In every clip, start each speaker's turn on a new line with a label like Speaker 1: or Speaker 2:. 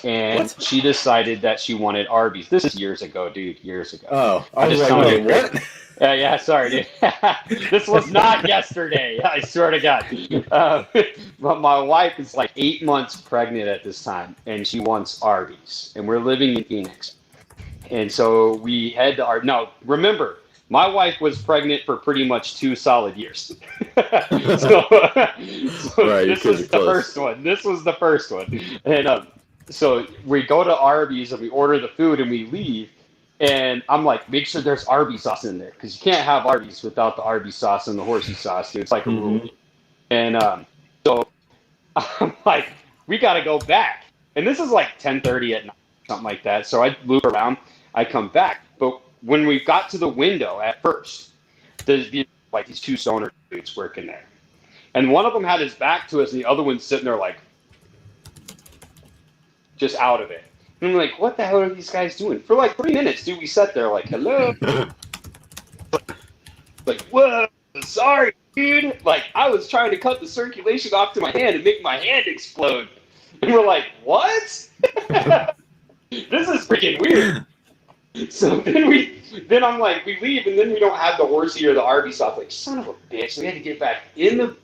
Speaker 1: And she decided that she wanted Arby's. This is years ago, dude. Years ago.
Speaker 2: Oh, I was like, wait, what?
Speaker 1: Yeah, sorry, dude. This was not yesterday. I swear to God. But my wife is like 8 months pregnant at this time, and she wants Arby's. And we're living in Phoenix. And so we head to Arby's. Now, remember, my wife was pregnant for pretty much 2 solid years. so
Speaker 2: Right,
Speaker 1: this was the first one. This was the first one. And so we go to Arby's and we order the food and we leave. And I'm like, make sure there's Arby's sauce in there because you can't have Arby's without the Arby's sauce and the horsey sauce, dude. It's like a rule. And so I'm like, we got to go back. And this is like 10:30 at night, something like that. So I loop around. I come back. But when we got to the window at first, there's like these 2 stoner dudes working there. And one of them had his back to us and the other one's sitting there like, just out of it. And I'm like, what the hell are these guys doing? For like 3 minutes, dude, we sat there like, hello. Like, whoa, sorry, dude. Like, I was trying to cut the circulation off to my hand and make my hand explode. And we're like, what? This is freaking weird. So then I'm like, we leave and then we don't have the horsey or the Arby's sauce. Like, son of a bitch. So we had to get back in the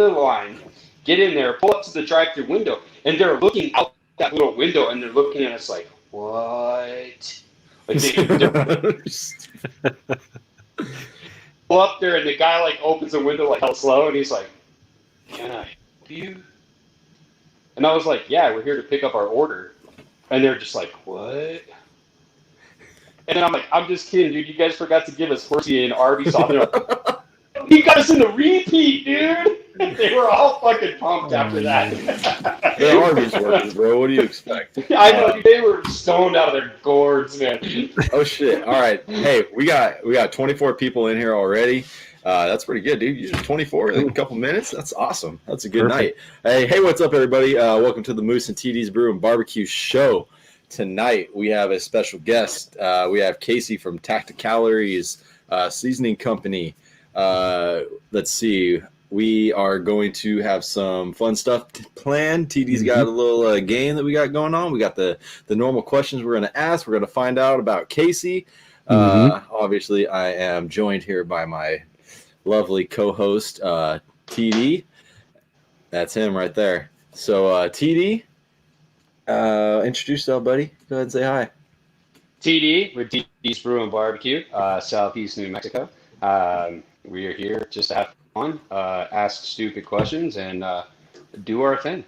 Speaker 1: line, get in there, pull up to the drive-thru window, and they're looking out that little window and they're looking at us like, what? Like they pull up there and the guy like opens the window like hell slow and he's like, can I help you? And I was like, yeah, we're here to pick up our order. And they're just like, what? And then I'm like, I'm just kidding, dude. You guys forgot to give us horsey and Arby's sauce. Like, he got us in the repeat, dude. They were all fucking pumped after that.
Speaker 2: They're Arby's workers, bro. What do you expect?
Speaker 1: I know, they were stoned out of their gourds, man.
Speaker 2: Oh shit! All right, hey, we got 24 people in here already. That's pretty good, dude. Usually 24 in a couple minutes. That's awesome. That's a good night. Hey, what's up, everybody? Welcome to the Moose and TD's Brew and Barbecue Show. Tonight we have a special guest. We have Casey from Tacticalories Seasoning Company. Let's see. We are going to have some fun stuff planned. TD's got a little game that we got going on. We got the normal questions we're going to ask. We're going to find out about Casey. Obviously, I am joined here by my lovely co-host, TD. That's him right there. So, TD, introduce yourself, buddy. Go ahead and say hi.
Speaker 1: TD with TD's Brew and Barbecue, Southeast New Mexico. We are here just to have fun, ask stupid questions, and do our thing.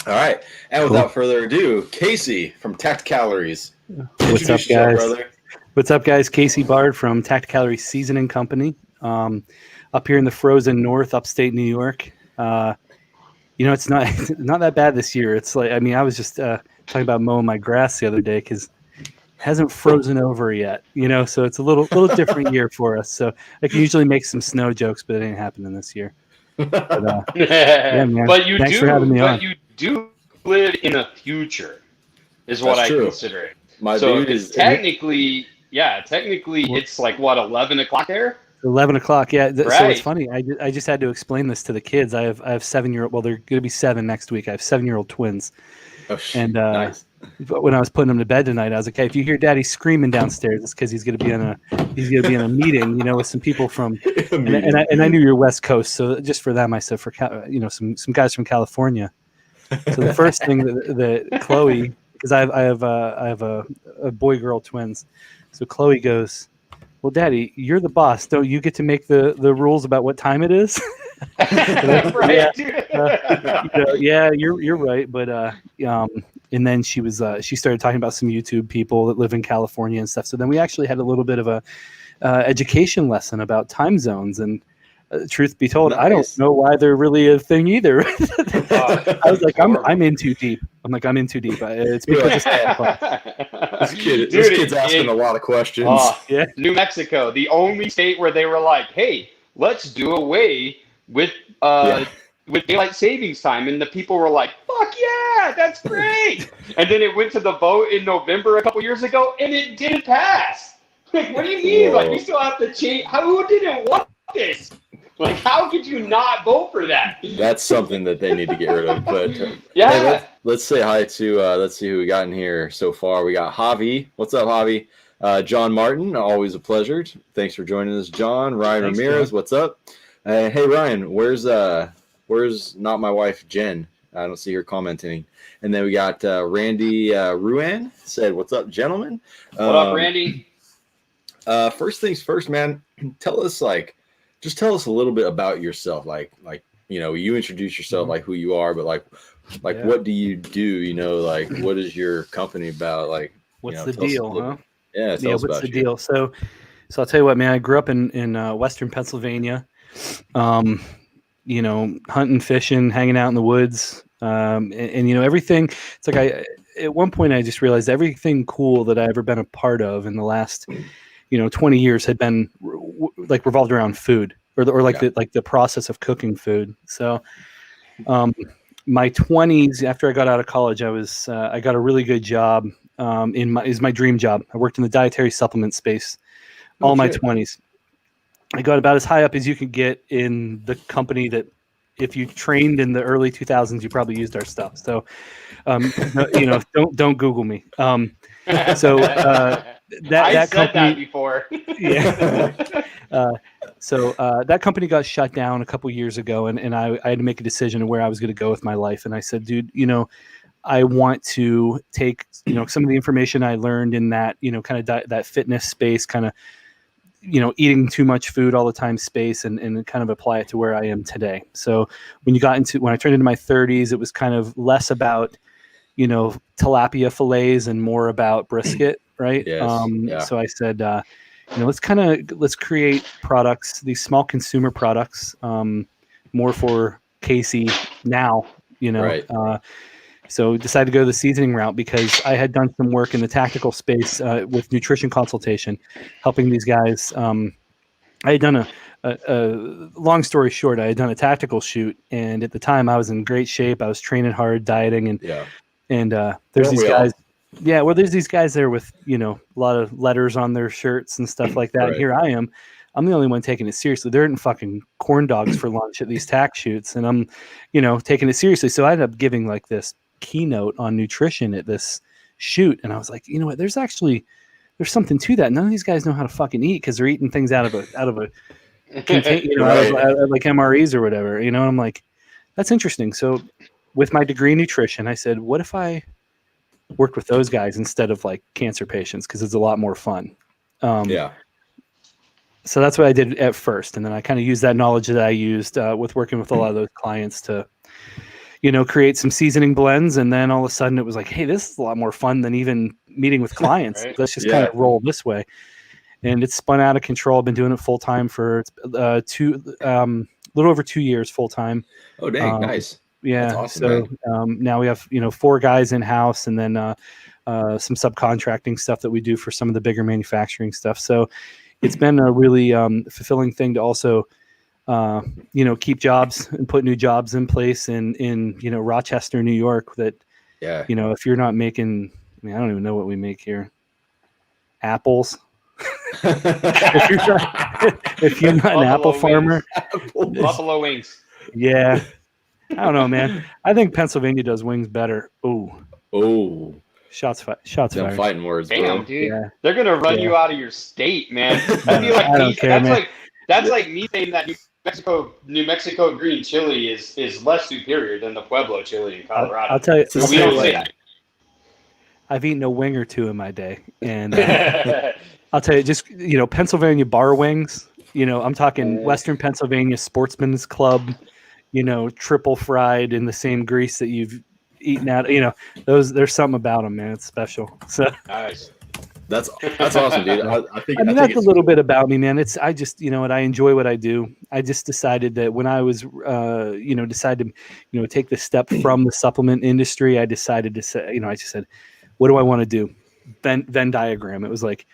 Speaker 2: All right. And without further ado, Casey from Tacticalories.
Speaker 3: What's up, guys? Brother. What's up, guys? Casey Bard from Tacticalories Seasoning Company, up here in the frozen north, upstate New York. It's not that bad this year. It's like, I mean, I was just talking about mowing my grass the other day because it hasn't frozen over yet, so it's a little different year for us. So I can usually make some snow jokes, but it ain't happening this year. But, yeah, man. Thanks for having me on.
Speaker 1: You do live in the future, is what I consider it.
Speaker 2: My dude is
Speaker 1: technically, it's like what, 11 o'clock there?
Speaker 3: 11 o'clock, yeah.
Speaker 1: Right.
Speaker 3: So it's funny. I just had to explain this to the kids. I have 7-year-old. Well, they're going to be 7 next week. I have 7-year-old twins. Oh, and nice. When I was putting them to bed tonight, I was like, "Hey, if you hear Daddy screaming downstairs, it's because he's going to be in a meeting, with some people from." And I knew you're West Coast, so just for them, I said for some guys from California. So the first thing that Chloe, because I have a boy girl twins, so Chloe goes, "Well, Daddy, you're the boss. Don't you get to make the rules about what time it is?"
Speaker 1: Right.
Speaker 3: Yeah, you're right. But and then she started talking about some YouTube people that live in California and stuff. So then we actually had a little bit of a education lesson about time zones. And truth be told, I don't know why they're really a thing either. I was like, I'm in too deep. I'm in too deep. It's people just
Speaker 2: this kid's asking a lot of questions.
Speaker 3: Yeah.
Speaker 1: New Mexico, the only state where they were like, "Hey, let's do away with daylight savings time," and the people were like, "Fuck yeah, that's great!" And then it went to the vote in November a couple years ago, and it didn't pass. Like, what do you mean? Whoa. Like, we still have to change. Who didn't want this? Like, how could you not vote for that?
Speaker 2: That's something that they need to get rid of. But
Speaker 1: Yeah.
Speaker 2: hey, let's say hi to let's see who we got in here so far. We got Javi. What's up, Javi? John Martin, always a pleasure. Thanks for joining us, John. Ryan
Speaker 3: Thanks,
Speaker 2: Ramirez,
Speaker 3: John.
Speaker 2: what's up? Hey Ryan, where's not my wife Jen? I don't see her commenting. And then we got Randy Ruan said, "What's up, gentlemen?"
Speaker 1: What up, Randy?
Speaker 2: First things first, man. Just tell us a little bit about yourself. Like you introduce yourself, like who you are, but like
Speaker 3: Yeah.
Speaker 2: what do you do? Like what is your company about? Like
Speaker 3: what's the deal, huh?
Speaker 2: Yeah, tell us
Speaker 3: what's
Speaker 2: about
Speaker 3: the
Speaker 2: you.
Speaker 3: deal? So I'll tell you what, man. I grew up in Western Pennsylvania. Hunting, fishing, hanging out in the woods, and everything. It's like at one point I just realized everything cool that I ever been a part of in the last 20 years had been revolved around food or the process of cooking food. So my 20s, after I got out of college, I got a really good job is my dream job. I worked in the dietary supplement space all my 20s. I got about as high up as you could get in the company that if you trained in the early 2000s, you probably used our stuff. So, don't Google me.
Speaker 1: I
Speaker 3: That
Speaker 1: said
Speaker 3: company,
Speaker 1: that before.
Speaker 3: yeah. That company got shut down a couple years ago, and I had to make a decision of where I was going to go with my life. And I said, dude, I want to take some of the information I learned in that kind of that fitness space, kind of eating too much food all the time space, and kind of apply it to where I am today. So when I turned into my 30s, it was kind of less about tilapia fillets and more about brisket, right?
Speaker 2: Yes. Yeah.
Speaker 3: So I said, let's create products, these small consumer products, more for Casey now,
Speaker 2: Right.
Speaker 3: So decided to go the seasoning route because I had done some work in the tactical space with nutrition consultation, helping these guys. I had done a long story short, I had done a tactical shoot, and at the time I was in great shape. I was training hard, dieting, and there's these guys. Yeah, well, there's these guys there with a lot of letters on their shirts and stuff like that.
Speaker 2: Right.
Speaker 3: And here I am. I'm the only one taking it seriously. They're eating fucking corn dogs for lunch at these tack shoots, and I'm, taking it seriously. So I ended up giving like this keynote on nutrition at this shoot, and I was like, you know what? There's something to that. None of these guys know how to fucking eat because they're eating things out of a contain,
Speaker 2: Right.
Speaker 3: out of like MREs or whatever. I'm like, that's interesting. So with my degree in nutrition, I said, what if I worked with those guys instead of like cancer patients, because it's a lot more fun. So that's what I did at first, and then I kind of used that knowledge that I used with working with a lot of those clients to create some seasoning blends. And then all of a sudden it was like, hey, this is a lot more fun than even meeting with clients.
Speaker 1: Right.
Speaker 3: Let's just kind of roll this way. And it's spun out of control. I've been doing it full time for a little over 2 years full time.
Speaker 2: Oh, dang. Nice.
Speaker 3: Yeah.
Speaker 2: That's awesome,
Speaker 3: so now we have, 4 guys in house, and then some subcontracting stuff that we do for some of the bigger manufacturing stuff. So it's been a really fulfilling thing to also keep jobs and put new jobs in place in Rochester, New York, that, if you're not making, I don't even know what we make here. Apples. if you're not an apple farmer,
Speaker 1: Buffalo wings.
Speaker 3: Yeah. I don't know, man. I think Pennsylvania does wings better.
Speaker 2: Oh.
Speaker 3: Shots fired.
Speaker 2: Fighting words.
Speaker 1: Damn,
Speaker 2: bro.
Speaker 1: dude.
Speaker 3: Yeah.
Speaker 1: They're gonna run you out of your state, man. I feel like
Speaker 3: I don't care, man.
Speaker 1: that's like me saying that New Mexico green chili is less superior than the Pueblo chili in Colorado.
Speaker 3: I'll tell you.
Speaker 1: We don't say that.
Speaker 3: I've eaten a wing or two in my day, and I'll tell you, just Pennsylvania bar wings. I'm talking Western Pennsylvania Sportsman's Club. Triple fried in the same grease that you've eaten out. There's something about them, man. It's special. So
Speaker 1: nice.
Speaker 2: That's awesome, dude. I think
Speaker 3: that's a little bit about me, man. I just, I enjoy what I do. I just decided that when I was, decided to, take the step from the supplement industry, I decided to say, I just said, what do I want to do? Venn diagram. It was like,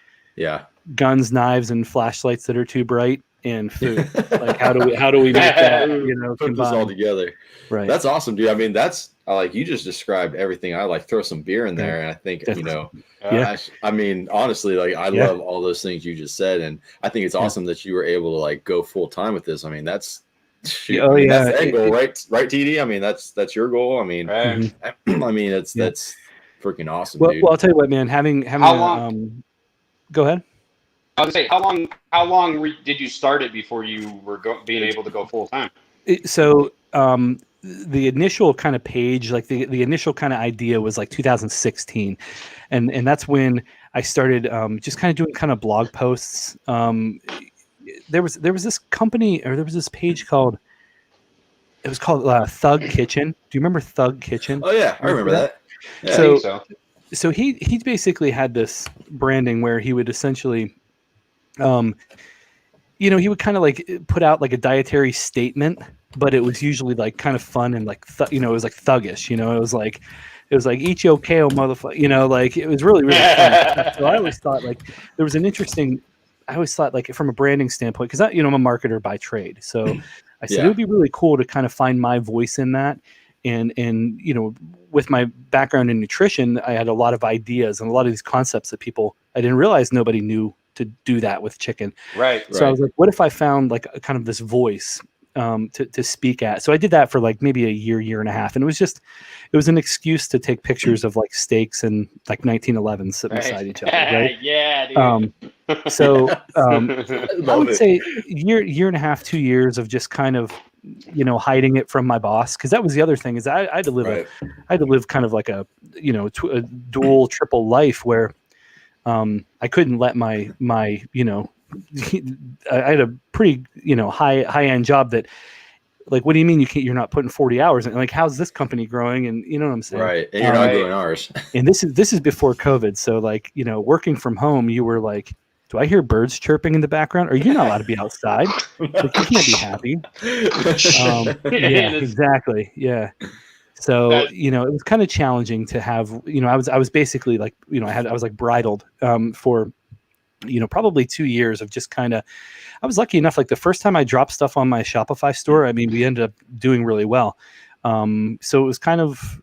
Speaker 3: guns, knives, and flashlights that are too bright, and food. Like, how do we make that,
Speaker 2: put
Speaker 3: combine?
Speaker 2: this all together?
Speaker 3: Right.
Speaker 2: That's awesome, dude. I mean, you just described everything. I like throw some beer in there, and I think I mean, honestly, like I love all those things you just said, and I think it's awesome that you were able to like go full time with this. I mean, that's Shoot,
Speaker 3: Oh,
Speaker 2: I mean,
Speaker 3: yeah.
Speaker 2: that's the end goal, right? Right, TD. I mean, that's your goal. I mean,
Speaker 1: Right.
Speaker 2: I mean, that's
Speaker 3: Yeah.
Speaker 2: that's freaking awesome,
Speaker 3: Well,
Speaker 2: dude.
Speaker 3: I'll tell you what, man. Having
Speaker 1: How
Speaker 3: a
Speaker 1: long?
Speaker 3: go ahead.
Speaker 1: I was gonna say, how long did you start it before you were being able to go full time?
Speaker 3: So the initial kind of page, like the initial kind of idea was like 2016, and that's when I started just kind of doing kind of blog posts. There was this company, or there was this page called, it was called Thug Kitchen. Do you remember Thug Kitchen?
Speaker 2: Oh yeah, I remember that.
Speaker 1: I
Speaker 2: Yeah.
Speaker 1: think
Speaker 3: So
Speaker 1: so.
Speaker 3: he basically had this branding where he would essentially he would kind of like put out like a dietary statement, but it was usually like kind of fun and like it was like thuggish. It was like eat your kale, motherfucker. Like it was really fun. So I always thought like there was an interesting. I always thought like from a branding standpoint, because I'm a marketer by trade, so I said it would be really cool to kind of find my voice in that, and with my background in nutrition, I had a lot of ideas and a lot of these concepts that I didn't realize nobody knew to do that with chicken.
Speaker 1: Right.
Speaker 3: So I was like, what if I found like a kind of this voice to speak at? So I did that for like maybe a year and a half. And it was an excuse to take pictures of like steaks and like 1911s sitting beside each other. Right.
Speaker 1: Yeah, dude.
Speaker 3: So I
Speaker 2: Love
Speaker 3: would
Speaker 2: it.
Speaker 3: say year and a half, 2 years of just kind of, hiding it from my boss. Cause that was the other thing is I had to live,
Speaker 2: Right.
Speaker 3: I had to live kind of like a dual, triple life where I couldn't let my I had a pretty high end job that, like, what do you mean you're not putting 40 hours in? Like, how's this company growing? And you know what I'm saying?
Speaker 2: Right. And you're not doing ours.
Speaker 3: And this is before COVID. So like, working from home, you were like, do I hear birds chirping in the background? Or you're not allowed to be outside. Like, you can't be happy. Yeah, exactly. Yeah. So, it was kind of challenging to have, I was basically like, I was like bridled for, probably 2 years of just kind of, I was lucky enough, like the first time I dropped stuff on my Shopify store, I mean, we ended up doing really well. So it was kind of,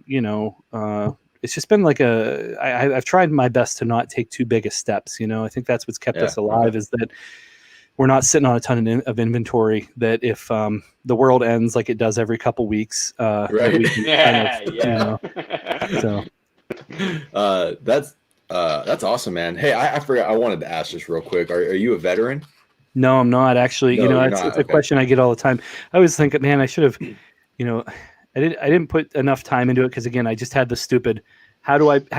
Speaker 3: it's just been like I've tried my best to not take too big of steps. I think that's what's kept us alive is that we're not sitting on a ton of inventory that if the world ends like it does every couple weeks,
Speaker 2: Right.
Speaker 3: we can so.
Speaker 2: That's awesome, man. Hey, I forgot. I wanted to ask this real quick. Are you a veteran?
Speaker 3: No, I'm not actually.
Speaker 2: No, you're
Speaker 3: It's
Speaker 2: not.
Speaker 3: a question I get all the time. I always think, man, I should have, I didn't put enough time into it because again, I just had the stupid. How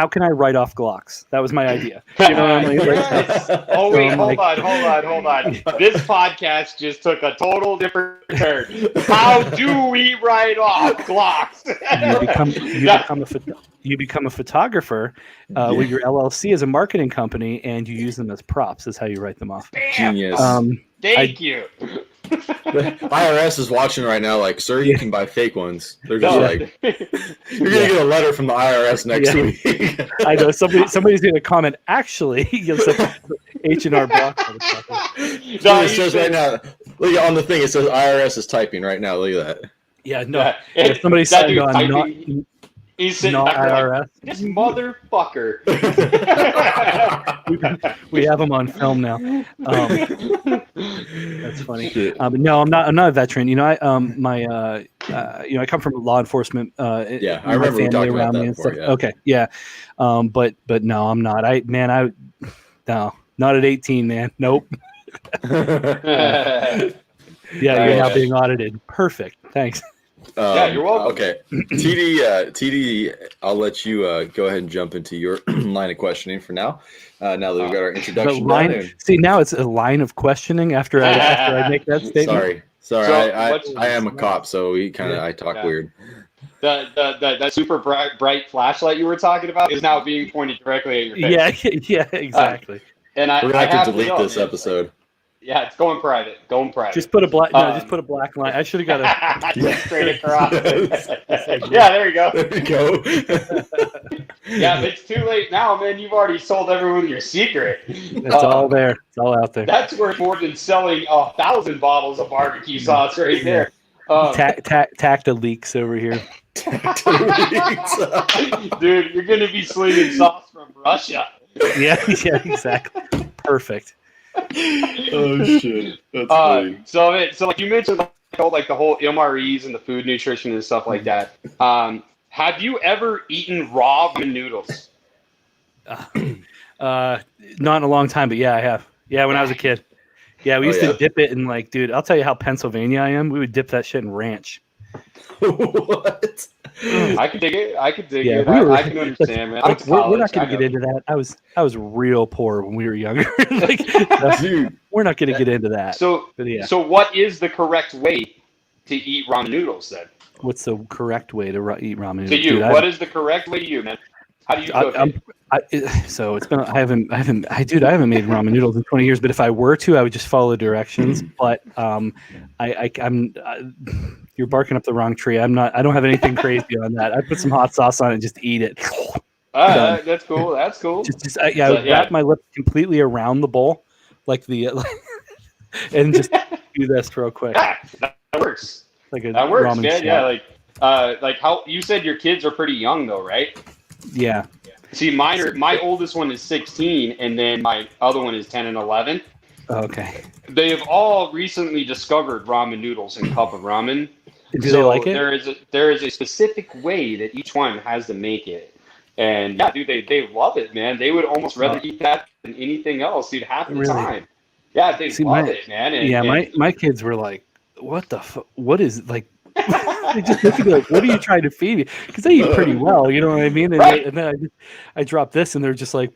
Speaker 3: can I write off Glocks? That was my idea.
Speaker 1: Hold on. This podcast just took a total different turn. How do we write off Glocks?
Speaker 3: You become a photographer with your LLC as a marketing company, and you use them as props. Is how you write them off.
Speaker 2: Genius.
Speaker 1: Thank you.
Speaker 2: The IRS is watching right now, like, sir, you can buy fake ones. They're just like, you're gonna get a letter from the IRS next week.
Speaker 3: I know somebody's gonna comment. Actually, H&R Block.
Speaker 2: So it says right now. Look on the thing. It says IRS is typing right now. Look at that.
Speaker 3: Yeah, no. If somebody signed on
Speaker 1: typing, he's sitting
Speaker 3: not
Speaker 1: back
Speaker 3: IRS.
Speaker 1: like, this motherfucker.
Speaker 3: we have them on film now. That's funny. But no, I'm not a veteran. I come from law enforcement.
Speaker 2: Yeah, I remember we talked about that before. Yeah.
Speaker 3: Okay, yeah. But no, I'm not. No, not at 18, man. Nope. Yeah, you're now being audited. Perfect. Thanks.
Speaker 1: Yeah, you're welcome.
Speaker 2: Okay, TD, I'll let you go ahead and jump into your line of questioning for now. Now that we've got our introduction done.
Speaker 3: See, now it's a line of questioning after I make that statement.
Speaker 2: Sorry, I am a cop, so I talk weird.
Speaker 1: The super bright flashlight you were talking about is now being pointed directly at your face.
Speaker 3: Yeah, exactly.
Speaker 1: And
Speaker 2: we're gonna have to delete this episode.
Speaker 1: Yeah, it's going private.
Speaker 3: Just put a black. Just put a black line. I should have got
Speaker 1: a straight across. Yeah, there you go.
Speaker 2: There you go.
Speaker 1: Yeah, but it's too late now, man. You've already sold everyone your secret.
Speaker 3: It's all there. It's all out there.
Speaker 1: That's worth more than selling 1,000 bottles of barbecue sauce right there.
Speaker 3: Tacta leaks over here.
Speaker 1: Dude, you're gonna be slinging sauce from Russia.
Speaker 3: Yeah, exactly. Perfect.
Speaker 2: Oh shit! That's funny.
Speaker 1: So like you mentioned, like Michael, like the whole MREs and the food nutrition and stuff like that. Have you ever eaten raw ramen noodles?
Speaker 3: Not in a long time, but yeah, I have. Yeah, when I was a kid. Yeah, we used to dip it in like, dude, I'll tell you how Pennsylvania I am. We would dip that shit in ranch.
Speaker 2: What?
Speaker 1: I could dig it. I can understand, man.
Speaker 3: We're not going to get into that. I was real poor when we were younger. Dude, we're not going to get into that.
Speaker 1: So what is the correct way to eat ramen noodles then?
Speaker 3: What's the correct way to eat ramen noodles?
Speaker 1: To you, what is the correct way to you, man? How do you cook it?
Speaker 3: So it's been I haven't made ramen noodles in 20 years. But if I were to, I would just follow the directions. But I'm you're barking up the wrong tree. I don't have anything crazy on that. I put some hot sauce on it and just eat it.
Speaker 1: That's cool. That's cool.
Speaker 3: I would wrap my lips completely around the bowl, and just do this real quick.
Speaker 1: Yeah, that works. That works, man. Yeah, like how you said your kids are pretty young though, right?
Speaker 3: Yeah.
Speaker 1: See, my oldest one is 16, and then my other one is 10 and 11.
Speaker 3: Okay.
Speaker 1: They have all recently discovered ramen noodles and cup of ramen.
Speaker 3: Do they like it?
Speaker 1: There is a specific way that each one has to make it. And yeah, dude, they love it, man. They would almost rather eat that than anything else, dude, half the time. Yeah, they love it, man. And,
Speaker 3: my kids were like, what the fuck? What is, like, they just look at me like, what are you trying to feed me? Because they eat pretty well, you know what I mean? And then I drop this, and they're just like,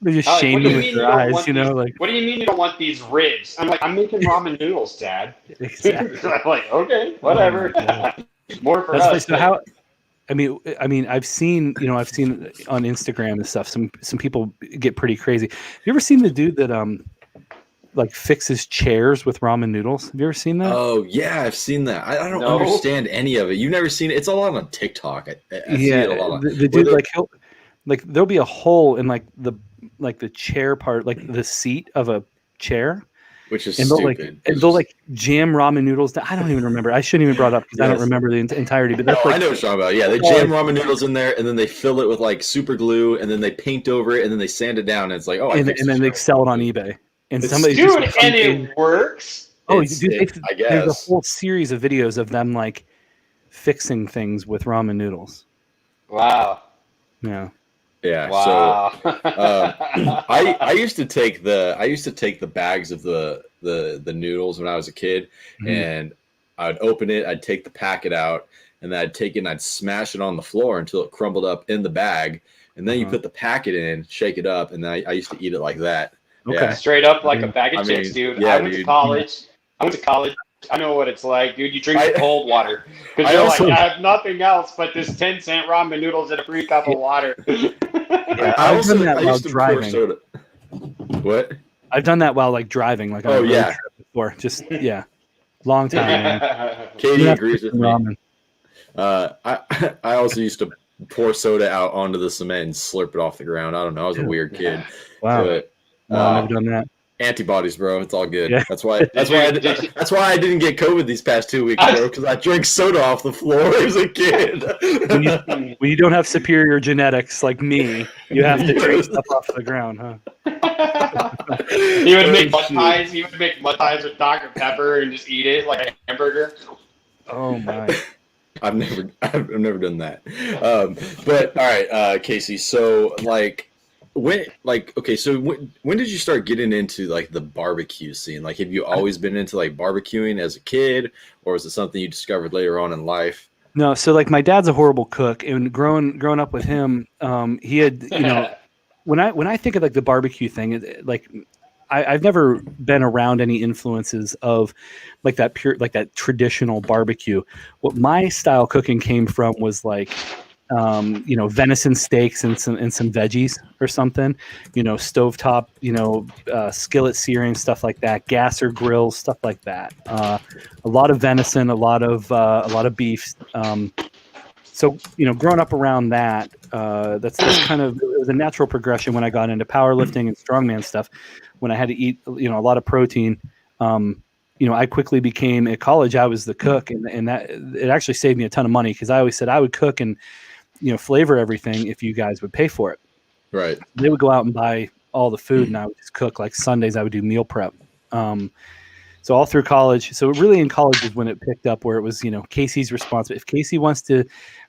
Speaker 3: they just shame me with their eyes, you know? Like,
Speaker 1: what do you mean you don't want these ribs? I'm like, I'm making ramen noodles, Dad.
Speaker 3: Exactly.
Speaker 1: I'm like, okay, whatever. More for us.
Speaker 3: So how? I mean, I've seen on Instagram and stuff. Some people get pretty crazy. Have you ever seen the dude that like fixes chairs with ramen noodles? Have you ever seen that?
Speaker 2: Oh yeah, I've seen that. I don't understand any of it. You've never seen it? It's a lot on TikTok. I see it a lot.
Speaker 3: The dude there'll be a hole in the chair part, like the seat of a chair,
Speaker 2: which is
Speaker 3: stupid. They'll like jam ramen noodles down. I don't even remember. I shouldn't even brought it up because I don't remember the entirety. But that's
Speaker 2: I know what you're talking about. Yeah, they jam ramen noodles in there, and then they fill it with like super glue, and then they paint over it, and then they sand it down, and it's like, and then
Speaker 3: they sell it on eBay. And
Speaker 1: it works.
Speaker 3: Oh, dude, I guess there's a whole series of videos of them like fixing things with ramen noodles.
Speaker 1: Wow.
Speaker 3: Yeah.
Speaker 2: Yeah.
Speaker 1: Wow.
Speaker 2: So I used to take the bags of the noodles when I was a kid, and I'd open it, I'd take the packet out, and then I'd take it and I'd smash it on the floor until it crumbled up in the bag, and then you put the packet in, shake it up, and then I used to eat it like that.
Speaker 3: Okay.
Speaker 2: Yeah.
Speaker 1: Straight up like a bag of chips, dude.
Speaker 2: Yeah,
Speaker 1: I went to college. I know what it's like, dude. You drink cold water because you're like, I have nothing else but this 10-cent ramen noodles and a free cup of water.
Speaker 3: Yeah, I've done that while driving.
Speaker 2: What?
Speaker 3: I've done that while like driving, like on a road trip before. Just long time. Man.
Speaker 2: Katie agrees with me. I also used to pour soda out onto the cement and slurp it off the ground. I don't know. I was a weird kid.
Speaker 3: Wow.
Speaker 2: But,
Speaker 3: I've never done that.
Speaker 2: Antibodies, bro. It's all good.
Speaker 3: Yeah.
Speaker 2: That's why I didn't get COVID these past 2 weeks, bro. Because I drank soda off the floor as a kid.
Speaker 3: When you don't have superior genetics like me, you have to drink stuff off the ground, huh?
Speaker 1: He would make mud pies. He would make mud pies with Dr. Pepper and just eat it like a hamburger.
Speaker 3: Oh my!
Speaker 2: I've never done that. But all right, Casey. So when did you start getting into like the barbecue scene? Like, have you always been into like barbecuing as a kid, or was it something you discovered later on in life?
Speaker 3: No, so like my dad's a horrible cook, and growing up with him, he had when I think of like the barbecue thing, I've never been around any influences of like that traditional barbecue. What my style cooking came from was like venison steaks and some veggies or something, stovetop, skillet searing, stuff like that, gas or grills, stuff like that. A lot of venison, a lot of beef. So growing up around that, that's kind of, it was a natural progression when I got into powerlifting and strongman stuff. When I had to eat, a lot of protein, I quickly became, at college, I was the cook, and that it actually saved me a ton of money because I always said I would cook and flavor everything if you guys would pay for it.
Speaker 2: Right.
Speaker 3: They would go out and buy all the food, and I would just cook. Like Sundays, I would do meal prep. So all through college. So really in college is when it picked up, where it was, Casey's responsibility. If Casey wants to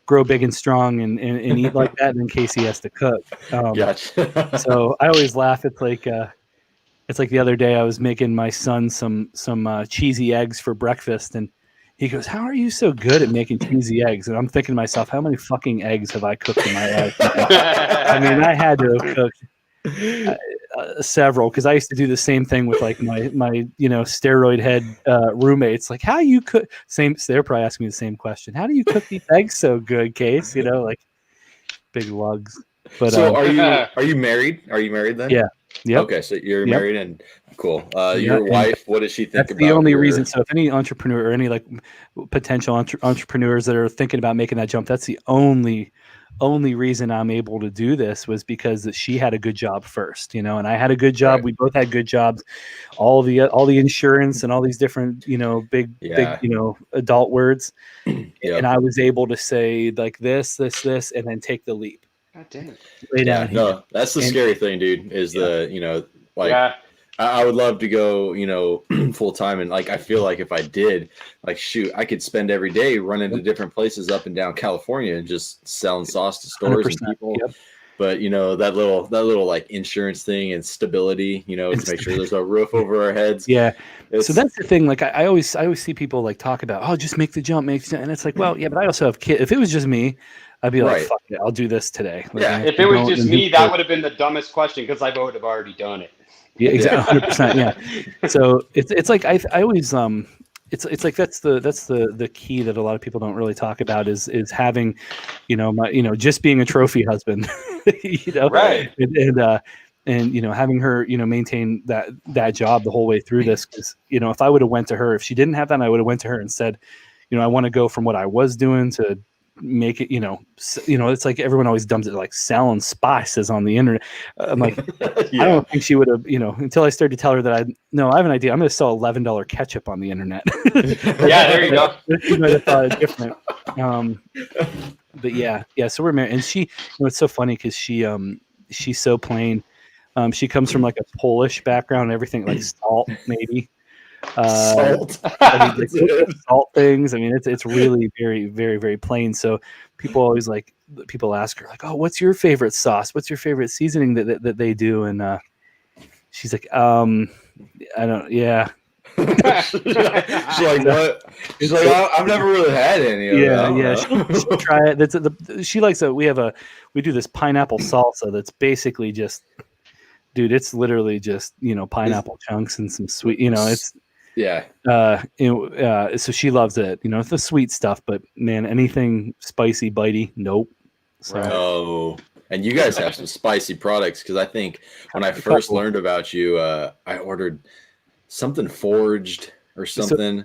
Speaker 3: grow big and strong and eat like that, then Casey has to cook.
Speaker 2: Gotcha.
Speaker 3: So I always laugh. It's like the other day I was making my son some cheesy eggs for breakfast, and he goes, "How are you so good at making cheesy eggs?" And I'm thinking to myself, how many fucking eggs have I cooked in my life? I mean, I had to have cooked several, because I used to do the same thing with like my steroid head roommates. Like, how you cook? They're probably asking me the same question. How do you cook these eggs so good, Case? Like big lugs. But
Speaker 2: so are you married? Are you married then?
Speaker 3: Yeah. Yep.
Speaker 2: Okay, so you're
Speaker 3: Yep.
Speaker 2: married, and cool. Your wife, what does she think
Speaker 3: that's
Speaker 2: about
Speaker 3: the only reason. So if any entrepreneur or any like potential entrepreneurs that are thinking about making that jump, that's the only reason I'm able to do this, was because she had a good job first, and I had a good job.
Speaker 2: Right.
Speaker 3: We both had good jobs, all the insurance and all these different, big, adult words.
Speaker 2: Yep.
Speaker 3: And I was able to say like this, and then take the leap.
Speaker 1: God damn.
Speaker 3: Lay down.
Speaker 2: Yeah, no, that's the scary thing, dude, is I would love to go, full time. And like, I feel like if I did, like, shoot, I could spend every day running to different places up and down California and just selling sauce to stores and people.
Speaker 3: Yep.
Speaker 2: But that little like insurance thing and stability, to make sure there's a roof over our heads.
Speaker 3: Yeah. So that's the thing. Like I always see people like talk about, oh, just make the jump, and it's like, well, yeah, but I also have kids. If it was just me, I'd be like, fuck it, I'll do this today. Like,
Speaker 2: yeah.
Speaker 1: If it was just me, that would have been the dumbest question, because I would have already done it.
Speaker 3: Yeah, exactly, 100%. Yeah. So it's like I always it's like that's the key that a lot of people don't really talk about is having, just being a trophy husband,
Speaker 1: right,
Speaker 3: and having her maintain that job the whole way through this, because if I would have went to her, if she didn't have that, I would have went to her and said, I want to go from what I was doing to make it, it's like everyone always dumps it like selling spices on the internet. I'm like,
Speaker 2: yeah.
Speaker 3: I don't think she would have, until I started to tell her that I have an idea. I'm going to sell $11 ketchup on the internet.
Speaker 1: Yeah, there you go.
Speaker 3: She might have thought it different. But yeah. So we're married, and she, it's so funny because she's so plain. She comes from like a Polish background and everything, like salt maybe.
Speaker 2: Salt.
Speaker 3: Salt things. I mean, it's really very, very, very plain. So people ask her like, oh, what's your favorite sauce? What's your favorite seasoning that they do? And she's like, I don't. Yeah.
Speaker 2: She's like, what? She's like, I've never really had any of that.
Speaker 3: Yeah. She'll try it. She likes we do this pineapple salsa that's basically just, dude, it's literally just pineapple chunks and some sweet. It's.
Speaker 2: Yeah.
Speaker 3: So she loves it. It's the sweet stuff, but man, anything spicy, bitey, nope. So.
Speaker 2: Oh, and you guys have some spicy products, because I think when I first learned about you, I ordered something forged or something.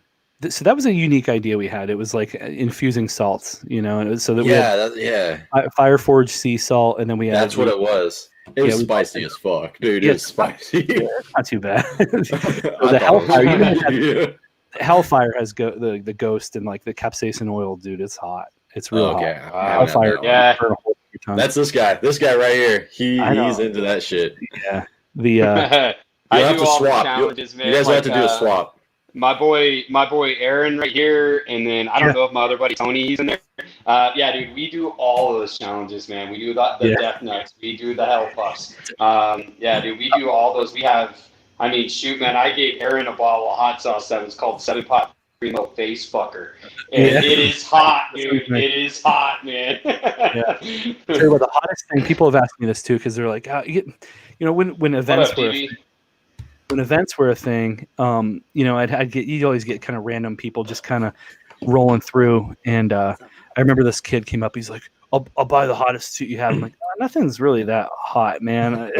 Speaker 3: So that was a unique idea we had. It was like infusing salts, so that we had fire forged sea salt, and then we had
Speaker 2: what it was. It was spicy as fuck, dude. It was spicy.
Speaker 3: Yeah, not too bad. The Hellfire, Hellfire has the ghost and like the capsaicin oil, dude. It's hot. It's real hot. Hellfire.
Speaker 1: Yeah.
Speaker 2: That's this guy. This guy right here. He's into that shit.
Speaker 3: Yeah. I
Speaker 2: have to
Speaker 1: all
Speaker 2: swap.
Speaker 1: the challenges, man.
Speaker 2: You guys have to do a swap.
Speaker 1: My boy Aaron right here, and then I don't know if my other buddy Tony, he's in there. Yeah, dude, we do all of those challenges, man. We do the death nuts, we do the hell puffs. Yeah, dude, we do all those. We have, shoot, man, I gave Aaron a bottle of hot sauce that was called 7-Pot Primo Face Fucker, and it is hot, dude. It is hot, man.
Speaker 3: Yeah. So, well, the hottest thing, people have asked me this too, because they're like, when events were. When events were a thing, you'd always get kind of random people just kind of rolling through. And I remember this kid came up. He's like, I'll buy the hottest suit you have. I'm like, nothing's really that hot, man.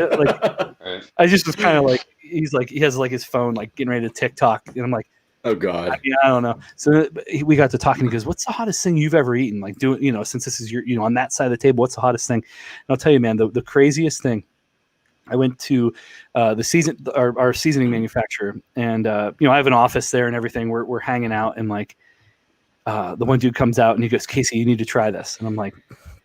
Speaker 3: I just was kind of like, he's like, he has like his phone, like getting ready to TikTok. And I'm like,
Speaker 2: oh God.
Speaker 3: I don't know. So we got to talking. He goes, what's the hottest thing you've ever eaten? Like since this is your, on that side of the table, what's the hottest thing? And I'll tell you, man, the craziest thing, I went to our seasoning manufacturer, and I have an office there and everything. We're hanging out, and like the one dude comes out and he goes, Casey, you need to try this. And I'm like,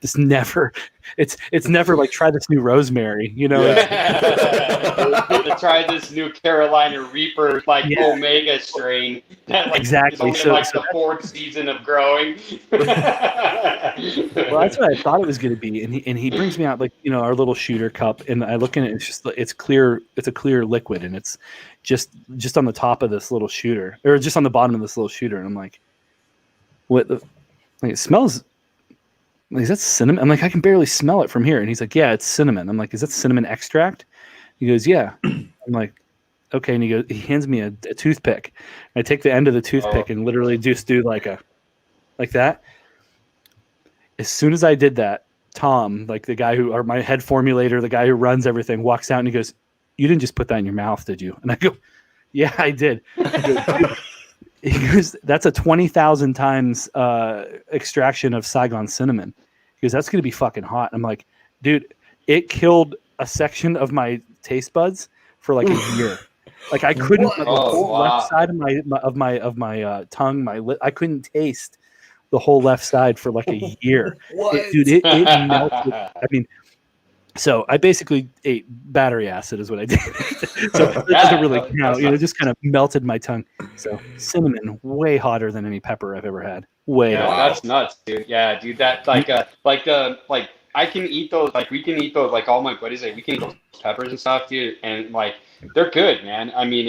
Speaker 3: this never, it's never like try this new rosemary, you know?
Speaker 1: To try this new Carolina Reaper Omega strain that
Speaker 3: Exactly.
Speaker 1: is only the fourth season of growing.
Speaker 3: Well, that's what I thought it was going to be, and he brings me out our little shooter cup, and I look in it, it's clear, it's a clear liquid, and it's just on the top of this little shooter, or just on the bottom of this little shooter, and I'm like, what the? Like, it smells. Like, is that cinnamon? I'm like, I can barely smell it from here, and he's like, yeah, it's cinnamon. I'm like, is that cinnamon extract? He goes, yeah. I'm like, okay, and he hands me a toothpick. I take the end of the toothpick and literally just do like that. As soon as I did that, Tom, like the guy or my head formulator, the guy who runs everything, walks out and he goes, "You didn't just put that in your mouth, did you?" And I go, "Yeah, I did." He goes, "That's a 20,000 times extraction of Saigon cinnamon." He goes, "That's going to be fucking hot." I'm like, "Dude, it killed a section of my taste buds for like a year. Like I couldn't the whole left side of my tongue, my lip, I couldn't taste the whole left side for like a year." It melted. I mean, so I basically ate battery acid is what I did. So it doesn't really count. It just kind of melted my tongue. So cinnamon, way hotter than any pepper I've ever had. Way hotter.
Speaker 1: That's nuts, dude. Yeah, dude. That I can eat those. Like we can eat those. Like all my buddies, we can eat those peppers and stuff, dude. And like they're good, man. I mean,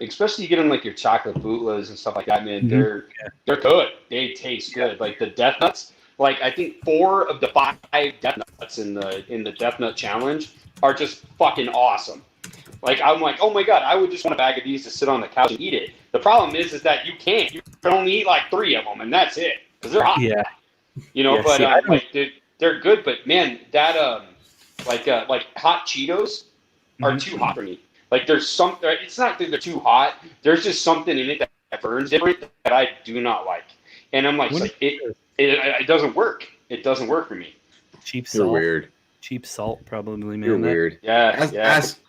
Speaker 1: especially you get them like your chocolate bootlas and stuff like that, man. They're good. They taste good. Like the Death Nuts. Like I think 4 of the 5 Death Nuts in the Death Nut Challenge are just fucking awesome. Like I'm like, oh my god, I would just want a bag of these to sit on the couch and eat it. The problem is that you can't. You can only eat like 3 of them, and that's it because they're hot.
Speaker 3: Yeah.
Speaker 1: They're good, but man, that like hot Cheetos are too hot for me. Like there's some. It's not that they're too hot. There's just something in it that burns different that I do not like, and I'm like, it doesn't work. It doesn't work for me.
Speaker 3: Cheap salt.
Speaker 2: You're weird.
Speaker 3: Cheap salt, probably. Man,
Speaker 2: you're weird.
Speaker 1: Yeah.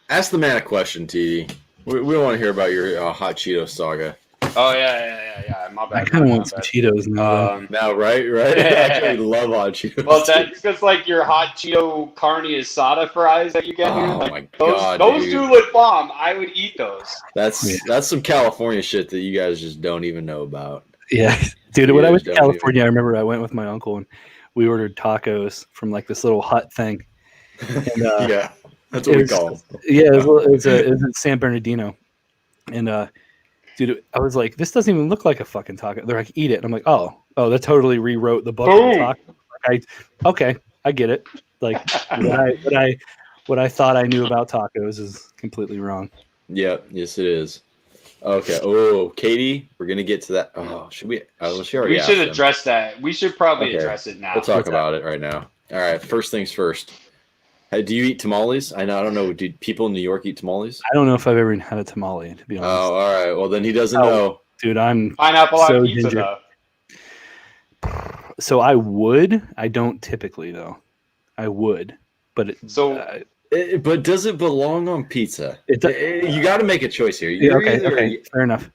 Speaker 2: Ask the man a question, TD. We want to hear about your hot Cheeto saga.
Speaker 1: Oh yeah. My bad.
Speaker 3: I kind of want some Cheetos now.
Speaker 2: Now, right? I actually love hot Cheetos.
Speaker 1: Well, that's because like your hot Cheeto carne asada fries that you get here.
Speaker 2: Oh
Speaker 1: like,
Speaker 2: my god,
Speaker 1: those do look bomb. I would eat those.
Speaker 2: That's some California shit that you guys just don't even know about.
Speaker 3: Yeah, dude. When I went to California, I remember I went with my uncle and we ordered tacos from like this little hut thing. And,
Speaker 2: yeah, that's what we call them.
Speaker 3: Yeah, it was in San Bernardino, and dude, I was like, this doesn't even look like a fucking taco. They're like, eat it. And I'm like, oh, that totally rewrote the book of taco. I get it. Like what I thought I knew about tacos is completely wrong.
Speaker 2: Yeah, yes it is. Okay. Oh, Katie, we're gonna get to that. Oh, should we? She already.
Speaker 1: We should address that. We should probably address it now.
Speaker 2: We'll talk about it right now. All right. First things first. Hey, do you eat tamales? I don't know. Do people in New York eat tamales?
Speaker 3: I don't know if I've ever had a tamale, to be honest.
Speaker 2: Oh, all right. Well, then he doesn't know.
Speaker 3: Dude, I'm
Speaker 1: pineapple
Speaker 3: so
Speaker 1: on pizza
Speaker 3: ginger. So I would. I don't typically though. I would, but
Speaker 2: but does it belong on pizza? You got to make a choice here.
Speaker 3: Okay, fair enough.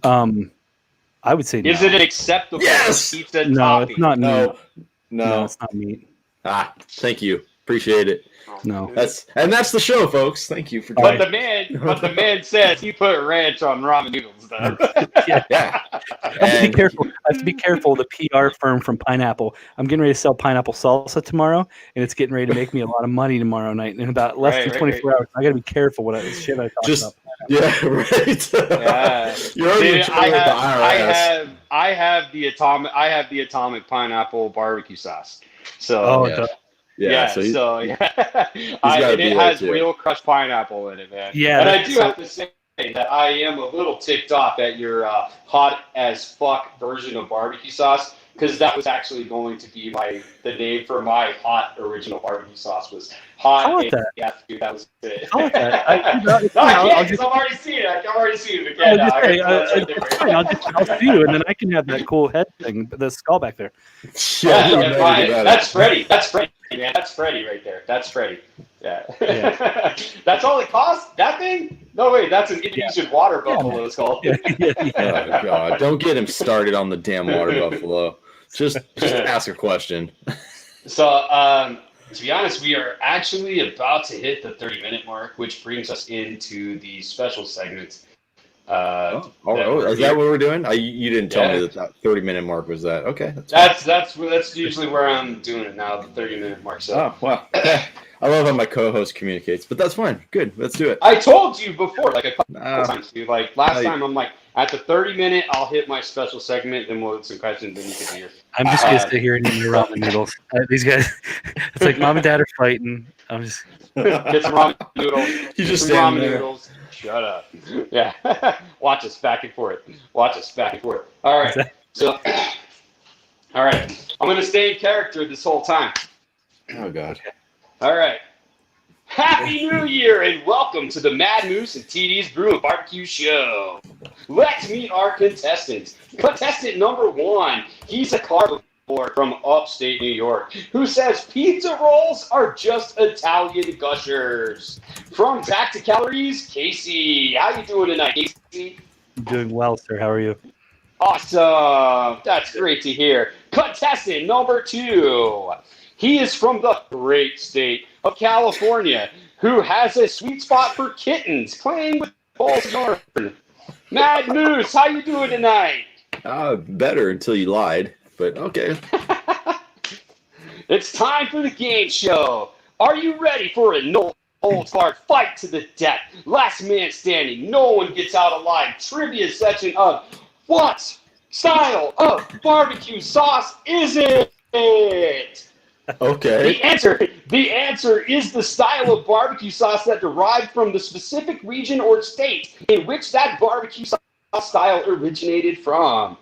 Speaker 3: I would say
Speaker 1: is it an acceptable pizza topping?
Speaker 3: No, it's not meat.
Speaker 2: No,
Speaker 3: it's not meat.
Speaker 2: Thank you. Appreciate it.
Speaker 3: No,
Speaker 2: that's the show, folks. Thank you for.
Speaker 1: But the man says he put ranch on ramen noodles, though.
Speaker 2: Yeah.
Speaker 3: I have to be careful. I have to be careful. The PR firm from Pineapple. I'm getting ready to sell pineapple salsa tomorrow, and it's getting ready to make me a lot of money tomorrow night. In about less than 24 hours, I got to be careful what I talk about.
Speaker 2: Yeah, right.
Speaker 1: Yeah.
Speaker 2: You're already in trouble with the IRS.
Speaker 1: I have the atomic pineapple barbecue sauce. So. It has real crushed pineapple in it, man.
Speaker 3: Yeah,
Speaker 1: and I do have to say that I am a little ticked off at your hot as fuck version of barbecue sauce, because that was actually going to be the name for my hot original barbecue sauce was hot. Yeah, dude, that was it. I've already seen it. I've already seen it again.
Speaker 3: I'll see you, and then I can have that cool head thing, the skull back there.
Speaker 1: That's Freddy. That's Freddy, man. That's Freddy right there. That's Freddy. Yeah. That's all it costs? That thing? No, wait, that's an Indonesian water buffalo, it's called.
Speaker 2: Oh, God. Don't get him started on the damn water buffalo. Just ask a question.
Speaker 1: So, to be honest, we are actually about to hit the 30-minute mark, which brings us into the special segment.
Speaker 2: Is that what we're doing? You didn't tell me
Speaker 1: Yeah.
Speaker 2: that 30-minute mark was that. Okay,
Speaker 1: That's usually where I'm doing it now, the 30-minute mark. So.
Speaker 2: Oh, wow. I love how my co-host communicates, but that's fine. Good, let's do it.
Speaker 1: I told you before, like a couple times, dude. Like last
Speaker 2: No,
Speaker 1: time, I'm like, at the 30-minute, I'll hit my special segment, then we'll hit some questions, then you can hear.
Speaker 3: I'm just gonna sit here and eat ramen noodles. These guys, it's like mom and dad are fighting. I'm just
Speaker 1: Get some ramen noodles.
Speaker 2: You just
Speaker 1: some
Speaker 2: stand
Speaker 1: ramen
Speaker 2: there.
Speaker 1: noodles. Shut up. Yeah. Watch us back and forth. Watch us back and forth. All right. So, all right. I'm gonna stay in character this whole time.
Speaker 2: Oh God.
Speaker 1: All right. Happy New Year and welcome to the Mad Moose and TD's Brew and Barbecue Show. Let's meet our contestants. Contestant number 1, he's a carnivore from upstate New York who says pizza rolls are just Italian gushers. From Tacticalories, Casey. How you doing tonight, Casey?
Speaker 3: doing well, sir. How are you?
Speaker 1: Awesome. That's great to hear. Contestant number 2. He is from the great state of California, who has a sweet spot for kittens, playing with balls yarn. Mad Moose, how you doing tonight?
Speaker 2: Better until you lied, but okay.
Speaker 1: It's time for the game show. Are you ready for a no holds barred fight to the death? Last man standing, no one gets out alive. Trivia section of what style of barbecue sauce is it?
Speaker 2: Okay.
Speaker 1: The answer is the style of barbecue sauce that derived from the specific region or state in which that barbecue sauce style originated from.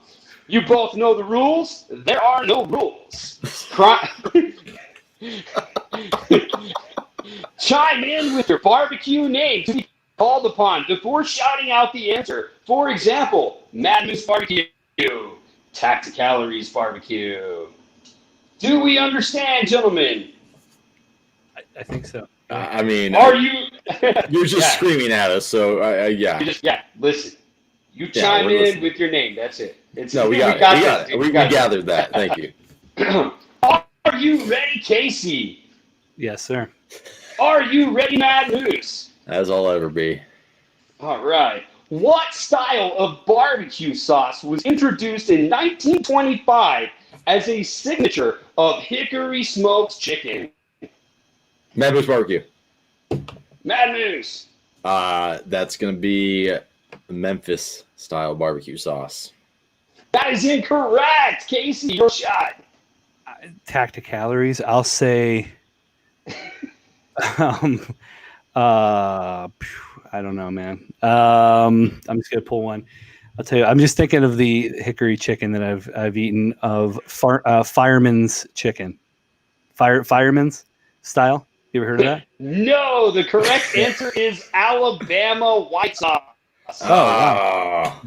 Speaker 1: You both know the rules. There are no rules. Chime in with your barbecue name to be called upon before shouting out the answer. For example, Mad Moose Barbecue, Tacticalories Barbecue. Do we understand, gentlemen?
Speaker 3: I think so.
Speaker 2: I mean,
Speaker 1: Are you?
Speaker 2: you're just
Speaker 1: Yeah.
Speaker 2: screaming at us, so yeah.
Speaker 1: Listen. You chime
Speaker 2: we're
Speaker 1: in
Speaker 2: listening.
Speaker 1: with your name. That's it.
Speaker 2: We got it. We gathered that. Thank you.
Speaker 1: Are you ready, Casey?
Speaker 3: Yes, sir.
Speaker 1: Are you ready, Mad Moose?
Speaker 2: As I'll ever be.
Speaker 1: All right. What style of barbecue sauce was introduced in 1925 as a signature of hickory smoked chicken?
Speaker 2: Mad Moose Barbecue.
Speaker 1: Mad Moose.
Speaker 2: That's gonna be Memphis style barbecue sauce.
Speaker 1: That is incorrect. Casey, your shot.
Speaker 3: Tacticalories. I'll say. I don't know, man. I'm just gonna pull one. I'll tell you. I'm just thinking of the hickory chicken that I've eaten of fireman's chicken, fireman's style. You ever heard of that?
Speaker 1: No, the correct answer is Alabama white sauce.
Speaker 3: Oh, wow.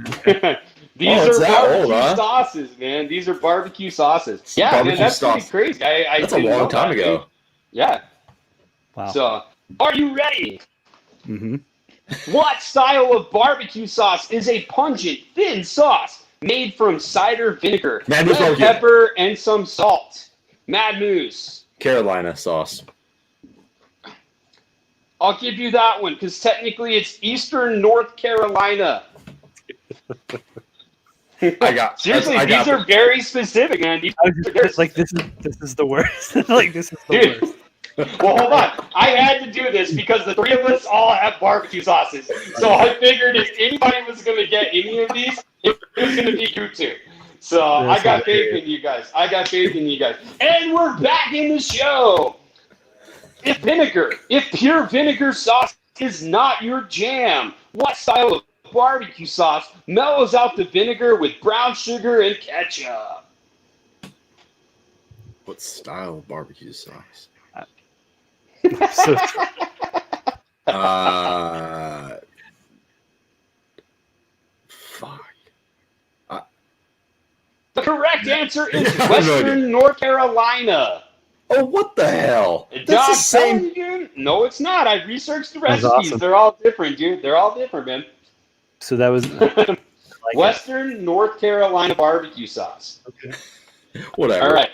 Speaker 1: These
Speaker 2: it's
Speaker 1: are
Speaker 2: that
Speaker 1: barbecue
Speaker 2: old, huh?
Speaker 1: sauces, man. These are barbecue sauces. Yeah,
Speaker 2: Barbecue
Speaker 1: man, that's
Speaker 2: sauce.
Speaker 1: pretty crazy. I
Speaker 2: That's a
Speaker 1: didn't know
Speaker 2: long time
Speaker 1: that,
Speaker 2: ago.
Speaker 1: dude. Yeah.
Speaker 3: Wow.
Speaker 1: So, are you ready?
Speaker 3: Mm-hmm.
Speaker 1: What style of barbecue sauce is a pungent, thin sauce made from cider vinegar,
Speaker 2: Mad Moose
Speaker 1: red
Speaker 2: Barbecue.
Speaker 1: pepper, and some salt? Mad Moose.
Speaker 2: Carolina sauce.
Speaker 1: I'll give you that one because technically it's Eastern North Carolina. Seriously, these are very specific, man. These
Speaker 3: I was just like, this is the worst. Like, this is the
Speaker 1: Dude.
Speaker 3: worst.
Speaker 1: Well, hold on. I had to do this because the 3 of us all have barbecue sauces. So I figured if anybody was going to get any of these, it was going to be you two. So
Speaker 3: That's
Speaker 1: I got faith
Speaker 3: hilarious.
Speaker 1: in you guys. And we're back in the show. If pure vinegar sauce is not your jam, what style of barbecue sauce mellows out the vinegar with brown sugar and ketchup?
Speaker 2: What style of barbecue sauce?
Speaker 3: So,
Speaker 2: Fuck.
Speaker 1: The correct answer is
Speaker 2: I have no idea.
Speaker 1: Western North Carolina.
Speaker 2: Oh, what the hell? That's the
Speaker 1: I'm
Speaker 2: same.
Speaker 1: telling you, dude. No, it's not. I researched the
Speaker 3: That's
Speaker 1: recipes.
Speaker 3: awesome.
Speaker 1: They're all different, dude. They're all different, man.
Speaker 3: so that was like
Speaker 1: Western North Carolina barbecue sauce.
Speaker 2: Whatever.
Speaker 1: All right.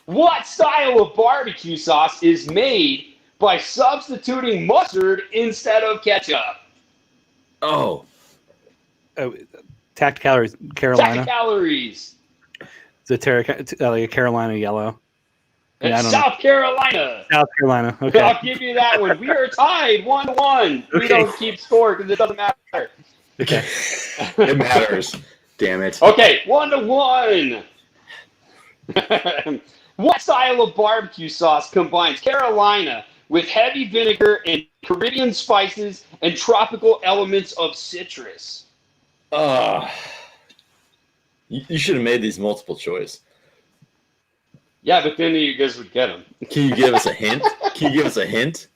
Speaker 1: What style of barbecue sauce is made by substituting mustard instead of ketchup?
Speaker 2: Oh,
Speaker 3: Tacticalories, Carolina.
Speaker 1: Tacticalories.
Speaker 3: It's like a Carolina yellow. Yeah, I
Speaker 1: It's
Speaker 3: don't know.
Speaker 1: South Carolina.
Speaker 3: South Carolina. Okay.
Speaker 1: I'll give you that one. We are tied 1-1. We
Speaker 3: Okay.
Speaker 1: don't keep score because it doesn't matter.
Speaker 3: Okay.
Speaker 2: it matters. Damn it.
Speaker 1: Okay, 1-1. What style of barbecue sauce combines Carolina with heavy vinegar and Caribbean spices and tropical elements of citrus?
Speaker 2: You should have made these multiple choice.
Speaker 1: Yeah, but then you guys would get them.
Speaker 2: Can you give us a hint? Can you give us a hint?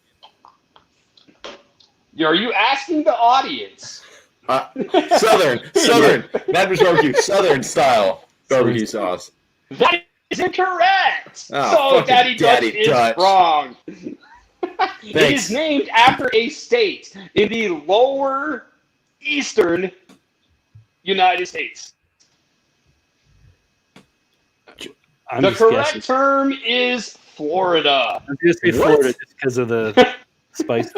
Speaker 1: Are you asking the audience?
Speaker 2: Southern, Madras barbecue, Southern style barbecue sauce.
Speaker 1: That is incorrect.
Speaker 2: Oh,
Speaker 1: so Daddy Dutch is wrong. It is named after a state in the lower eastern United States. The correct term is Florida.
Speaker 3: I'm just be Florida just because of the spice.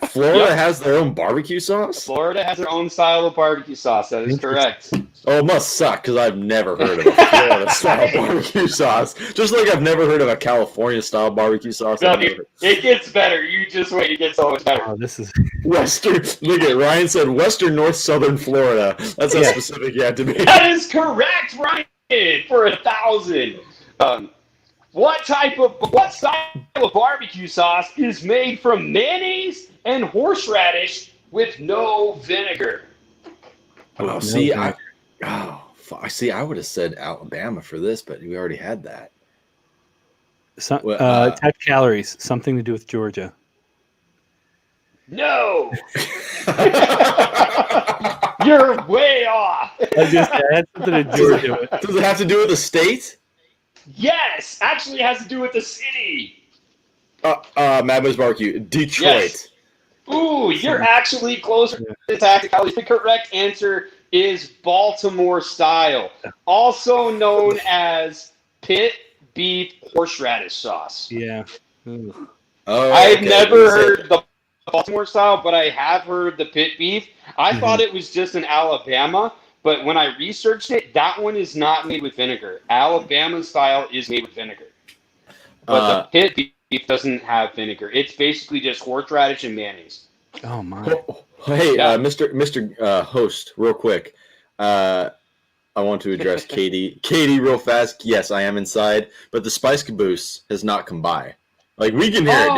Speaker 2: Florida has their own barbecue sauce?
Speaker 1: Florida has their own style of barbecue sauce. That is correct.
Speaker 2: Oh, it must suck because I've never heard of a Florida style barbecue sauce. Just like I've never heard of a California style barbecue sauce.
Speaker 1: No, it gets better. You just wait. It gets so much better.
Speaker 3: Oh, this is
Speaker 2: Western. Look at Ryan said Western, North, Southern Florida. That's how specific you had to be.
Speaker 1: That is correct, Ryan, for 1,000. What style of barbecue sauce is made from mayonnaise and horseradish with no vinegar?
Speaker 2: Oh, see, I would have said Alabama for this, but we already had that.
Speaker 3: Tacticalories, something to do with Georgia.
Speaker 1: No. You're way off.
Speaker 3: I had something to do with it.
Speaker 2: Does it have to do with the state?
Speaker 1: Yes, actually it has to do with the city.
Speaker 2: Madman's Barbecue, Detroit.
Speaker 1: Yes. Ooh, you're actually closer to Tacticalories. The correct answer is Baltimore style, also known as pit beef horseradish sauce.
Speaker 3: Yeah.
Speaker 2: Oh,
Speaker 1: I've never heard the Baltimore style, but I have heard the pit beef. I thought it was just in Alabama, but when I researched it, that one is not made with vinegar. Alabama style is made with vinegar. But the pit beef doesn't have vinegar. It's basically just horseradish and mayonnaise.
Speaker 3: Oh, my.
Speaker 2: Hey, Mr. Host, real quick. I want to address Katie. Katie, real fast. Yes, I am inside, but the Spice Caboose has not come by. Like, we can hear it,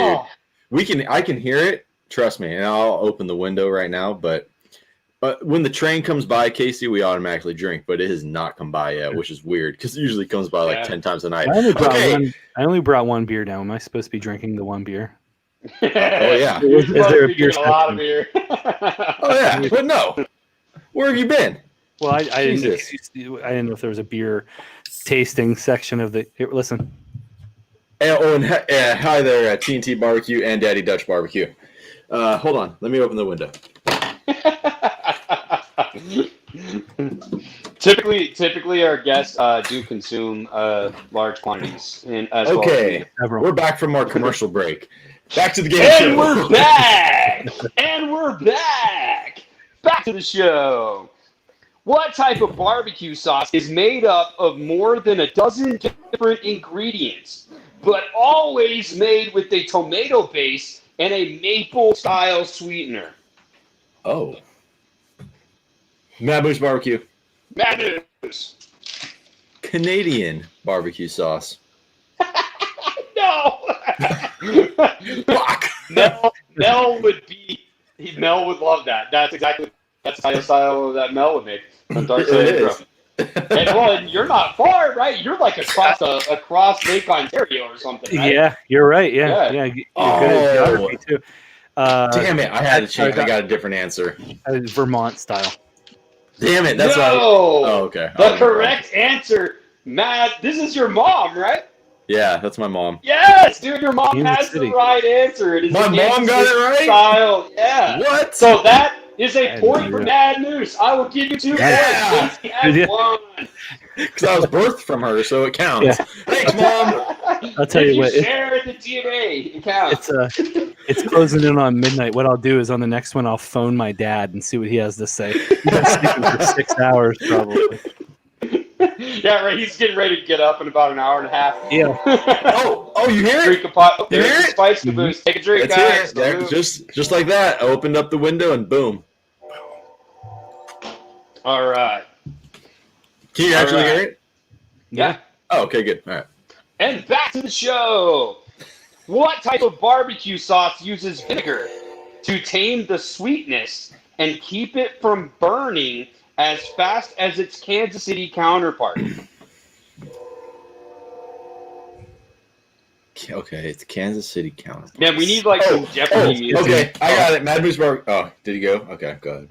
Speaker 2: dude. I can hear it. Trust me, and I'll open the window right now. But when the train comes by, Casey, we automatically drink. But it has not come by yet, which is weird because it usually comes by like 10 times a night.
Speaker 3: I only brought one beer down. Am I supposed to be drinking the one beer?
Speaker 2: Oh yeah.
Speaker 3: Is there a beer?
Speaker 1: A lot of beer.
Speaker 2: Oh yeah, but no. Where have you been?
Speaker 3: Well, I didn't know if there was a beer tasting section of the. Here, listen.
Speaker 2: And hi there, TNT Barbecue and Daddy Dutch Barbecue. Hold on, let me open the window.
Speaker 1: Typically, our guests do consume large quantities.
Speaker 2: Okay, we're back from our commercial break. Back to the game
Speaker 1: and
Speaker 2: show.
Speaker 1: We're back! And we're back! Back to the show. What type of barbecue sauce is made up of more than a dozen different ingredients, but always made with a tomato base and a maple-style sweetener?
Speaker 2: Oh. Mad Moose Barbecue.
Speaker 1: Mad Moose.
Speaker 2: Canadian barbecue sauce.
Speaker 1: No. Mel would love that. That's the style that Mel would make. And you're not far, right? You're like across Lake Ontario or something, right?
Speaker 3: Yeah, you're right. Yeah. You're good at geography too.
Speaker 2: Damn it! I had to change. I got a different answer.
Speaker 3: Vermont style.
Speaker 2: Damn it! That's okay.
Speaker 1: The correct answer, Matt. This is your mom, right?
Speaker 2: Yeah, that's my mom.
Speaker 1: Yes, dude, your mom has the right answer. It is
Speaker 2: my mom got it right.
Speaker 1: Style. Yeah.
Speaker 2: What?
Speaker 1: So that is a point for Mad Moose. I will give you 2 points. Casey has 1.
Speaker 2: Because I was birthed from her, so it counts.
Speaker 3: Yeah.
Speaker 2: Thanks, Mom.
Speaker 3: I'll tell
Speaker 1: If
Speaker 3: you what.
Speaker 1: share the DNA, it counts.
Speaker 3: It's closing in on midnight. What I'll do is on the next one, I'll phone my dad and see what he has to say. He's been sleeping for 6 hours, probably.
Speaker 1: Yeah, right. He's getting ready to get up in about an hour and a half.
Speaker 3: Yeah.
Speaker 2: Oh, you hear
Speaker 1: Drink
Speaker 2: it?
Speaker 1: a pot.
Speaker 2: You
Speaker 1: There's
Speaker 2: hear
Speaker 1: the
Speaker 2: it?
Speaker 1: spice caboose. Take a drink,
Speaker 2: It's
Speaker 1: guys.
Speaker 2: here. There, just like that. I opened up the window and boom.
Speaker 1: All right.
Speaker 2: Can you actually hear it?
Speaker 1: Yeah.
Speaker 2: Oh, okay, good. All right.
Speaker 1: And back to the show. What type of barbecue sauce uses vinegar to tame the sweetness and keep it from burning as fast as its Kansas City counterpart?
Speaker 2: Okay, it's Kansas City counterpart.
Speaker 1: Yeah, we need like some Jeopardy music.
Speaker 2: Okay, I got it. Mad Moose Bar. Oh, did he go? Okay, go ahead.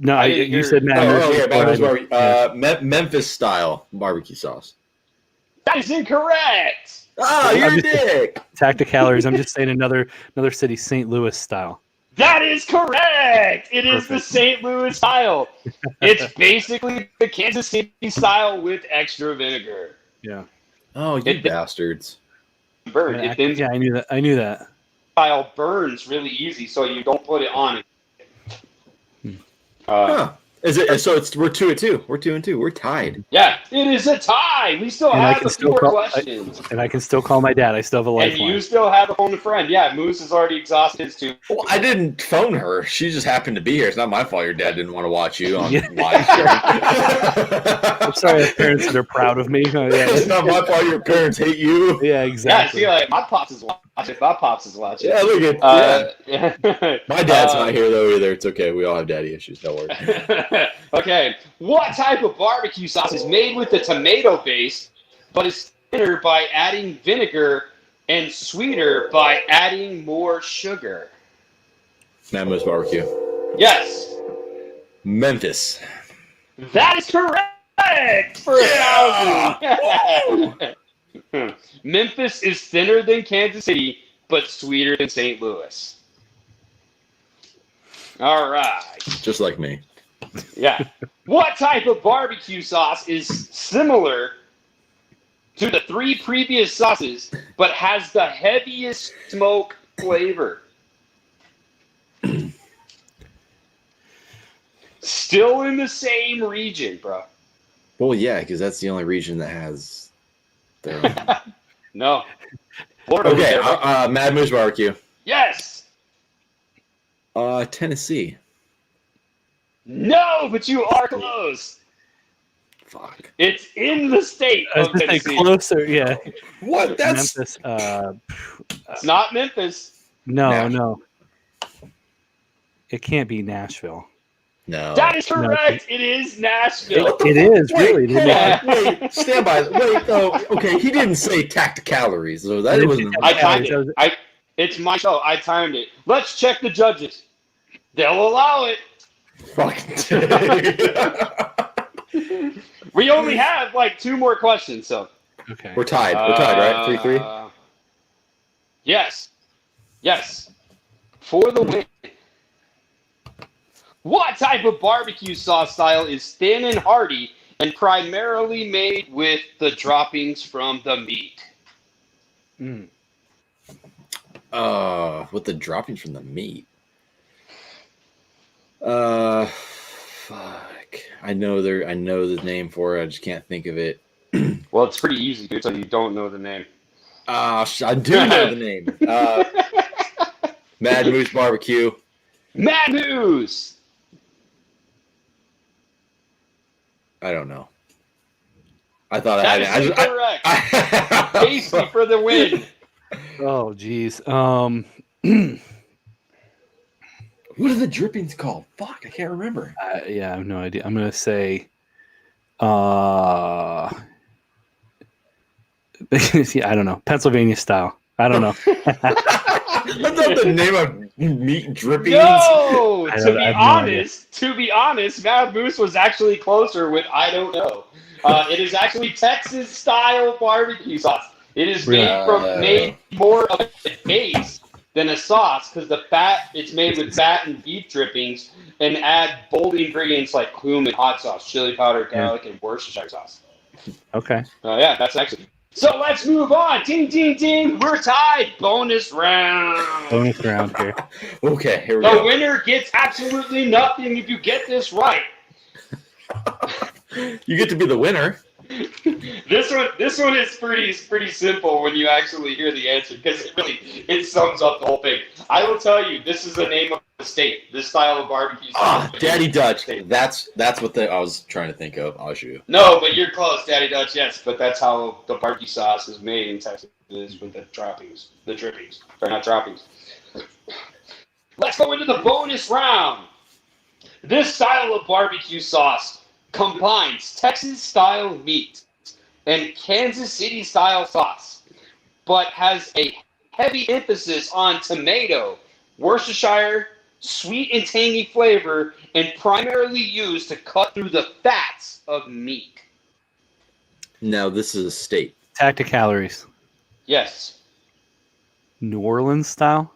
Speaker 3: No,
Speaker 1: I didn't
Speaker 3: you
Speaker 1: hear
Speaker 3: said
Speaker 1: it.
Speaker 3: Mad Moose.
Speaker 2: Yeah, Mad Moose
Speaker 3: Barbecue.
Speaker 2: Barbecue. Memphis style barbecue sauce.
Speaker 1: That is incorrect.
Speaker 2: Oh, you're a dick.
Speaker 3: Tacticalories. I'm just saying another city, St. Louis style.
Speaker 1: That is correct. It is the
Speaker 3: Perfect.
Speaker 1: St. Louis style. It's basically the Kansas City style with extra vinegar.
Speaker 3: Yeah.
Speaker 2: Oh, you bastards.
Speaker 1: Burn.
Speaker 3: Yeah,
Speaker 1: It then
Speaker 3: I knew that. I knew that.
Speaker 1: style burns really easy, so you don't put it on.
Speaker 2: Huh. Is it? So we're 2-2. We're 2-2. We're tied.
Speaker 1: Yeah, it is a tie. We still
Speaker 3: And I
Speaker 1: have
Speaker 3: can
Speaker 1: a few
Speaker 3: still
Speaker 1: more
Speaker 3: call-
Speaker 1: questions.
Speaker 3: And I can still call my dad. I still have a
Speaker 1: And
Speaker 3: lifeline.
Speaker 1: you still have a phone a friend. Yeah, Moose has already exhausted his two.
Speaker 2: Well, I didn't phone her. She just happened to be here. It's not my fault your dad didn't want to watch you on
Speaker 3: Yeah.
Speaker 2: live
Speaker 3: I'm sorry, I have parents that are proud of me. Oh, yeah.
Speaker 2: It's not my fault your parents hate you.
Speaker 3: Yeah,
Speaker 1: Yeah,
Speaker 3: exactly.
Speaker 1: see, like my pops is watching. My pops is watching.
Speaker 2: Yeah, look at
Speaker 1: Yeah.
Speaker 2: My dad's not here though either. It's okay. We all have daddy issues. Don't worry.
Speaker 1: Okay, what type of barbecue sauce is made with the tomato base, but is thinner by adding vinegar and sweeter by adding more sugar?
Speaker 2: Mad Moose Barbecue.
Speaker 1: Yes,
Speaker 2: Memphis.
Speaker 1: that is correct for 1,000. Memphis is thinner than Kansas City, but sweeter than St. Louis. All right.
Speaker 2: Just like me.
Speaker 1: Yeah. What type of barbecue sauce is similar to the three previous sauces, but has the heaviest smoke flavor? Still in the same region, bro.
Speaker 2: Well, yeah, because that's the only region that has their own.
Speaker 1: No. Florida was
Speaker 2: Okay,
Speaker 1: there.
Speaker 2: Mad Moose Barbecue.
Speaker 1: Yes.
Speaker 2: Tennessee.
Speaker 1: No, but you are close.
Speaker 2: Fuck.
Speaker 1: It's in the state
Speaker 3: I was
Speaker 1: of
Speaker 3: gonna say
Speaker 1: Tennessee.
Speaker 3: closer, yeah.
Speaker 2: What? That's
Speaker 3: Memphis.
Speaker 1: It's not Memphis.
Speaker 3: No. It can't be Nashville.
Speaker 2: no.
Speaker 1: That is correct. It is Nashville.
Speaker 3: It is
Speaker 2: Wait,
Speaker 3: really.
Speaker 2: hold
Speaker 3: They
Speaker 2: on. Wait, stand by. Wait, though. Okay, he didn't say Tacticalories, so that wasn't.
Speaker 1: I timed it. It's my show. I timed it. Let's check the judges. They'll allow it.
Speaker 2: Fucking.
Speaker 1: We only have like two more questions, so.
Speaker 3: Okay.
Speaker 2: We're tied. We're tied, right? 3-3.
Speaker 1: Yes. Yes. For the win. What type of barbecue sauce style is thin and hearty and primarily made with the droppings from the meat?
Speaker 2: With the droppings from the meat. Fuck. I know the name for it. I just can't think of it.
Speaker 1: Well, it's pretty easy, dude, so you don't know the name.
Speaker 2: I do know the name. Mad Moose Barbecue.
Speaker 1: Mad Moose!
Speaker 2: I don't know. I thought I
Speaker 1: That
Speaker 2: had
Speaker 1: is
Speaker 2: it.
Speaker 1: incorrect. Casey for the win.
Speaker 3: Oh, geez.
Speaker 2: What are the drippings called? Fuck, I can't remember.
Speaker 3: Yeah, I have no idea. I'm gonna say, yeah, I don't know. Pennsylvania style. I don't know.
Speaker 2: That's not the name of meat drippings.
Speaker 1: No!
Speaker 3: I
Speaker 1: To
Speaker 3: have
Speaker 1: be honest, Mad Moose was actually closer with I don't know. It is actually Texas style barbecue sauce. It is made more of a base than a sauce because it's made with fat and beef drippings and add bold ingredients like cumin, hot sauce, chili powder, garlic, and Worcestershire sauce.
Speaker 3: Okay.
Speaker 1: Yeah, that's actually. So let's move on. Ding, ding, ding. We're tied. Bonus round.
Speaker 3: Bonus round here.
Speaker 2: Okay, here we
Speaker 1: The
Speaker 2: go.
Speaker 1: winner gets absolutely nothing if you get this right.
Speaker 2: You get to be the winner.
Speaker 1: This one is pretty simple when you actually hear the answer because it sums up the whole thing. I will tell you, this is the name of the state. This style of barbecue.
Speaker 2: Daddy Dutch. That's what I was trying to think of. Au jus.
Speaker 1: No, but you're close, Daddy Dutch. Yes, but that's how the barbecue sauce is made in Texas. Is with the droppings, the drippings, or not droppings. Let's go into the bonus round. This style of barbecue sauce combines Texas-style meat and Kansas City-style sauce, but has a heavy emphasis on tomato, Worcestershire, sweet and tangy flavor, and primarily used to cut through the fats of meat.
Speaker 2: Now, this is a state.
Speaker 3: Tacticalories.
Speaker 1: Yes.
Speaker 3: New Orleans style?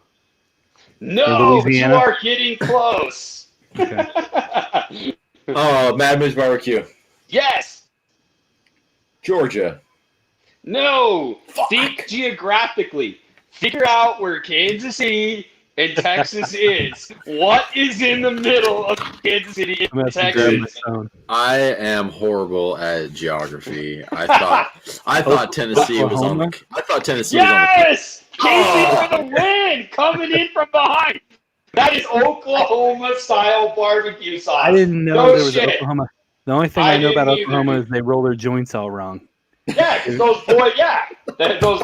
Speaker 1: No, but you are getting close.
Speaker 3: Okay.
Speaker 2: Oh, Mad Moods Barbecue.
Speaker 1: Yes.
Speaker 2: Georgia.
Speaker 1: No.
Speaker 2: Fuck.
Speaker 1: Think geographically. Figure out where Kansas City and Texas is. What is in the middle of Kansas City and Texas?
Speaker 2: I am horrible at geography. I thought Tennessee was on the. I thought Tennessee was on the.
Speaker 1: Yes. KC for the win, coming in from behind. That is Oklahoma-style barbecue sauce.
Speaker 3: I didn't know there was Oklahoma. The only thing I know about Oklahoma is they roll their joints all wrong.
Speaker 1: Yeah, because those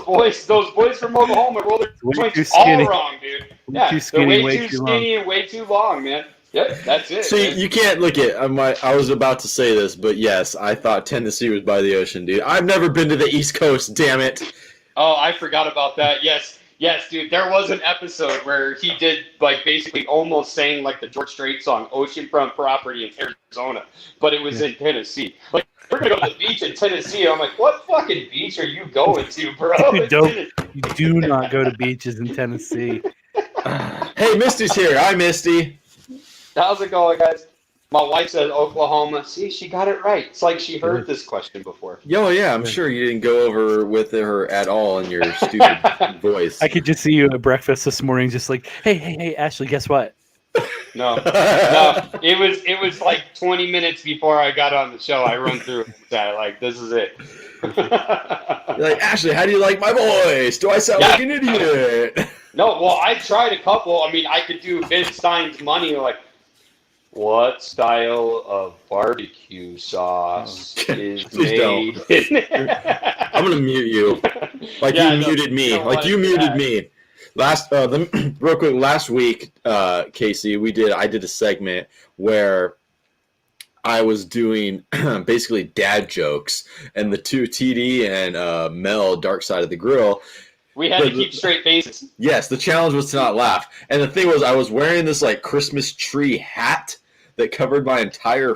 Speaker 1: boys from Oklahoma roll their joints all wrong, dude. Yeah, they're way too skinny and way too long, man. Yep, that's it.
Speaker 2: See,
Speaker 1: man.
Speaker 2: You can't look at. I was about to say this, but yes, I thought Tennessee was by the ocean, dude. I've never been to the East Coast. Damn it.
Speaker 1: Oh, I forgot about that. Yes, dude. There was an episode where he did basically almost saying the George Strait song "Oceanfront Property" in Arizona, but it was in Tennessee. We're gonna go to the beach in Tennessee. I'm like, what fucking beach are you going to, bro?
Speaker 3: You do not go to beaches in Tennessee.
Speaker 2: Hey, Misty's here. Hi, Misty.
Speaker 1: How's it going, guys? My wife says Oklahoma. See, she got it right. It's like she heard this question before.
Speaker 2: Yo, yeah, I'm sure you didn't go over with her at all in your stupid voice.
Speaker 3: I could just see you at breakfast this morning, just like, hey, Ashley, guess what?
Speaker 1: No. It was like 20 minutes before I got on the show. I run through that. This is it.
Speaker 2: You're like, Ashley, how do you like my voice? Do I sound like an idiot?
Speaker 1: No, well, I tried a couple. I mean, I could do Ben Stein's Money, what style of barbecue sauce is made?
Speaker 2: I'm gonna mute you. You muted me. You muted me. Real quick. Last week, Casey, I did a segment where I was doing basically dad jokes, and the two TD and Mel, Dark Side of the Grill.
Speaker 1: We had to keep straight faces.
Speaker 2: Yes, the challenge was to not laugh, and the thing was, I was wearing this Christmas tree hat that covered my entire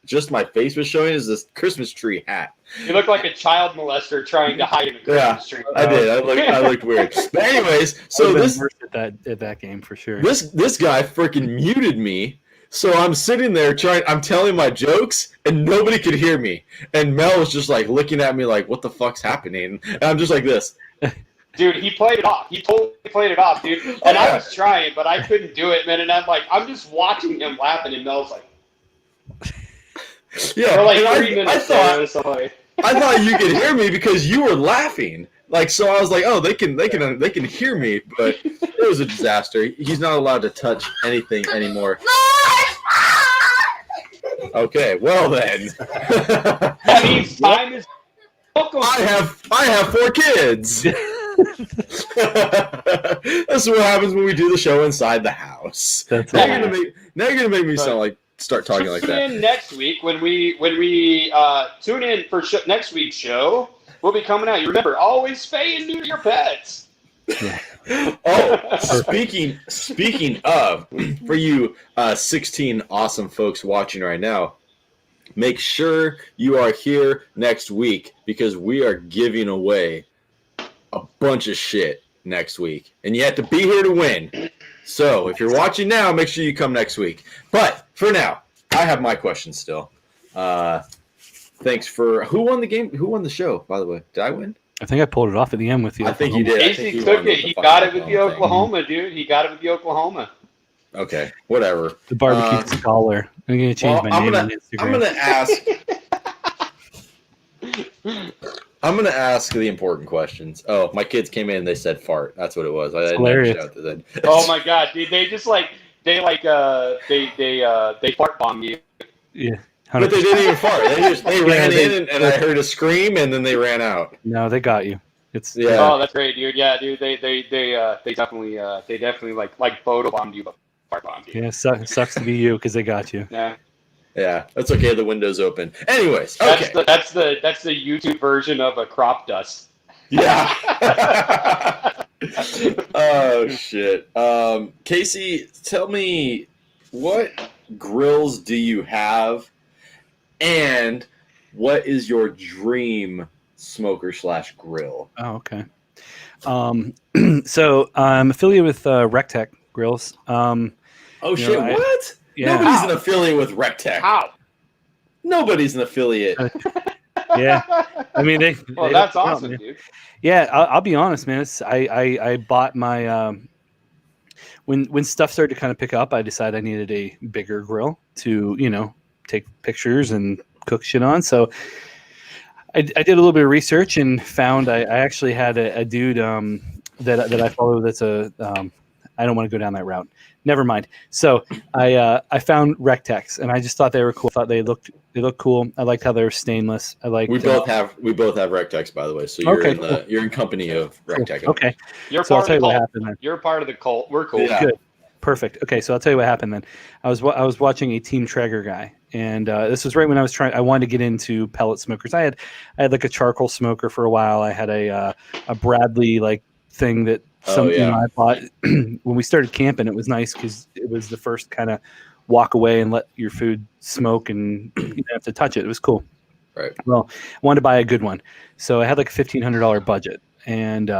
Speaker 2: just my face was showing as this Christmas tree hat.
Speaker 1: You look like a child molester trying to hide in a Christmas tree.
Speaker 2: I did. I looked weird. But anyways, so this
Speaker 3: at that game for sure.
Speaker 2: This guy freaking muted me. So I'm sitting there I'm telling my jokes and nobody could hear me. And Mel was just looking at me what the fuck's happening? And I'm just like this.
Speaker 1: Dude, he played it off. He totally played it off, dude. And I was trying, but I couldn't do it, man. And I'm just watching him laughing, and Mel's like,
Speaker 2: yeah.
Speaker 1: For 3 minutes.
Speaker 2: I thought you could hear me because you were laughing. So I was like, oh, they can hear me, but it was a disaster. He's not allowed to touch anything anymore. Okay, well then.
Speaker 1: That means time is.
Speaker 2: I have 4 kids. That's what happens when we do the show inside the house. Now you're gonna make me start talking like that.
Speaker 1: Tune in next week when we tune in for next week's show. We'll be coming out. You remember, always spay and neuter your pets.
Speaker 3: Yeah.
Speaker 2: Oh, speaking of, for you 16 awesome folks watching right now, make sure you are here next week because we are giving away a bunch of shit next week. And you have to be here to win. So if you're watching now, make sure you come next week. But for now, I have my question still. thanks for who won the game? Who won the show? By the way, did I win?
Speaker 3: I think I pulled it off at the end with you.
Speaker 2: I think you did.
Speaker 1: Casey took it. He got it with the Oklahoma, dude. He got it with the Oklahoma.
Speaker 2: Okay, whatever.
Speaker 3: The barbecue scholar. I'm gonna change my name on Instagram.
Speaker 2: I'm gonna ask. I'm gonna ask the important questions. Oh, my kids came in and they said fart. That's what it was. I didn't
Speaker 3: hilarious.
Speaker 2: shout to them.
Speaker 1: Oh my god, dude! They just they fart bomb you.
Speaker 3: Yeah. 100%.
Speaker 2: But they didn't even fart. They ran in and I heard a scream and then they ran out.
Speaker 3: No, they got you. It's
Speaker 1: Oh, that's great, dude. Yeah, dude. They definitely like photo bombed you, but fart bombed you.
Speaker 3: Yeah, sucks to be you because they got you.
Speaker 1: Yeah.
Speaker 2: Yeah, that's okay. The window's open. Anyways, okay.
Speaker 1: That's the YouTube version of a crop dust.
Speaker 2: Yeah. Oh shit. Casey, tell me, what grills do you have, and what is your dream smoker / grill?
Speaker 3: Oh, okay. So I'm affiliated with Rectech Grills.
Speaker 2: Oh shit! What?
Speaker 3: Yeah.
Speaker 2: Nobody's an affiliate with Rectech.
Speaker 1: How?
Speaker 2: Nobody's an affiliate.
Speaker 3: Yeah. I mean,
Speaker 1: Well, that's awesome, dude.
Speaker 3: Yeah, I'll be honest, man. I bought my when stuff started to kind of pick up, I decided I needed a bigger grill to take pictures and cook shit on. So I did a little bit of research and found I actually had a dude that I follow that's a I don't want to go down that route. Never mind. So I found Rectex and I just thought they were cool. I thought they looked cool. I liked how they were stainless. I liked
Speaker 2: we both have Rectex, by the way. So you're in company of Rectex.
Speaker 3: Cool. Okay.
Speaker 1: You're
Speaker 3: so I'll
Speaker 1: part
Speaker 3: tell
Speaker 1: of
Speaker 3: you
Speaker 1: the
Speaker 3: what
Speaker 1: cult.
Speaker 3: happened then.
Speaker 1: You're part of the cult. We're cool.
Speaker 2: Yeah.
Speaker 3: Good. Perfect. Okay, so I'll tell you what happened then. I was watching a Team Traeger guy, and this was right when I wanted to get into pellet smokers. I had like a charcoal smoker for a while. I had a Bradley like thing that I bought when we started camping. It was nice because it was the first kind of walk away and let your food smoke and you didn't have to touch it. It was cool.
Speaker 2: Right.
Speaker 3: Well, I wanted to buy a good one, so I had like a $1,500 budget, and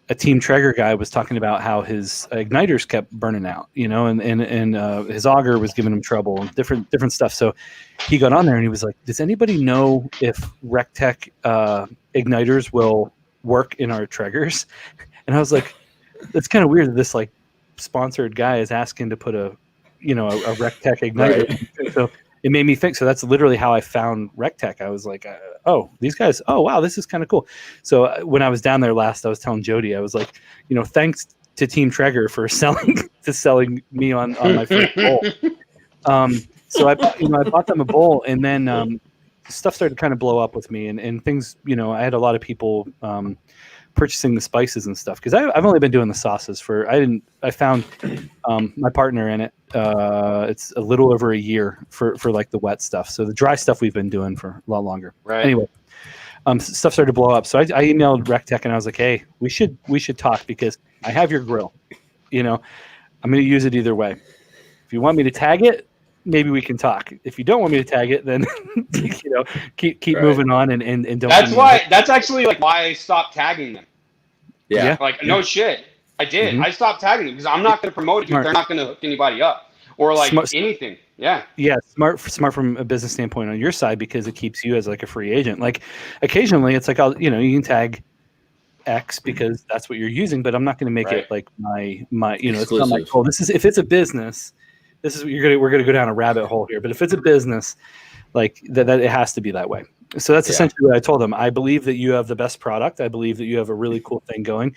Speaker 3: a Team Traeger guy was talking about how his igniters kept burning out, and his auger was giving him trouble and different stuff. So he got on there and he was like, "Does anybody know if Rectech igniters will work in our Traegers?" And I was like, "That's kind of weird that this like sponsored guy is asking to put a Rectech igniter." Right. So it made me think. So that's literally how I found Rectech. I was like, "Oh, these guys! Oh, wow, this is kind of cool." So when I was down there last, I was telling Jody, I was like, thanks to Team Traeger for selling me on my first bowl. So I bought them a bowl, and then stuff started to kind of blow up with me, and things. I had a lot of people purchasing the spices and stuff because I've only been doing the sauces I found my partner in it. It's a little over a year for like the wet stuff. So the dry stuff we've been doing for a lot longer. Right. Anyway, stuff started to blow up. So I emailed Rectech and I was like, "Hey, we should talk because I have your grill. I'm going to use it either way. If you want me to tag it, maybe we can talk. If you don't want me to tag it, then keep right. moving on and don't."
Speaker 1: That's actually like why I stopped tagging them.
Speaker 2: Yeah.
Speaker 1: Like no shit, I did. Mm-hmm. I stopped tagging them because I'm not going to promote it if they're not going to hook anybody up or like anything. Yeah.
Speaker 3: Yeah. Smart from a business standpoint on your side because it keeps you as like a free agent. Like occasionally it's like you can tag X because that's what you're using, but I'm not going to make it like my it's not my goal. This is if it's a business. This is we're gonna go down a rabbit hole here. But if it's a business, like that it has to be that way. So that's essentially what I told them. I believe that you have the best product. I believe that you have a really cool thing going.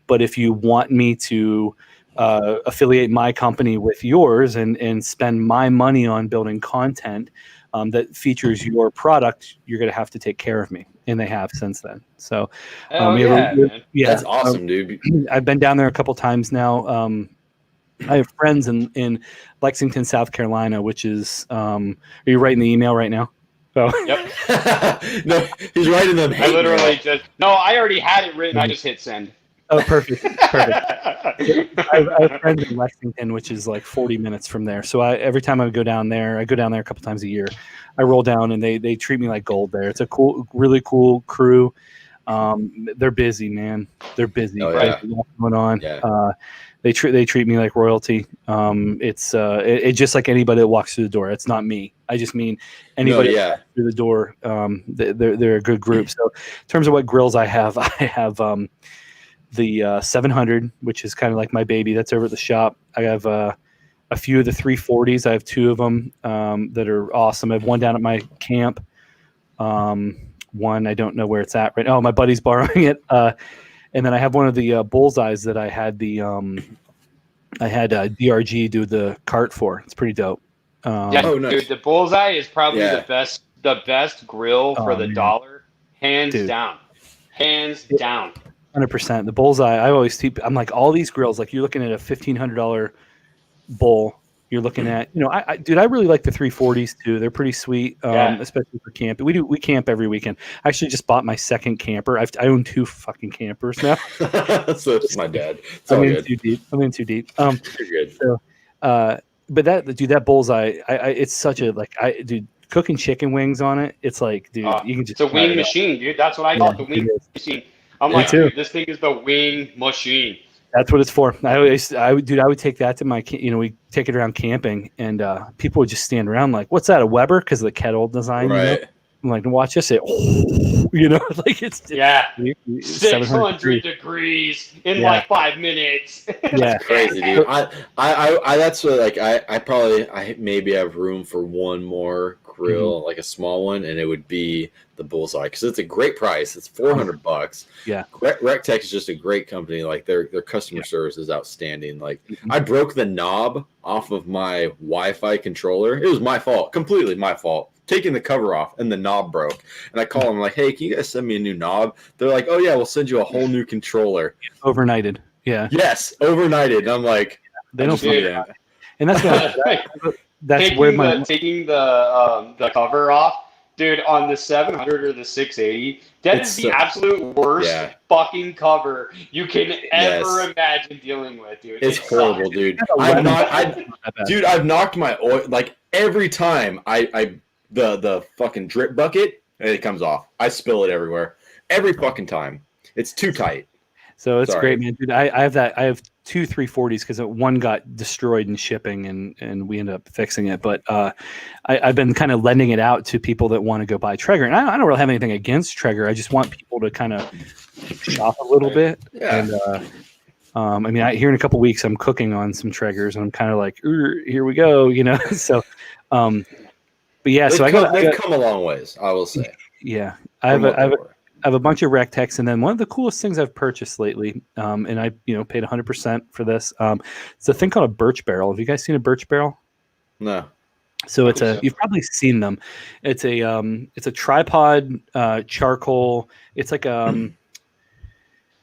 Speaker 3: But if you want me to affiliate my company with yours and spend my money on building content that features your product, you're gonna have to take care of me. And they have since then. So
Speaker 2: that's awesome, dude.
Speaker 3: I've been down there a couple times now. I have friends in Lexington, South Carolina, which is. Are you writing the email right now? Oh.
Speaker 1: Yep.
Speaker 2: No, he's writing them.
Speaker 1: I literally I already had it written. I just hit send.
Speaker 3: Oh, perfect. I have friends in Lexington, which is like 40 minutes from there. So every time I go down there a couple times a year. I roll down and they treat me like gold there. It's a really cool crew. They're busy, man. They're busy.
Speaker 2: Oh, yeah.
Speaker 3: What's going on?
Speaker 2: Yeah.
Speaker 3: They treat me like royalty. It's just like anybody that walks through the door. It's not me. I just mean anybody that walks through the door. They're a good group. So in terms of what grills I have the 700, which is kind of like my baby. That's over at the shop. I have a few of the 340s. I have two of them that are awesome. I have one down at my camp. One I don't know where it's at right now. Oh, my buddy's borrowing it. And then I have one of the bullseyes that I had DRG do the cart for. It's pretty dope.
Speaker 1: Nice. Dude, the bullseye is probably the best grill for the dollar, hands down.
Speaker 3: 100%. The bullseye. I always keep. I'm like all these grills. Like you're looking at a $1,500 bull. You're looking at, I really like the 340s too. They're pretty sweet, especially for camping. We camp every weekend. I actually just bought my second camper. I own 2 fucking campers now.
Speaker 2: So it's my dad.
Speaker 3: I'm in too deep. You're good. So, but that bullseye, it's such a cooking chicken wings on it. It's like, dude, you can just.
Speaker 1: It's a wing machine, dude. That's what I call it, the wing machine. I'm like, dude, this thing is the wing machine.
Speaker 3: That's what it's for. I would take that to my, we take it around camping, and people would just stand around like, "What's that? A Weber?" Because of the kettle design,
Speaker 2: right?
Speaker 3: I'm like, watch this. Like it's
Speaker 1: 600 degrees in like 5 minutes.
Speaker 3: Yeah,
Speaker 2: crazy, dude. I that's what I maybe have room for one more grill, like a small one, and it would be the bullseye because it's a great price. It's $400.
Speaker 3: Yeah,
Speaker 2: RecTech is just a great company. Like their customer service is outstanding. Like I broke the knob off of my Wi-Fi controller. It was my fault, completely my fault. Taking the cover off and the knob broke. And I call them like, "Hey, can you guys send me a new knob?" They're like, "Oh yeah, we'll send you a whole new controller."
Speaker 3: Overnighted. Yeah.
Speaker 2: Yes, overnighted. And I'm like,
Speaker 3: they don't do that. And that's
Speaker 1: taking the cover off, dude, on the 700 or the 680. That is the absolute worst fucking cover you can ever imagine dealing with, dude.
Speaker 2: It's horrible, dude. I've knocked my oil like every time the fucking drip bucket, and it comes off. I spill it everywhere. Every fucking time. It's too tight.
Speaker 3: So it's great, man. Dude, I have 2 340s because one got destroyed in shipping and we ended up fixing it. But I've been kind of lending it out to people that want to go buy Traeger. And I don't really have anything against Traeger. I just want people to kind of shop a little bit.
Speaker 2: Yeah.
Speaker 3: And here in a couple weeks, I'm cooking on some Traegers and I'm kind of like, here we go, So, but yeah,
Speaker 2: they've come a long ways, I will say.
Speaker 3: Yeah. I have a bunch of RecTechs, and then one of the coolest things I've purchased lately, and I paid 100% for this. It's a thing called a birch barrel. Have you guys seen a birch barrel?
Speaker 2: No.
Speaker 3: So you've probably seen them. It's a tripod charcoal. It's like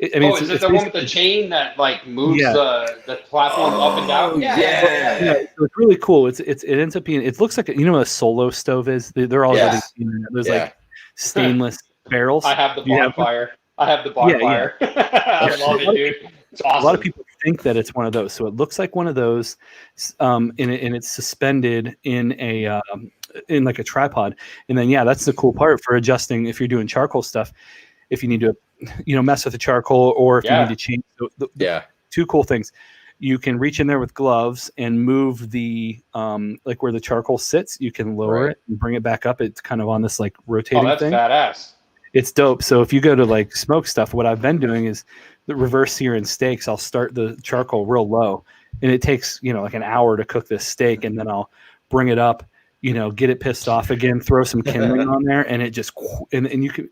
Speaker 1: is it the one with the chain that like moves the platform up and down?
Speaker 3: Yeah. So it's really cool. It ends up being. It looks like what a Solo stove is. They're all there's like stainless barrels.
Speaker 1: I have the bonfire. I love it, dude. It's awesome.
Speaker 3: A lot of people think that it's one of those. So it looks like one of those, and it's suspended in in like a tripod. And then that's the cool part for adjusting if you're doing charcoal stuff. If you need to, mess with the charcoal, or if you need to change. The 2 cool things. You can reach in there with gloves and move the like where the charcoal sits. You can lower it and bring it back up. It's kind of on this like rotating thing.
Speaker 1: Badass.
Speaker 3: It's dope. So if you go to like smoke stuff, what I've been doing is the reverse searing steaks. I'll start the charcoal real low, and it takes like an hour to cook this steak, and then I'll bring it up, get it pissed off again, throw some kindling on there, and it just and you can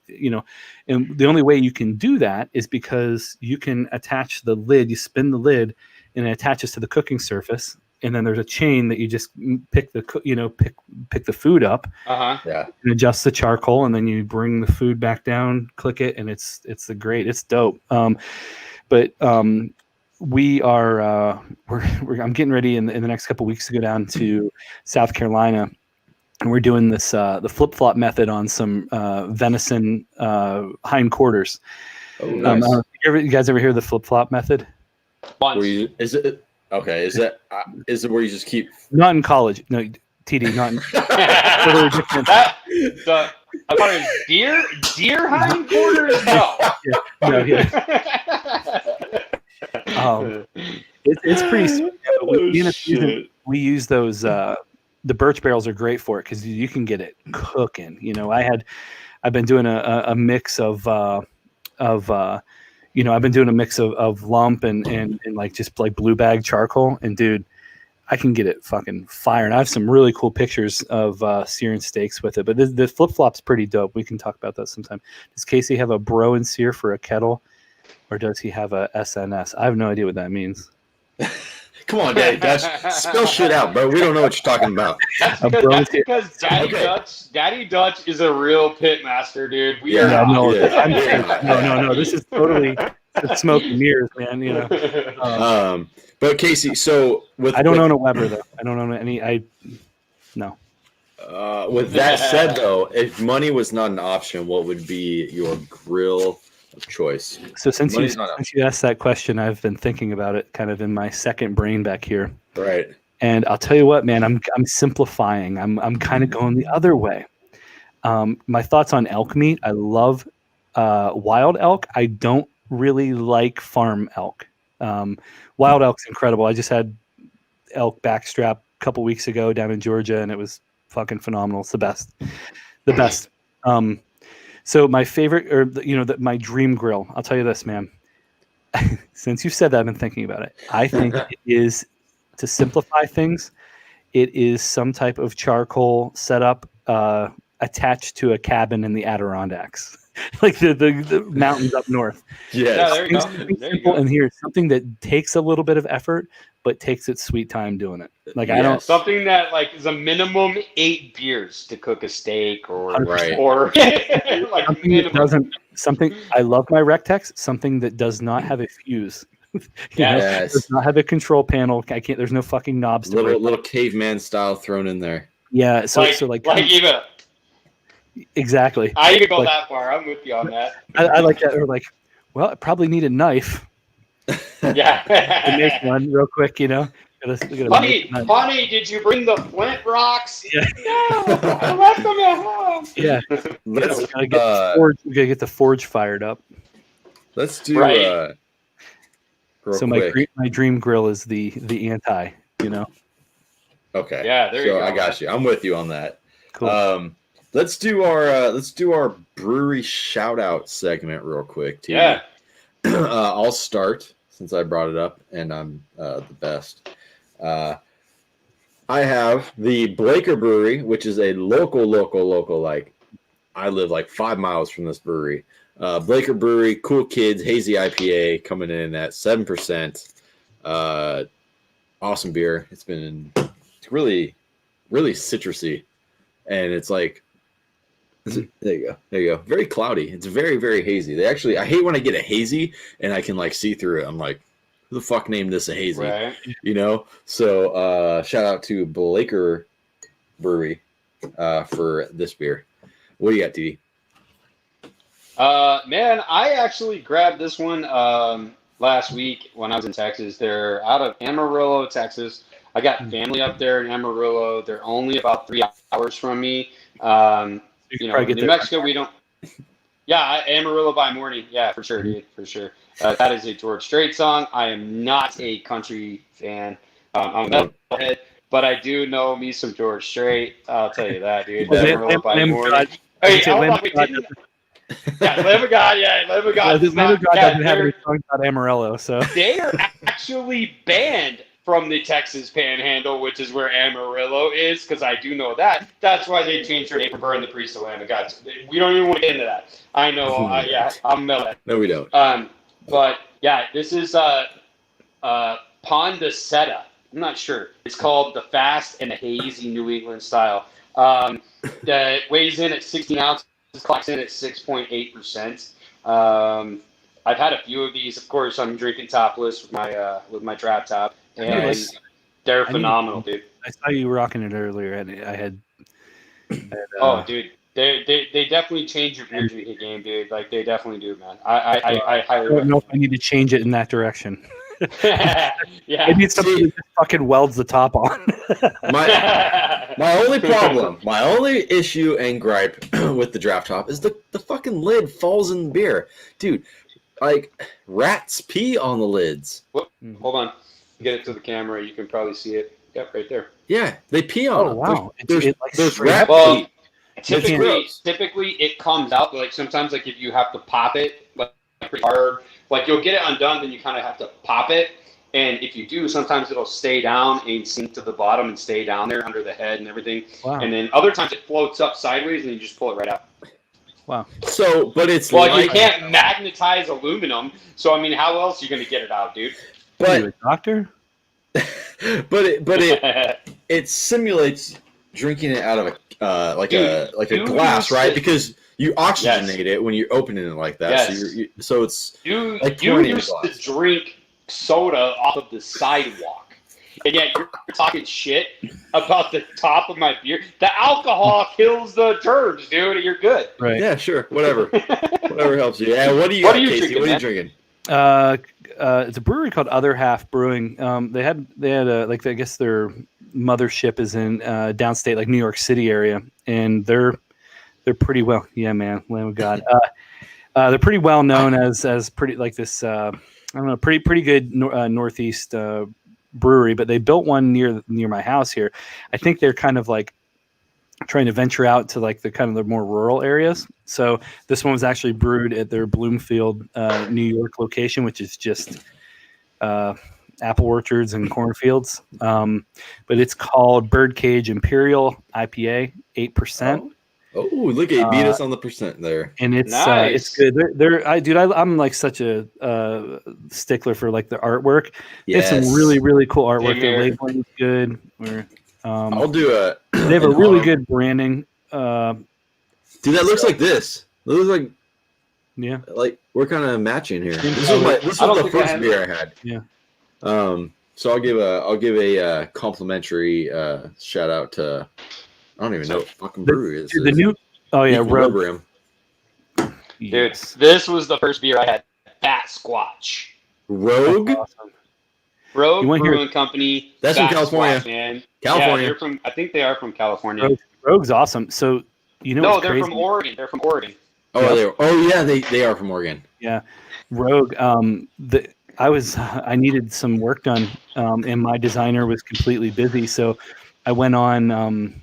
Speaker 3: and the only way you can do that is because you can attach the lid. You spin the lid, and it attaches to the cooking surface. And then there's a chain that you just pick the pick the food up, and adjust the charcoal, and then you bring the food back down, click it, and it's dope. But we are I'm getting ready in the next couple of weeks to go down to South Carolina, and we're doing this the flip flop method on some venison hindquarters.
Speaker 2: Oh, nice.
Speaker 3: You guys ever hear the flip flop method?
Speaker 1: Once.
Speaker 2: Is it? Okay, is it where you just keep?
Speaker 3: Not in college, no. TD, not in. Totally different.
Speaker 1: I thought it was deer hindquarters. No.
Speaker 3: It's It's pretty sweet.
Speaker 2: Shit.
Speaker 3: We use those. The birch barrels are great for it because you can get it cooking. I've been doing a mix of I've been doing a mix of lump and like just like blue bag charcoal, and dude, I can get it fucking fire. And I have some really cool pictures of searing steaks with it. But the flip flop's pretty dope. We can talk about that sometime. Does Casey have a bro and sear for a kettle, or does he have a SNS? I have no idea what that means.
Speaker 2: Come on, Daddy Dutch. Spill shit out, bro. We don't know what you're talking about.
Speaker 1: That's because Daddy Dutch is a real pit master, dude.
Speaker 3: No. This is totally smoke and mirrors, man.
Speaker 2: But Casey, so
Speaker 3: I don't own a Weber though. I don't own any. No.
Speaker 2: With that said, though, if money was not an option, what would be your grill of choice?
Speaker 3: So since you asked that question, I've been thinking about it, kind of in my second brain back here.
Speaker 2: Right.
Speaker 3: And I'll tell you what, man, I'm simplifying. I'm kind of going the other way. My thoughts on elk meat. I love wild elk. I don't really like farm elk. Wild elk's incredible. I just had elk backstrap a couple weeks ago down in Georgia, and it was fucking phenomenal. It's the best. So my favorite, or my dream grill. I'll tell you this, man. Since you said that, I've been thinking about it. I think it is, to simplify things, it is some type of charcoal setup attached to a cabin in the Adirondacks. Like the mountains up north.
Speaker 2: Yes.
Speaker 1: Yeah, there you go.
Speaker 3: And here, something that takes a little bit of effort, but takes its sweet time doing it. Like I don't
Speaker 1: something that like is a minimum 8 beers to cook a steak or
Speaker 3: 100%.
Speaker 1: or like
Speaker 3: something I love my Rectex. Something that does not have a fuse. Does not have a control panel. There's no fucking knobs.
Speaker 2: Little caveman style thrown in there.
Speaker 3: Yeah. So
Speaker 1: even.
Speaker 3: Exactly.
Speaker 1: I even go that far. I'm with you on that.
Speaker 3: I like that. Or like, well, I probably need a knife.
Speaker 1: Yeah.
Speaker 3: To make one real quick,
Speaker 1: Honey, did you bring the flint rocks?
Speaker 3: Yeah.
Speaker 1: No, I left them at home.
Speaker 3: Yeah. We gotta get the forge fired up.
Speaker 2: Let's do
Speaker 1: right.
Speaker 3: So
Speaker 2: quick.
Speaker 3: my dream grill is the anti,
Speaker 2: Okay.
Speaker 1: Yeah, there you go.
Speaker 2: I got you. I'm with you on that.
Speaker 3: Cool.
Speaker 2: Let's do our brewery shout out segment real quick too.
Speaker 1: Yeah.
Speaker 2: I'll start since I brought it up and I'm the best. I have the Blaker Brewery, which is a local, like I live like 5 miles from this brewery. Blaker Brewery, cool kids, hazy IPA coming in at 7%. Awesome beer. It's really, really citrusy. And it's like, there you go. Very cloudy. It's very, very hazy. I hate when I get a hazy and I can like see through it. I'm like, who the fuck named this a hazy?
Speaker 1: Right.
Speaker 2: So shout out to Blaker Brewery for this beer. What do you got, Dee?
Speaker 1: Man, I actually grabbed this one last week when I was in Texas. They're out of Amarillo, Texas. I got family up there in Amarillo. They're only about 3 hours from me. New Mexico, we don't. Yeah, Amarillo by morning. Yeah, for sure, dude, for sure. That is a George Strait song. I am not a country fan. I'm a metalhead, but I do know me some George Strait. I'll tell you that, dude. Amarillo by morning. Hey, Lamb of God. Yeah, Lamb of God. Yeah, Lamb of God.
Speaker 3: Lamb of God doesn't have any songs about Amarillo, so
Speaker 1: they are actually banned from the Texas Panhandle, which is where Amarillo is, because I do know that. That's why they changed their name from Burn the Priest to Lamb of God. We don't even want to get into that. I know. I'm mellow.
Speaker 2: No, we don't.
Speaker 1: But yeah, this is Pondaseta. I'm not sure. It's called the Fast and the Hazy New England style. That weighs in at 16 ounces, clocks in at 6.8%. I've had a few of these. Of course, I'm drinking topless with my drop top, and they're phenomenal, dude.
Speaker 3: I saw you rocking it earlier, and I had.
Speaker 1: Dude, they definitely change your beer drinking game, dude. Like they definitely do, man. I highly.
Speaker 3: I don't know if I need to change it in that direction.
Speaker 1: Yeah,
Speaker 3: it needs something that just fucking welds the top on.
Speaker 2: my only issue and gripe with the draft top is the fucking lid falls in the beer, dude. Like rats pee on the lids.
Speaker 1: Hold on. get it to the camera, you can probably see it. Yep, right there.
Speaker 2: Yeah, they pee on
Speaker 3: Oh
Speaker 2: them.
Speaker 3: wow!
Speaker 2: There's
Speaker 3: straight
Speaker 2: rat
Speaker 3: up-
Speaker 1: Well,
Speaker 2: pee.
Speaker 1: typically,
Speaker 2: gross.
Speaker 1: it comes out like sometimes like if you have to pop it like pretty hard, like you'll get it undone, then you kind of have to pop it. And if you do, sometimes it'll stay down and sink to the bottom and stay down there under the head and everything.
Speaker 3: Wow.
Speaker 1: And then other times it floats up sideways and you just pull it right out.
Speaker 3: Wow.
Speaker 2: So, but it's
Speaker 1: Well,
Speaker 2: like,
Speaker 1: you can't magnetize aluminum, so I mean, how else are you going to get it out, dude?
Speaker 3: Are
Speaker 2: but
Speaker 3: you a doctor?
Speaker 2: it simulates drinking it out of a
Speaker 1: Dude,
Speaker 2: glass,
Speaker 1: you
Speaker 2: right?
Speaker 1: used to-
Speaker 2: Because you oxygenate it when you're opening it like that.
Speaker 1: Yes.
Speaker 2: So it's
Speaker 1: You
Speaker 2: like
Speaker 1: you
Speaker 2: pouring in a
Speaker 1: used to
Speaker 2: glass.
Speaker 1: drink soda off of the sidewalk, and yet you're talking shit about the top of my beer. The alcohol kills the germs, dude. You're good.
Speaker 3: Right.
Speaker 2: Yeah, sure, whatever, whatever helps you. Yeah, what do you
Speaker 1: What
Speaker 2: got,
Speaker 1: are you
Speaker 2: Casey?
Speaker 1: drinking,
Speaker 2: What are you
Speaker 1: man?
Speaker 2: drinking?
Speaker 3: It's a brewery called Other Half Brewing. They had a like I guess their mothership is in downstate like New York City area, and they're pretty well. Yeah, man, Lamb of God. They're pretty well known as pretty like this. I don't know, pretty good northeast brewery, but they built one near my house here. I think they're kind of like trying to venture out to like the kind of the more rural areas. So this one was actually brewed at their Bloomfield, New York location, which is just apple orchards and cornfields. But it's called Birdcage Imperial IPA, 8%.
Speaker 2: Oh, look at you beat us on the percent there.
Speaker 3: And it's
Speaker 1: Nice.
Speaker 3: good. I'm like such a stickler for like the artwork. They have
Speaker 2: Yes.
Speaker 3: some really really cool artwork.
Speaker 1: Same
Speaker 3: Their
Speaker 1: here.
Speaker 3: labeling is good.
Speaker 2: I'll do a.
Speaker 3: They have a
Speaker 2: an
Speaker 3: really
Speaker 2: honor-
Speaker 3: good branding.
Speaker 2: Dude, that looks like this. It looks
Speaker 3: Yeah.
Speaker 2: like we're kind of matching here. This
Speaker 1: I
Speaker 2: was
Speaker 1: don't
Speaker 2: the
Speaker 1: think I
Speaker 2: first
Speaker 1: have
Speaker 2: beer I had.
Speaker 3: Yeah.
Speaker 2: So I'll give a complimentary shout out to. I don't even know what fucking brewery it is.
Speaker 3: The new. Oh yeah, Rogue.
Speaker 2: Equilibrium.
Speaker 1: Dude,
Speaker 3: Yes.
Speaker 1: this was the first beer I had. Bat Squatch.
Speaker 2: Rogue.
Speaker 3: Awesome.
Speaker 1: Rogue
Speaker 3: You wanna hear-
Speaker 1: Brewing Company.
Speaker 2: That's from
Speaker 1: Bat
Speaker 2: California.
Speaker 1: Squatch, man.
Speaker 2: California.
Speaker 1: Yeah, they're from. I think they are from California.
Speaker 3: Rogue's awesome. So you know
Speaker 1: No,
Speaker 3: what's
Speaker 1: they're
Speaker 3: crazy?
Speaker 1: from Oregon. They're from Oregon.
Speaker 2: Oh yeah, they are from Oregon.
Speaker 3: Yeah, Rogue. I needed some work done, and my designer was completely busy, so I went on.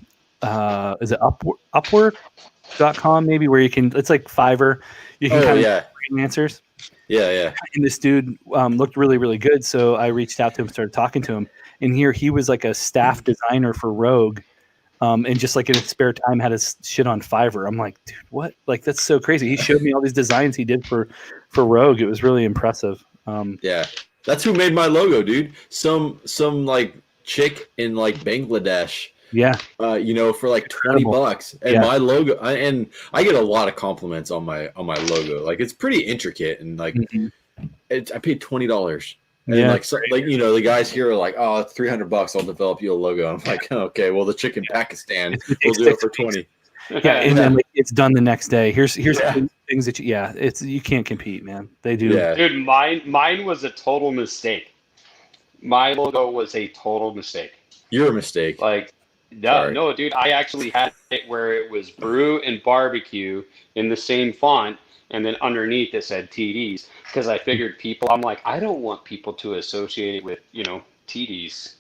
Speaker 3: Is it Upwork.com maybe where you can? It's like Fiverr. You can
Speaker 2: Oh
Speaker 3: kind
Speaker 2: yeah,
Speaker 3: of freelancers.
Speaker 2: yeah.
Speaker 3: And this dude looked really, really good. So I reached out to him, started talking to him. And here he was like a staff designer for Rogue. And just like in his spare time had his shit on Fiverr. I'm like, dude, what? Like, that's so crazy. He showed me all these designs he did for Rogue. It was really impressive.
Speaker 2: Yeah, that's who made my logo, dude. Some like chick in like Bangladesh.
Speaker 3: Yeah.
Speaker 2: For like $20, and
Speaker 3: Yeah.
Speaker 2: my logo, and I get a lot of compliments on my logo. Like it's pretty intricate, and like I paid $20. And
Speaker 3: Yeah.
Speaker 2: the guys here are like, oh, it's $300. I'll develop you a logo. I'm like, okay, well, the chick in Pakistan will do it for 20.
Speaker 3: Yeah. And then like, it's done the next day. Here's things that you can't compete, man. They do.
Speaker 2: Yeah.
Speaker 1: Dude, mine was a total mistake. My logo was a total mistake.
Speaker 2: You're a mistake.
Speaker 1: Like,
Speaker 2: Sorry.
Speaker 1: no, dude. I actually had it where it was Brew and Barbecue in the same font, and then underneath it said TDs. Because I figured I'm like, I don't want people to associate it with, TDs.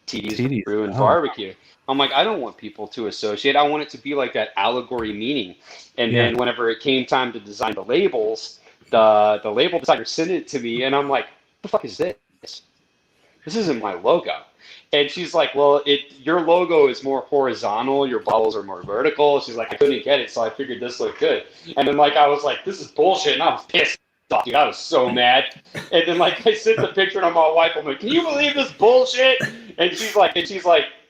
Speaker 1: TDs, Brew and Barbecue. I'm like, I don't want people to associate. I want it to be like that allegory meaning. And then whenever it came time to design the labels, the label designer sent it to me, and I'm like, what the fuck is this? This isn't my logo. And she's like, well, your logo is more horizontal. Your bubbles are more vertical. She's like, I couldn't get it, so I figured this looked good. And then I was like, this is bullshit, and I was pissed off, dude. I was so mad. And then I sent the picture to my wife. I'm like, can you believe this bullshit? And she's like,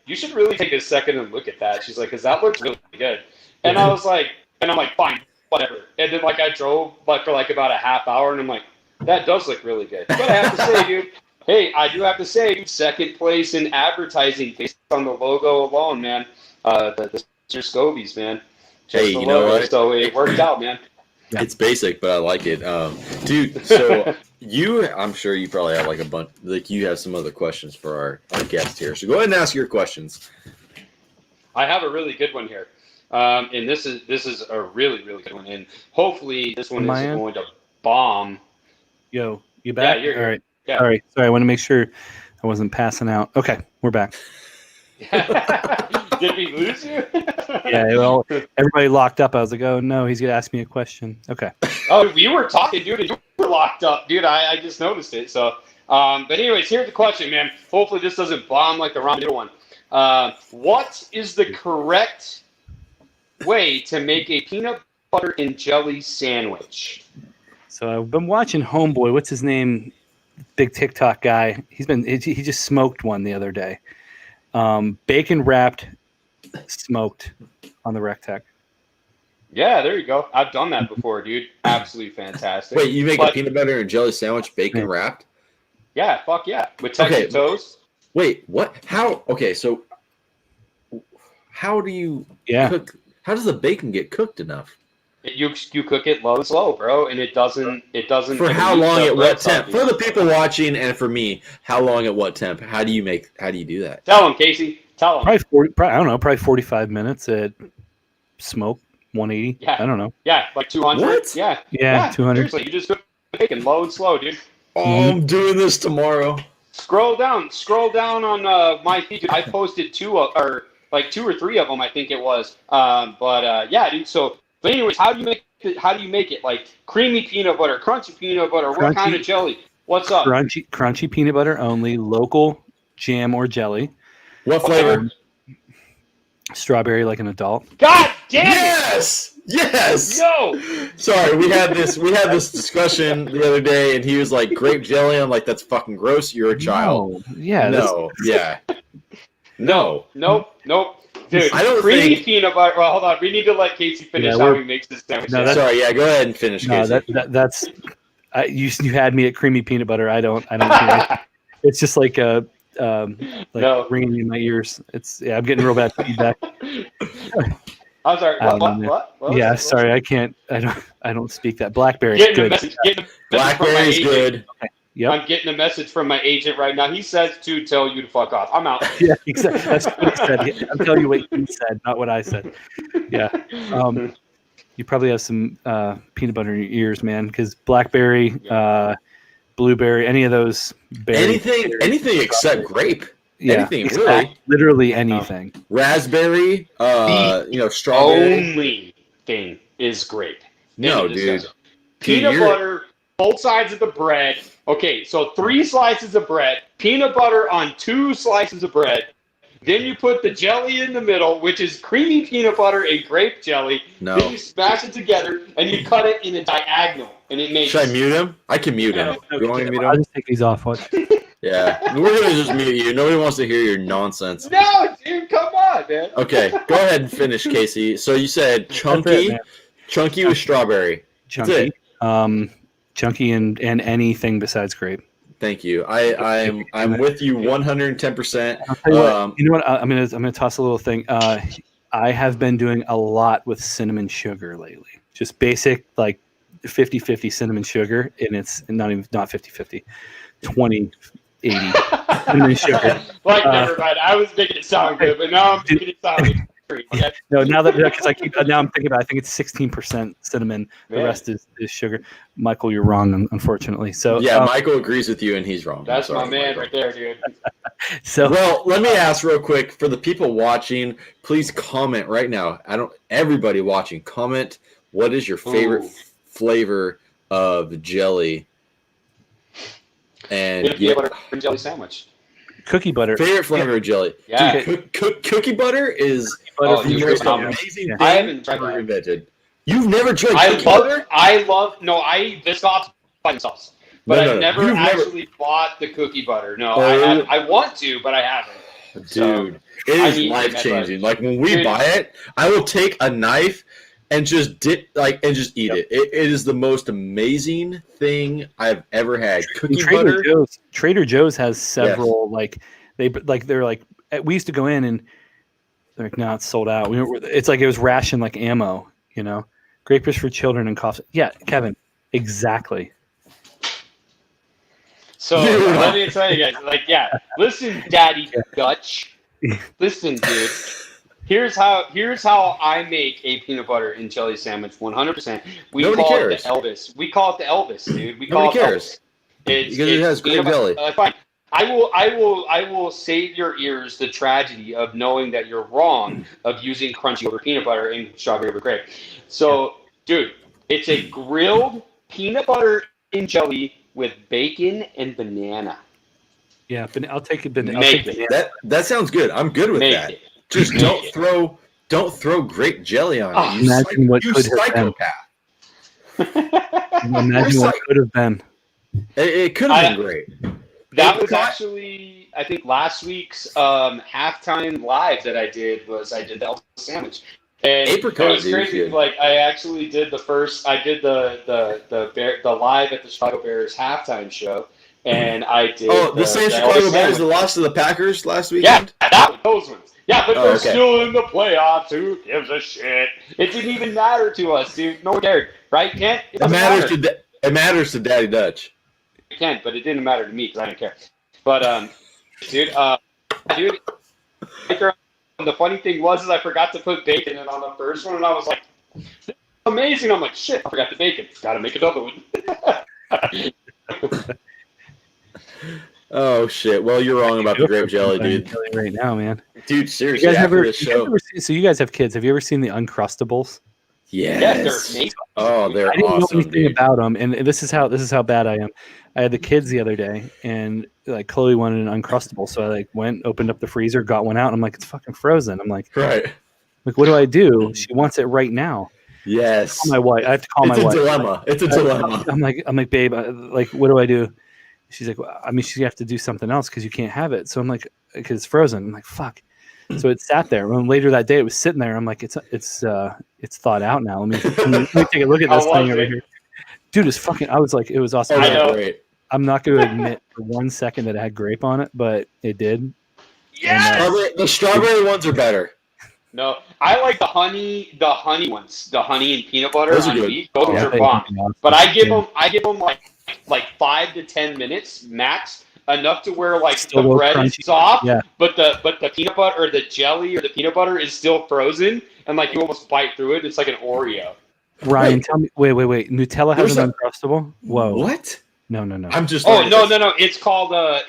Speaker 1: you should really take a second and look at that. She's like, because that looks really good. And I was like, and I'm like, fine, whatever. And then I drove for about a half hour, and I'm like, that does look really good. But I have to say, dude. Hey, I do have to say, second place in advertising based on the logo alone, man. The Scobies, man.
Speaker 2: Hey, you know what?
Speaker 1: So it worked out, man.
Speaker 2: Yeah. It's basic, but I like it, dude. So I'm sure you probably have like a bunch. Like you have some other questions for our guest here. So go ahead and ask your questions.
Speaker 1: I have a really good one here, and this is a really really good one, and hopefully this one isn't going to bomb.
Speaker 3: Yo, you back?
Speaker 1: Yeah, you're here.
Speaker 3: All right.
Speaker 1: Yeah.
Speaker 3: All right. Sorry, I want to make sure I wasn't passing out. Okay, we're back.
Speaker 1: Did we lose you?
Speaker 3: Yeah, well, everybody locked up. I was like, oh no, he's gonna ask me a question. Okay.
Speaker 1: Oh, we were talking, dude, and you were locked up, dude. I just noticed it. So, but anyways, here's the question, man. Hopefully this doesn't bomb like the Ron one. What is the correct way to make a peanut butter and jelly sandwich?
Speaker 3: So I've been watching Homeboy. What's his name? Big TikTok guy. He just smoked one the other day. Bacon wrapped, smoked on the Rectech.
Speaker 1: Yeah, there you go. I've done that before, dude. Absolutely fantastic.
Speaker 2: Wait, you make a peanut butter and jelly sandwich, bacon wrapped?
Speaker 1: Yeah, fuck yeah. With Texas toast.
Speaker 2: Wait, what? How? Okay, so how do you cook? How does the bacon get cooked enough?
Speaker 1: You cook it low and slow, bro, and it doesn't.
Speaker 2: For how long at what temp? For the people watching and for me, how long at what temp? How do you do that?
Speaker 1: Tell them, Casey. Tell them.
Speaker 3: Probably 45 minutes at smoke 180.
Speaker 1: Yeah.
Speaker 3: I don't know.
Speaker 1: Yeah, like 200.
Speaker 2: What?
Speaker 1: Yeah,
Speaker 3: 200.
Speaker 1: Seriously, you just cook the bacon low and slow, dude.
Speaker 2: Oh, I'm doing this tomorrow.
Speaker 1: Scroll down on my feed. I posted two or three of them, I think it was. Yeah, dude. So, but anyways, how do you make it? Like creamy peanut butter, crunchy peanut butter. What kind of jelly? What's up?
Speaker 3: Crunchy peanut butter only. Local jam or jelly.
Speaker 2: What flavor?
Speaker 3: Strawberry, like an adult.
Speaker 1: God damn
Speaker 2: it! Yes.
Speaker 1: No.
Speaker 2: Sorry, we had this discussion the other day, and he was like, "Grape jelly." I'm like, "That's fucking gross. You're a child."
Speaker 3: No. Yeah.
Speaker 2: No. Yeah. No.
Speaker 1: Nope. Dude,
Speaker 2: I don't
Speaker 1: creamy
Speaker 2: think...
Speaker 1: peanut butter. Well, hold on. We need to let Casey finish how he makes this sandwich.
Speaker 2: No, sorry. Yeah, go ahead and finish.
Speaker 3: No,
Speaker 2: Casey.
Speaker 3: that's. You had me at creamy peanut butter. I don't. It's just like ringing in my ears. I'm getting real bad feedback.
Speaker 1: I'm sorry. What?
Speaker 3: Yeah, sorry. I can't. I don't speak that. Blackberry.
Speaker 2: Blackberry is good.
Speaker 3: Okay. Yep.
Speaker 1: I'm getting a message from my agent right now. He says to tell you to fuck off. I'm out.
Speaker 3: Yeah, exactly. That's what he said. I'm telling you what he said, not what I said. Yeah. You probably have some peanut butter in your ears, man, because blackberry, blueberry, any of those berries.
Speaker 2: Anything except grape.
Speaker 3: Yeah,
Speaker 2: anything really.
Speaker 3: Literally anything.
Speaker 2: Raspberry, strawberry.
Speaker 1: Only thing is grape.
Speaker 2: No, dude.
Speaker 1: Peanut butter, both sides of the bread. Okay, so 3 slices of bread, peanut butter on 2 slices of bread. Then you put the jelly in the middle, which is creamy peanut butter and grape jelly.
Speaker 2: No.
Speaker 1: Then you smash it together and you cut it in a diagonal, and it makes.
Speaker 2: Should I mute him? I can mute him. You want me to mute him?
Speaker 3: I'll just take these off. What?
Speaker 2: Yeah, we're gonna just mute you. Nobody wants to hear your nonsense.
Speaker 1: No, dude, come on, man.
Speaker 2: Okay, go ahead and finish, Casey. So you said chunky with strawberry.
Speaker 3: Chunky. Chunky and anything besides grape.
Speaker 2: Thank you. I'm with you 110%.
Speaker 3: You know what? I'm gonna toss a little thing. I have been doing a lot with cinnamon sugar lately. Just basic like 50-50 cinnamon sugar, and it's not 50-50, 20-80 cinnamon sugar.
Speaker 1: Never mind. I was making it sound good, but now I'm making it sound good. Okay.
Speaker 3: No, now I'm thinking about it, I think it's 16% cinnamon. The rest is sugar. Michael, you're wrong, unfortunately. So
Speaker 2: yeah, Michael agrees with you, and he's wrong.
Speaker 1: That's my man right there, dude.
Speaker 2: Well, let me ask real quick for the people watching. Please comment right now. Everybody watching, comment. What is your favorite flavor of jelly? And
Speaker 1: peanut butter and jelly sandwich.
Speaker 3: Cookie butter.
Speaker 2: Favorite flavor of jelly.
Speaker 1: Yeah.
Speaker 2: Dude, cookie butter is the most amazing thing
Speaker 1: I haven't tried
Speaker 2: ever invented. You've never tried cookie butter?
Speaker 1: I eat Biscoffs by themselves. But I've never actually bought the cookie butter. No, I want to, but I haven't.
Speaker 2: Dude, it is life-changing. Like, when we buy it, I will take a knife and just eat it. It is the most amazing thing I've ever had. Cookie butter.
Speaker 3: Trader Joe's has several they're like we used to go in and they're like, no, it's sold out. It's like it was ration like ammo, you know. Grapers for children and cough. Yeah, Kevin, exactly.
Speaker 1: So let me tell you guys, listen, Daddy Dutch. Listen, dude. Here's how I make a peanut butter and jelly sandwich. 100%.
Speaker 2: Nobody cares.
Speaker 1: It the Elvis. We call it the Elvis, dude.
Speaker 2: Nobody cares.
Speaker 1: Because
Speaker 2: it has grape jelly.
Speaker 1: Fine. I will save your ears the tragedy of knowing that you're wrong of using crunchy over peanut butter and strawberry over grape. So, dude, it's a grilled peanut butter and jelly with bacon and banana.
Speaker 3: Yeah, but I'll take it. I'll
Speaker 1: Make
Speaker 3: take
Speaker 1: it.
Speaker 3: it.
Speaker 2: That sounds good. I'm good with
Speaker 1: Make
Speaker 2: that.
Speaker 1: it.
Speaker 2: Just
Speaker 1: Make
Speaker 2: don't throw grape jelly on
Speaker 1: Oh,
Speaker 2: it. You
Speaker 3: imagine what
Speaker 2: you
Speaker 3: could have been.
Speaker 2: psychopath.
Speaker 3: Imagine what could have been.
Speaker 2: It could have been great.
Speaker 1: That was actually, I think, last week's halftime live that I did the Elsa sandwich. And
Speaker 2: Apricot,
Speaker 1: it was crazy.
Speaker 2: dude.
Speaker 1: Like I actually did the live at the Chicago Bears halftime show, and I did
Speaker 2: the same
Speaker 1: the
Speaker 2: Chicago
Speaker 1: Elsa
Speaker 2: Bears that
Speaker 1: sandwich.
Speaker 2: lost to the Packers last
Speaker 1: Yeah,
Speaker 2: weekend.
Speaker 1: those ones. Yeah, but
Speaker 2: Oh,
Speaker 1: they're
Speaker 2: okay.
Speaker 1: still in the playoffs. Who gives a shit? It didn't even matter to us, dude. No one cared, right, Kent? It doesn't matter.
Speaker 2: It matters to Daddy Dutch.
Speaker 1: It can, but it didn't matter to me because I didn't care. But dude, the funny thing was I forgot to put bacon in on the first one, and I was like, amazing. I'm like, shit, I forgot the bacon. Got to make another one.
Speaker 2: Oh shit! Well, you're wrong about the grape jelly, dude.
Speaker 3: Right now, man.
Speaker 2: Dude, seriously, after this show.
Speaker 3: So you guys have kids. Have you ever seen the Uncrustables?
Speaker 2: Yes.
Speaker 1: Yeah, they're amazing.
Speaker 2: Oh, they're
Speaker 3: I didn't
Speaker 2: awesome,
Speaker 3: know anything
Speaker 2: dude.
Speaker 3: about them, and this is how bad I am. I had the kids the other day, and like Chloe wanted an Uncrustable, so I like went, opened up the freezer, got one out. And I'm like, it's fucking frozen. I'm like,
Speaker 2: Right.
Speaker 3: what do I do? She wants it right now.
Speaker 2: Yes.
Speaker 3: Call my wife. I have to call my wife.
Speaker 2: It's a dilemma.
Speaker 3: I'm like, babe, like, what do I do? She's like, well, I mean, you have to do something else because you can't have it. So I'm like, because it's frozen. I'm like, fuck. So it sat there. And later that day, it was sitting there. I'm like, it's thawed out now. Let me take a look at this thing over here. Dude, it's fucking. I was like, it was awesome.
Speaker 1: I know.
Speaker 2: Great.
Speaker 3: I'm not going to admit for 1 second that it had grape on it, but it did.
Speaker 1: Yes!
Speaker 2: The strawberry ones are better.
Speaker 1: No, I like the honey ones. The honey and peanut butter
Speaker 2: Those are
Speaker 1: on
Speaker 2: good.
Speaker 1: wheat. Those
Speaker 3: Yeah,
Speaker 1: are bomb. But I give them like 5 to 10 minutes max, enough to where like
Speaker 3: Still
Speaker 1: the bread
Speaker 3: crunchy.
Speaker 1: is soft,
Speaker 3: Yeah.
Speaker 1: but the peanut butter or the jelly or the peanut butter is still frozen, and like you almost bite through it. It's like an Oreo.
Speaker 3: Ryan, tell me. Wait. Nutella has an Uncrustable? Whoa.
Speaker 2: What?
Speaker 3: No.
Speaker 2: I'm just.
Speaker 1: Oh no! It's called the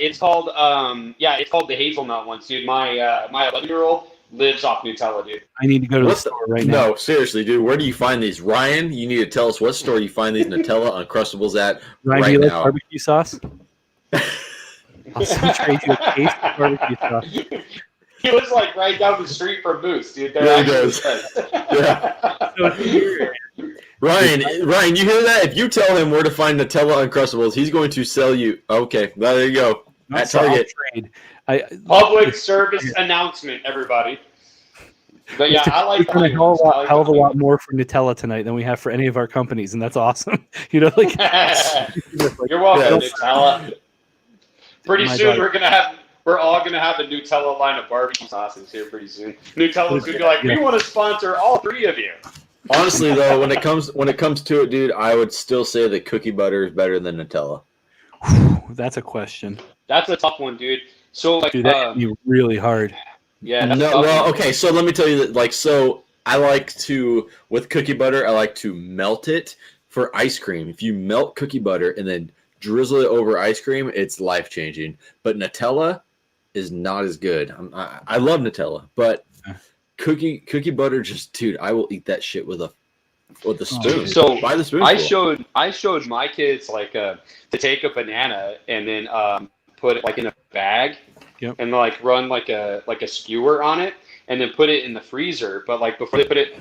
Speaker 1: hazelnut ones, dude. My 11-year-old lives off Nutella, dude.
Speaker 3: I need to go to the store right now.
Speaker 2: No, seriously, dude. Where do you find these, Ryan? You need to tell us what store you find these Nutella Uncrustables at
Speaker 3: Ryan,
Speaker 2: right
Speaker 3: do you like
Speaker 2: now.
Speaker 3: barbecue sauce? I'll trade you a case of barbecue sauce.
Speaker 1: He lives like right down the street from Moose, dude.
Speaker 2: Yeah, he does. Yeah. Ryan, you hear that? If you tell him where to find Nutella Uncrustables, he's going to sell you. Okay, there you go. At Target.
Speaker 3: Trade.
Speaker 1: Public service announcement, everybody. But yeah, I like
Speaker 3: We've done a hell of a lot more for Nutella tonight than we have for any of our companies, and that's awesome. You know, like
Speaker 1: You're welcome,
Speaker 2: Yes.
Speaker 1: Nutella. Pretty
Speaker 3: My
Speaker 1: soon
Speaker 3: God.
Speaker 1: we're all gonna have a Nutella line of barbecue sauces here pretty soon. Nutella's gonna be like, we want to sponsor all 3 of you.
Speaker 2: Honestly, though, when it comes to it, dude, I would still say that cookie butter is better than Nutella.
Speaker 3: that's a question.
Speaker 1: That's a tough one, dude. So like,
Speaker 3: Dude, that would be really hard.
Speaker 1: yeah. That's a
Speaker 2: No,
Speaker 1: tough
Speaker 2: well,
Speaker 1: one.
Speaker 2: okay, so let me tell you that, like, so I like to, with cookie butter, I like to melt it for ice cream. If you melt cookie butter and then drizzle it over ice cream, it's life-changing. But Nutella is not as good. I love Nutella, but cookie butter, just, dude, I will eat that shit with a spoon.
Speaker 1: So
Speaker 2: by the spoon.
Speaker 1: I showed my kids like to take a banana and then put it like in a bag,
Speaker 3: Yep.
Speaker 1: and like run like a skewer on it, and then put it in the freezer. But like before they put it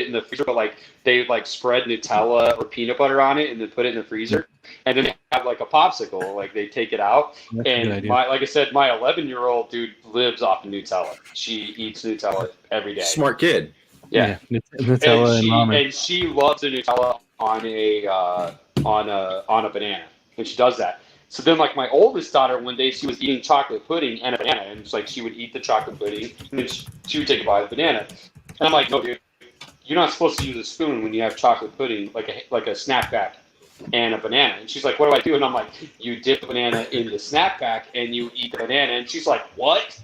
Speaker 1: in the freezer, but like they like spread Nutella or peanut butter on it and then put it in the freezer, and then they have like a popsicle. Like they take it out,
Speaker 3: That's a good
Speaker 1: and
Speaker 3: idea.
Speaker 1: like I said, my 11-year-old dude lives off of Nutella. She eats Nutella every day.
Speaker 2: Smart kid.
Speaker 1: Yeah.
Speaker 3: Nutella and ramen.
Speaker 1: And she loves the Nutella on a banana, and she does that. So then, like my oldest daughter, one day she was eating chocolate pudding and a banana, and it's like she would eat the chocolate pudding, and then she would take a bite of the banana. And I'm like, no, dude, you're not supposed to use a spoon when you have chocolate pudding, like a snack pack and a banana. And she's like, what do I do? And I'm like, you dip the banana in the snack pack and you eat the banana. And she's like, what?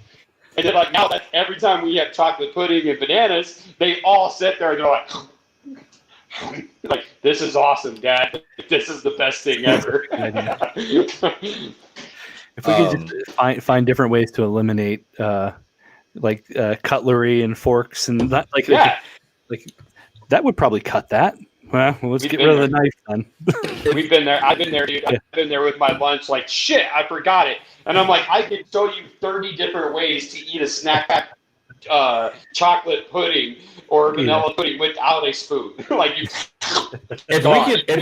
Speaker 1: And then like now that every time we have chocolate pudding and bananas, they all sit there and they're like, this is awesome, Dad. This is the best thing ever.
Speaker 3: If we could just find different ways to eliminate cutlery and forks and that, that would probably cut that. Well, let's get rid of the knife then.
Speaker 1: We've been there. I've been there, dude. I've been there with my lunch. Like, shit, I forgot it. And I'm like, I could show you 30 different ways to eat a snack pack chocolate pudding or vanilla pudding without a spoon. Like,
Speaker 2: if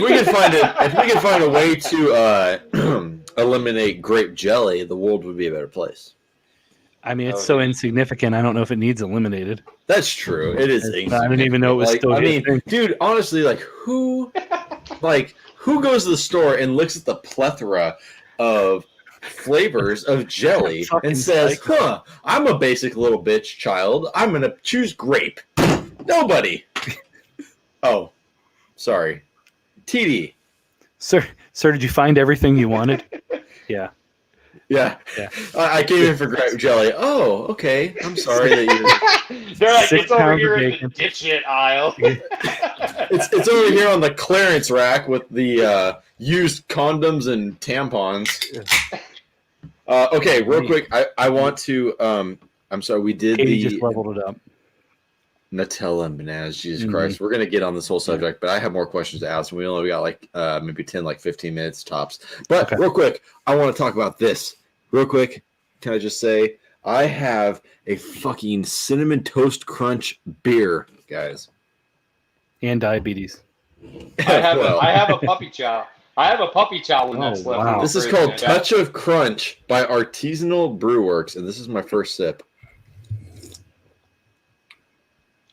Speaker 2: we could find a way to eliminate grape jelly, the world would be a better place.
Speaker 3: I mean, it's so insignificant. I don't know if it needs eliminated.
Speaker 2: That's true. It is.
Speaker 3: I didn't even know it was still.
Speaker 2: I mean, dude, honestly, who goes to the store and looks at the plethora of flavors of jelly and says, "Huh, I'm a basic little bitch child. I'm gonna choose grape." Nobody. Oh, sorry, TD.
Speaker 3: Sir, did you find everything you wanted? Yeah.
Speaker 2: Yeah. I came in for grape jelly. Oh, okay. I'm sorry that you.
Speaker 1: They're like, it's over here in the dipshit aisle.
Speaker 2: It's over here on the clearance rack with the used condoms and tampons. Okay, real quick, I want to. I'm sorry, we did
Speaker 3: Katie just leveled it up.
Speaker 2: Nutella and bananas. Jesus Christ, we're gonna get on this whole subject, but I have more questions to ask. We only got maybe 10, 15 minutes tops. But real quick, I want to talk about this. Real quick, can I just say I have a fucking cinnamon toast crunch beer, guys,
Speaker 3: and diabetes.
Speaker 1: I have a puppy chow. I have a puppy chow when that's left.
Speaker 2: Wow. This is called Touch of Crunch by Artisanal Brew Works, and this is my first sip.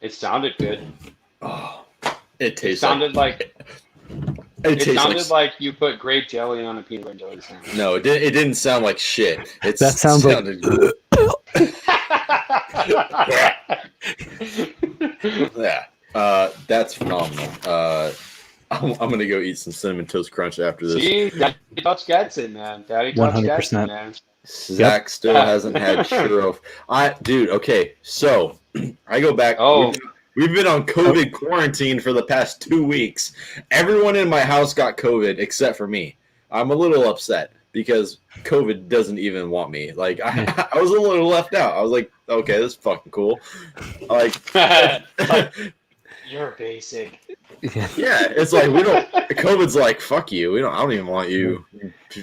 Speaker 1: It sounded good.
Speaker 2: Oh, it tastes.
Speaker 1: It sounded like. It sounded
Speaker 2: like
Speaker 1: you put grape jelly on a peanut butter jelly sandwich.
Speaker 2: No, it didn't sound like shit.
Speaker 3: That sounds
Speaker 2: sounded
Speaker 3: like.
Speaker 2: Yeah, that's phenomenal. I'm gonna go eat some cinnamon toast crunch after this.
Speaker 1: See, Daddy Touch gets it, man. Daddy Touch gets it, man.
Speaker 2: Zach still hasn't had churro. Dude, okay, so I go back.
Speaker 1: Oh.
Speaker 2: We've been on COVID quarantine for the past 2 weeks. Everyone in my house got COVID except for me. I'm a little upset because COVID doesn't even want me. Like, I was a little left out. I was like, okay, this is fucking cool. Like,
Speaker 1: you're basic.
Speaker 2: Yeah, it's like COVID's like, fuck you. I don't even want you.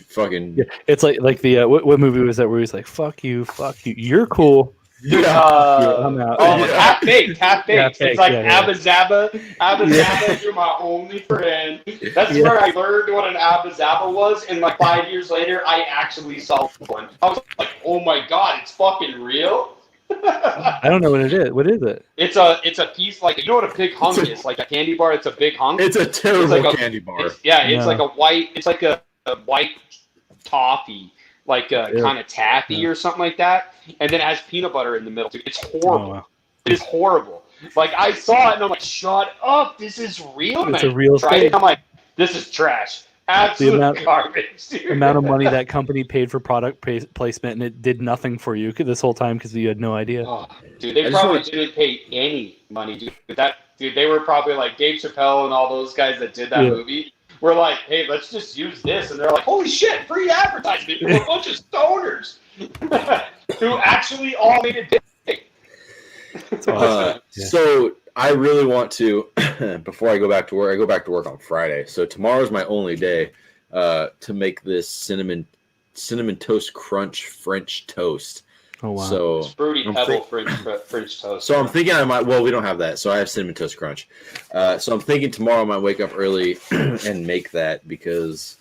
Speaker 2: Fucking.
Speaker 3: Yeah, it's like the what movie was that where he's like, fuck you, you're cool.
Speaker 1: I'm out. Half baked. It's like
Speaker 3: yeah.
Speaker 1: Abba Zaba, you're my only friend. That's where I learned what an Abba Zaba was, and 5 years later, I actually saw one. I was like, oh my god, it's fucking real.
Speaker 3: I don't know what it is. What is it?
Speaker 1: It's a piece you know what a big hunk is? Like a candy bar. It's a big hunk.
Speaker 2: It's a terrible candy bar.
Speaker 1: It's like a white. It's like a white toffee. Kind of taffy or something like that, and then it has peanut butter in the middle. It's horrible. Oh, wow. It is horrible. I saw it and I'm like, shut up! This is real.
Speaker 3: It's a real thing.
Speaker 1: I'm like, this is trash. Absolute garbage.
Speaker 3: The amount of money that company paid for product placement, and it did nothing for you this whole time because you had no idea.
Speaker 1: Oh, dude, they probably didn't pay any money. Dude, they were probably like Dave Chappelle and all those guys that did that movie. We're like, hey, let's just use this. And they're like, holy shit, free advertisement. We're a bunch of stoners who actually all made it big.
Speaker 2: So I really want to, before I go back to work on Friday. So tomorrow's my only day to make this cinnamon toast crunch French toast.
Speaker 3: Oh, wow.
Speaker 1: So fruity pebble French toast.
Speaker 2: So I'm thinking I might. Well, we don't have that, so I have cinnamon toast crunch. So I'm thinking tomorrow I might wake up early and make that because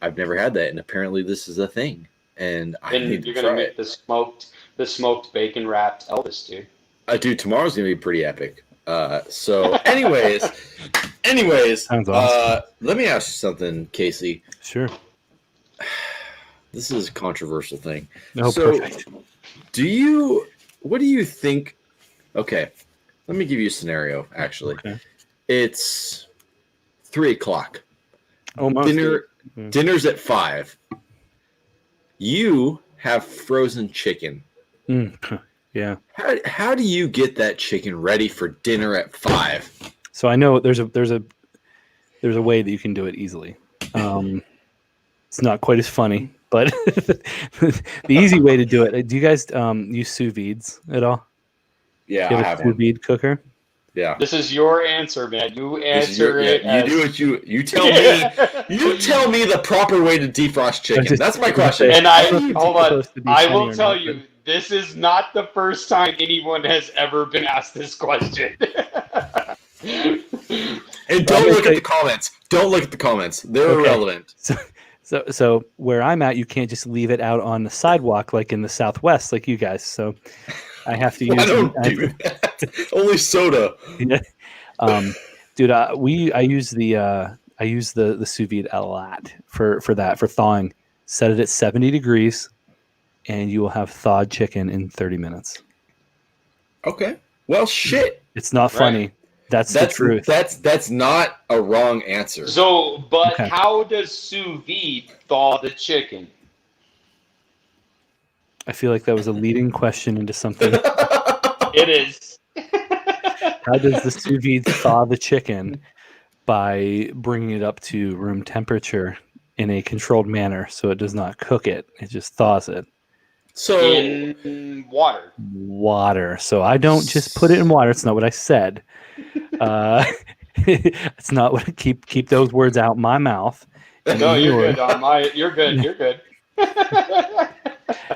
Speaker 2: I've never had that, and apparently this is a thing. And
Speaker 1: you're gonna make the smoked bacon wrapped Elvis, dude.
Speaker 2: Dude, tomorrow's gonna be pretty epic. So, anyways,
Speaker 3: sounds awesome.
Speaker 2: Let me ask you something, Casey.
Speaker 3: Sure.
Speaker 2: This is a controversial thing.
Speaker 3: No, perfect.
Speaker 2: What do you think? Okay, let me give you a scenario. Actually, it's 3:00.
Speaker 3: Oh,
Speaker 2: dinner's at 5. You have frozen chicken.
Speaker 3: Yeah.
Speaker 2: How do you get that chicken ready for dinner at 5?
Speaker 3: So I know there's a way that you can do it easily. It's not quite as funny, But the easy way to do it. Do you guys use sous vides at all?
Speaker 2: Yeah,
Speaker 3: Do you
Speaker 2: I
Speaker 3: have
Speaker 2: have
Speaker 3: a sous
Speaker 2: one.
Speaker 3: vide cooker?
Speaker 2: Yeah.
Speaker 1: This is your answer, man. You
Speaker 2: This is
Speaker 1: answer it.
Speaker 2: you do what you tell me. You tell me the proper way to defrost chicken. That's my question.
Speaker 1: And
Speaker 3: I don't know if it's
Speaker 1: hold on.
Speaker 3: supposed to be
Speaker 1: I
Speaker 3: funny
Speaker 1: will
Speaker 3: or
Speaker 1: tell
Speaker 3: not,
Speaker 1: you, this is not the first time anyone has ever been asked this question.
Speaker 2: And don't look at the comments. Don't look at the comments. They're irrelevant.
Speaker 3: So where I'm at, you can't just leave it out on the sidewalk like in the Southwest, like you guys. So I have to use.
Speaker 2: I don't do that. Only soda.
Speaker 3: Yeah. Dude, I use the sous vide a lot for thawing. Set it at 70 degrees, and you will have thawed chicken in 30 minutes.
Speaker 2: Okay. Well, shit.
Speaker 3: It's not funny. That's the truth.
Speaker 2: That's not a wrong answer.
Speaker 1: So, but how does sous vide thaw the chicken?
Speaker 3: I feel like that was a leading question into something.
Speaker 1: It is.
Speaker 3: How does the sous vide thaw the chicken? By bringing it up to room temperature in a controlled manner, so it does not cook it; it just thaws it.
Speaker 1: So in water.
Speaker 3: Water. So I don't just put it in water. It's not what I said. It's not what keep those words out my mouth.
Speaker 1: No, you're good. You're good. You're good.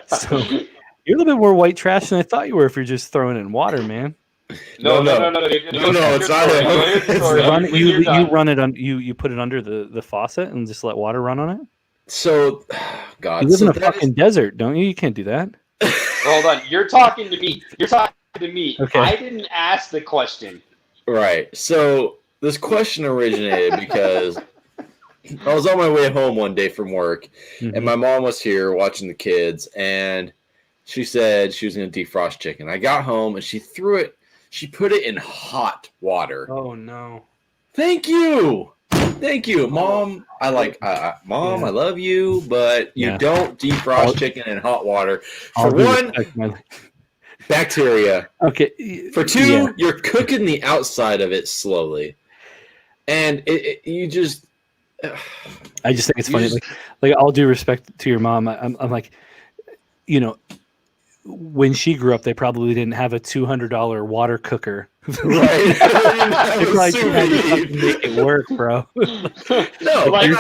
Speaker 3: So you're a little bit more white trash than I thought you were if you're just throwing it in water, man.
Speaker 1: No.
Speaker 2: It's not.
Speaker 3: You run it on. You put it under the faucet and just let water run on it.
Speaker 2: So, God,
Speaker 3: you live in a fucking desert, don't you? You can't do that.
Speaker 1: Hold on, you're talking to me.
Speaker 3: Okay.
Speaker 1: I didn't ask the question.
Speaker 2: Right. So this question originated because I was on my way home one day from work, and my mom was here watching the kids, and she said she was going to defrost chicken. I got home and she threw it. She put it in hot water.
Speaker 3: Oh no!
Speaker 2: Thank you, Mom. I love you, but you don't defrost chicken in hot water. For one, bacteria.
Speaker 3: Okay.
Speaker 2: For two, you're cooking the outside of it slowly, and you just.
Speaker 3: I just think it's funny. Like all due respect to your mom, I'm like, when she grew up, they probably didn't have a $200 water cooker.
Speaker 2: Right.
Speaker 3: They probably had to make it work, bro.
Speaker 2: No,
Speaker 1: like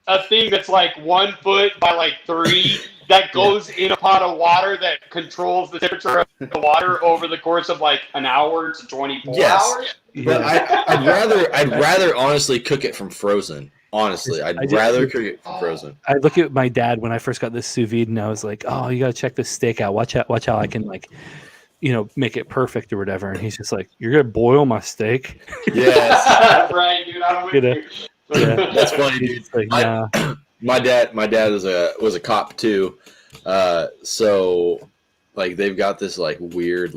Speaker 1: a thing that's like 1 foot by like 3 that goes in a pot of water that controls the temperature of the water over the course of like an hour to 24 hours.
Speaker 2: But I'd rather honestly cook it from frozen. Honestly, I'd rather cook it from frozen.
Speaker 3: I look at my dad when I first got this sous vide, and I was like, "Oh, you got to check this steak out. Watch how I can make it perfect or whatever." And he's just like, "You're gonna boil my steak?"
Speaker 1: Yes, right, dude. I'm with you.
Speaker 2: Yeah, that's funny, dude.
Speaker 3: Like, nah.
Speaker 2: My dad was a cop too, so like they've got this like weird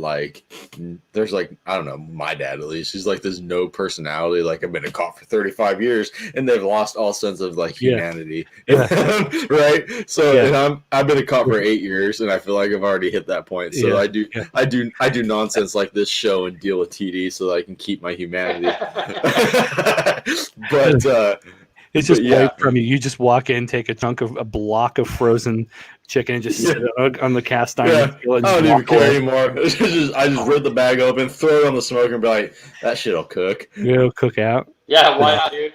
Speaker 2: there's like I don't know, my dad at least, he's like this no personality, like I've been a cop for 35 years and they've lost all sense of like humanity. Right? So and I've been a cop for 8 years and I feel like I've already hit that point. So I do nonsense like this show and deal with TD so that I can keep my humanity. But
Speaker 3: it's just right from you. You just walk in, take a block of frozen chicken, and just sit on the cast iron.
Speaker 2: I don't even care anymore. I just rip the bag open, throw it on the smoker, and be like, "That shit'll cook."
Speaker 3: It'll cook out.
Speaker 1: Yeah, why not, dude?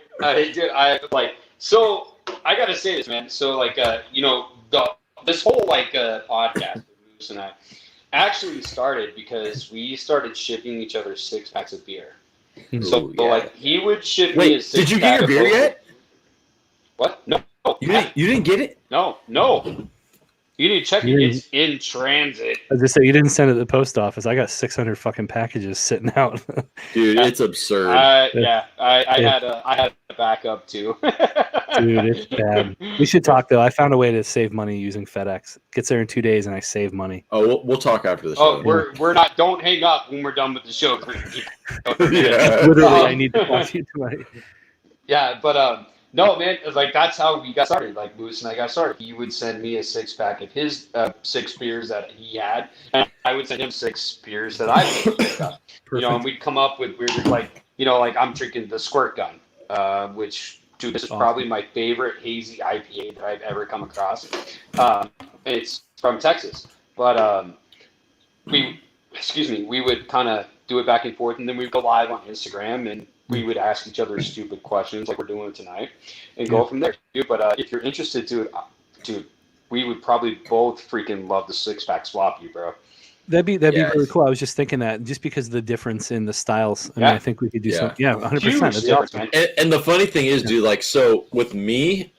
Speaker 1: So I gotta say this, man. So this whole podcast with Moose and I actually started because we started shipping each other 6-packs of beer. So he would ship me a 6-pack.
Speaker 2: Did you get your beer yet?
Speaker 1: What? No.
Speaker 2: You didn't get it?
Speaker 1: No. You need to check it. It's in transit.
Speaker 3: I was gonna say you didn't send it to the post office. I got 600 fucking packages sitting out.
Speaker 2: Dude, it's absurd.
Speaker 1: I had a backup too.
Speaker 3: Dude, it's bad. We should talk though. I found a way to save money using FedEx. Gets there in 2 days, and I save money.
Speaker 2: Oh, we'll talk after the show.
Speaker 1: Oh, we're not. Don't hang up when we're done with the show.
Speaker 3: Literally, I need to talk to you tonight.
Speaker 1: Yeah, but no, man, that's how we got started. Like Moose and I got started. He would send me a 6-pack of his 6 beers that he had, and I would send him 6 beers that I had. And we'd come up with weird I'm drinking the Squirt Gun, which dude, this is
Speaker 3: Awesome.
Speaker 1: probably my favorite hazy IPA that I've ever come across. It's from Texas, but we, excuse me, we would kind of do it back and forth, and then we'd go live on Instagram, and we would ask each other stupid questions like we're doing tonight, and go from there, dude. But if you're interested, dude, we would probably both freaking love the 6-pack swap you, bro.
Speaker 3: That'd be really cool. I was just thinking that just because of the difference in the styles. I mean, I think we could do some. Yeah, 100%.
Speaker 1: Huge
Speaker 3: That's
Speaker 1: difference,
Speaker 3: awesome.
Speaker 1: man.
Speaker 2: And the funny thing is, dude, like, so with me,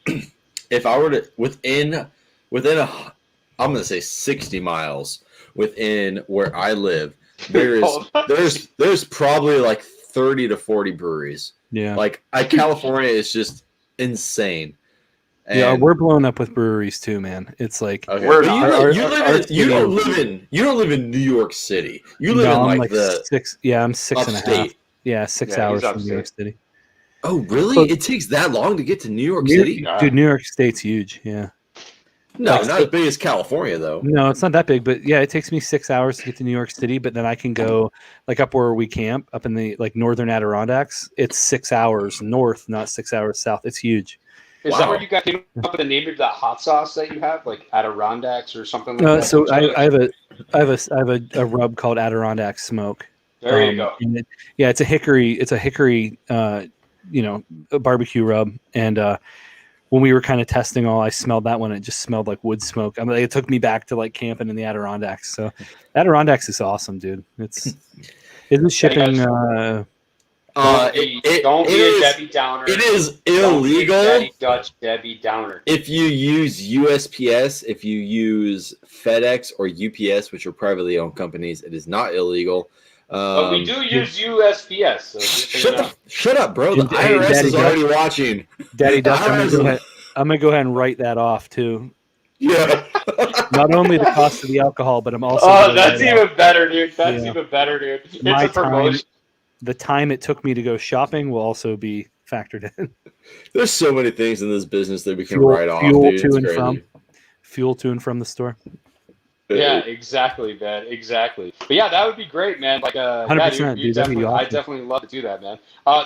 Speaker 2: if I were to within a, I'm gonna say 60 miles within where I live, there's probably like 30 to 40 breweries.
Speaker 3: Yeah.
Speaker 2: Like California is just insane. And
Speaker 3: yeah, we're blown up with breweries too, man. It's like
Speaker 2: okay.
Speaker 1: We're
Speaker 2: you don't live in New York City. You live in like the
Speaker 3: 6. Yeah, I'm 6.5.
Speaker 2: upstate.
Speaker 3: Yeah, 6
Speaker 1: Yeah,
Speaker 3: hours
Speaker 1: he's
Speaker 3: from New York
Speaker 1: upstate.
Speaker 3: City.
Speaker 2: Oh, really?
Speaker 3: So-
Speaker 2: It takes that long to get to New York City?
Speaker 3: Dude, New York State's huge. Yeah.
Speaker 2: No,
Speaker 3: Like,
Speaker 2: not as big as California, though.
Speaker 3: No, it's not that big, but yeah, it takes me 6 hours to get to New York City. But then I can go like up where we camp, up in the like northern Adirondacks. It's 6 hours north, not 6 hours south. It's huge.
Speaker 1: Is that where you guys came up with the name of that hot sauce that you have, like Adirondacks or something like that?
Speaker 3: So I have a rub called Adirondack Smoke.
Speaker 1: There you go.
Speaker 3: And it's a hickory. It's a hickory, a barbecue rub. And when we were kind of testing I smelled that one. It just smelled like wood smoke. I mean, it took me back to like camping in the Adirondacks. So Adirondacks is awesome, dude. Isn't shipping?
Speaker 1: Don't be a Debbie Downer.
Speaker 2: It is
Speaker 1: Don't be a
Speaker 2: illegal
Speaker 1: Daddy Dutch Debbie Downer.
Speaker 2: if you use USPS, if you use FedEx or UPS, which are privately owned companies. It is not illegal.
Speaker 1: But we do use USPS. So
Speaker 2: Shut up, bro. The
Speaker 3: Hey,
Speaker 2: IRS
Speaker 3: Daddy
Speaker 2: is already watching.
Speaker 3: Daddy Dutch,
Speaker 2: IRS
Speaker 3: I'm gonna go ahead and write that off too.
Speaker 2: Yeah.
Speaker 3: Not only the cost of the alcohol, but I'm also.
Speaker 1: Oh, that's even better, dude. That's even better, dude. It's
Speaker 3: My
Speaker 1: a promotion.
Speaker 3: the time it took me to go shopping will also be factored in.
Speaker 2: There's so many things in this business that we can
Speaker 3: Fuel-
Speaker 2: write off.
Speaker 3: fuel
Speaker 2: Dude.
Speaker 3: to
Speaker 2: It's
Speaker 3: and
Speaker 2: crazy.
Speaker 3: from. Fuel to and from the store.
Speaker 1: Yeah, exactly, man. Exactly. But yeah, that would be great, man. Like,
Speaker 3: 100%, dude. That'd be
Speaker 1: I
Speaker 3: awesome.
Speaker 1: definitely love to do that, man.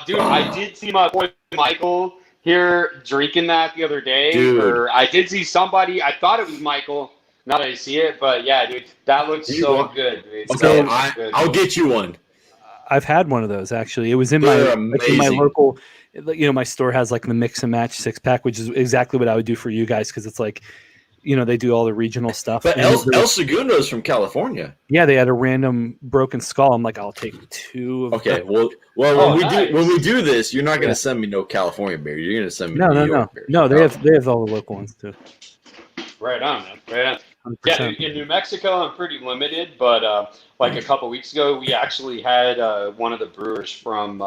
Speaker 1: Dude, I did see my boy Michael here drinking that the other day.
Speaker 2: Dude.
Speaker 1: Or I did see somebody. I thought it was Michael. Now that I see it, but yeah, dude, that looks so good, dude.
Speaker 2: Okay,
Speaker 1: That looks good.
Speaker 2: I'll get you one.
Speaker 3: I've had one of those actually. It was in
Speaker 2: They're
Speaker 3: my
Speaker 2: amazing.
Speaker 3: local. My store has like the mix and match 6-pack, which is exactly what I would do for you guys because it's like, they do all the regional stuff.
Speaker 2: But
Speaker 3: And
Speaker 2: El Segundo's from California.
Speaker 3: yeah, they had a random broken skull. I'm like, I'll take 2 of
Speaker 2: Okay,
Speaker 3: them.
Speaker 2: well,
Speaker 1: nice.
Speaker 2: when we do this, you're not going to
Speaker 3: Yeah.
Speaker 2: send me no California beer. You're going to send me
Speaker 3: No,
Speaker 2: New
Speaker 3: no,
Speaker 2: York beer.
Speaker 3: no. They have all the local ones too.
Speaker 1: Right on, man. Right on.
Speaker 3: 100%.
Speaker 1: Yeah, in New Mexico, I'm pretty limited, but like a couple weeks ago, we actually had one of the brewers from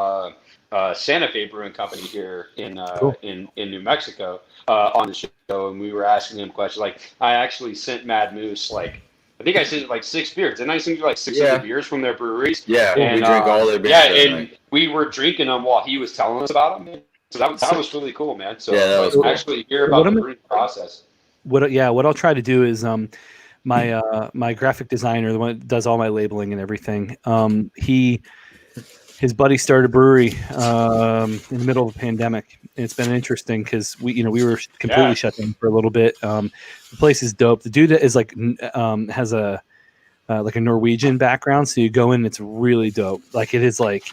Speaker 1: Santa Fe Brewing Company here in
Speaker 3: Cool.
Speaker 1: in New Mexico on the show, and we were asking him questions. Like, I actually sent Mad Moose I think I sent like 6 beers. Didn't I send you like 6
Speaker 2: Yeah.
Speaker 1: other beers from their breweries?
Speaker 2: Yeah,
Speaker 1: And,
Speaker 2: we drink all their beers.
Speaker 1: Yeah,
Speaker 2: that
Speaker 1: and
Speaker 2: night.
Speaker 1: we were drinking them while he was telling us about them. So that was really cool, man. So
Speaker 2: Yeah, that was cool.
Speaker 1: actually hear
Speaker 3: What
Speaker 1: about
Speaker 3: am
Speaker 1: the
Speaker 3: I-
Speaker 1: brewing process.
Speaker 3: What I'll try to do is my graphic designer, the one that does all my labeling and everything, his buddy started a brewery in the middle of the pandemic. And it's been interesting because we were completely shut down for a little bit. The place is dope. The dude is like has a like a Norwegian background, so you go in, it's really dope. Like it is like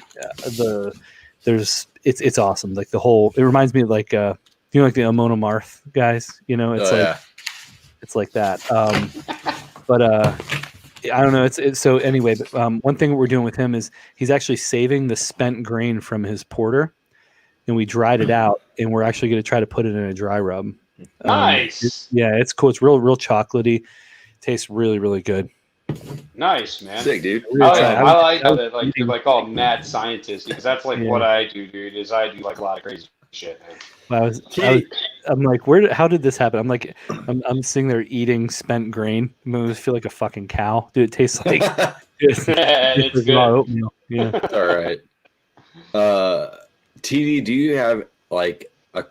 Speaker 3: it's awesome. Like the whole, it reminds me of like like the Amona Marth guys. It's like that. But I don't know. It's so anyway. But one thing we're doing with him is he's actually saving the spent grain from his porter, and we dried it out, and we're actually going to try to put it in a dry rub.
Speaker 1: Nice.
Speaker 3: It's cool. It's real chocolatey. Tastes really, really good.
Speaker 1: Nice, man.
Speaker 2: Sick, dude.
Speaker 1: I like
Speaker 3: I
Speaker 1: how
Speaker 3: was
Speaker 1: that, like,
Speaker 3: eating-
Speaker 1: you're like all mad scientists, because that's like
Speaker 3: Yeah.
Speaker 1: what I do, dude. Is I do like a lot of crazy shit, man.
Speaker 3: I'm like, how did this happen? I'm like, I'm sitting there eating spent grain. I feel like a fucking cow, dude. It tastes like
Speaker 1: It's good.
Speaker 3: oatmeal. Yeah.
Speaker 2: All right. TD, do you have like a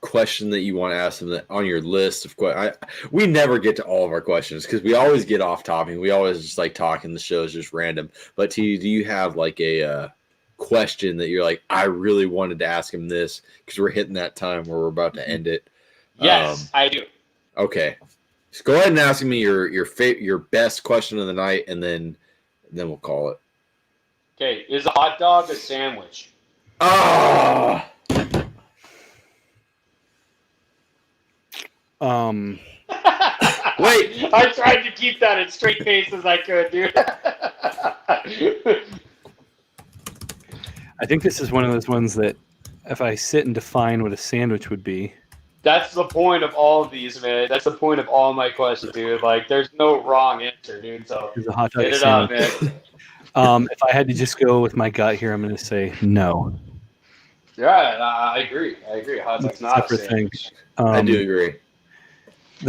Speaker 2: question that you want to ask them that on your list of questions? We never get to all of our questions because we always get off topic. We always just like talking. The show is just random. But TD, do you have like a question that you're like, I really wanted to ask him this because we're hitting that time where we're about to end it?
Speaker 1: Yes, I do.
Speaker 2: Okay. Just go ahead and ask me your best question of the night, and then we'll call it.
Speaker 1: Okay, is a hot dog a sandwich?
Speaker 2: Ah. Wait.
Speaker 1: I tried to keep that as straight face as I could, dude.
Speaker 3: I think this is one of those ones that if I sit and define what a sandwich would be.
Speaker 1: That's the point of all of these, man. That's the point of all my questions, dude. Like, there's no wrong answer, dude. So
Speaker 3: Is a hot dog
Speaker 1: get
Speaker 3: a
Speaker 1: it up,
Speaker 3: sandwich?
Speaker 1: man.
Speaker 3: If I had to just go with my gut here, I'm going to say no.
Speaker 1: Yeah, I agree. Hot dog's not a sandwich.
Speaker 2: I do agree.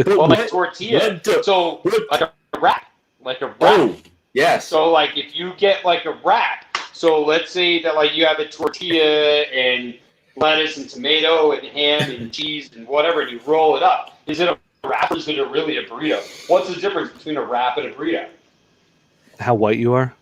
Speaker 1: Well, like tortilla. So, like a wrap. Like a wrap.
Speaker 2: Oh, yes.
Speaker 1: So, like, if you get, like, a wrap. So, let's say that, like, you have a tortilla and lettuce and tomato and ham and cheese and whatever, and you roll it up. Is it a wrap or is it really a burrito? What's the difference between a wrap and a burrito?
Speaker 3: How white you are?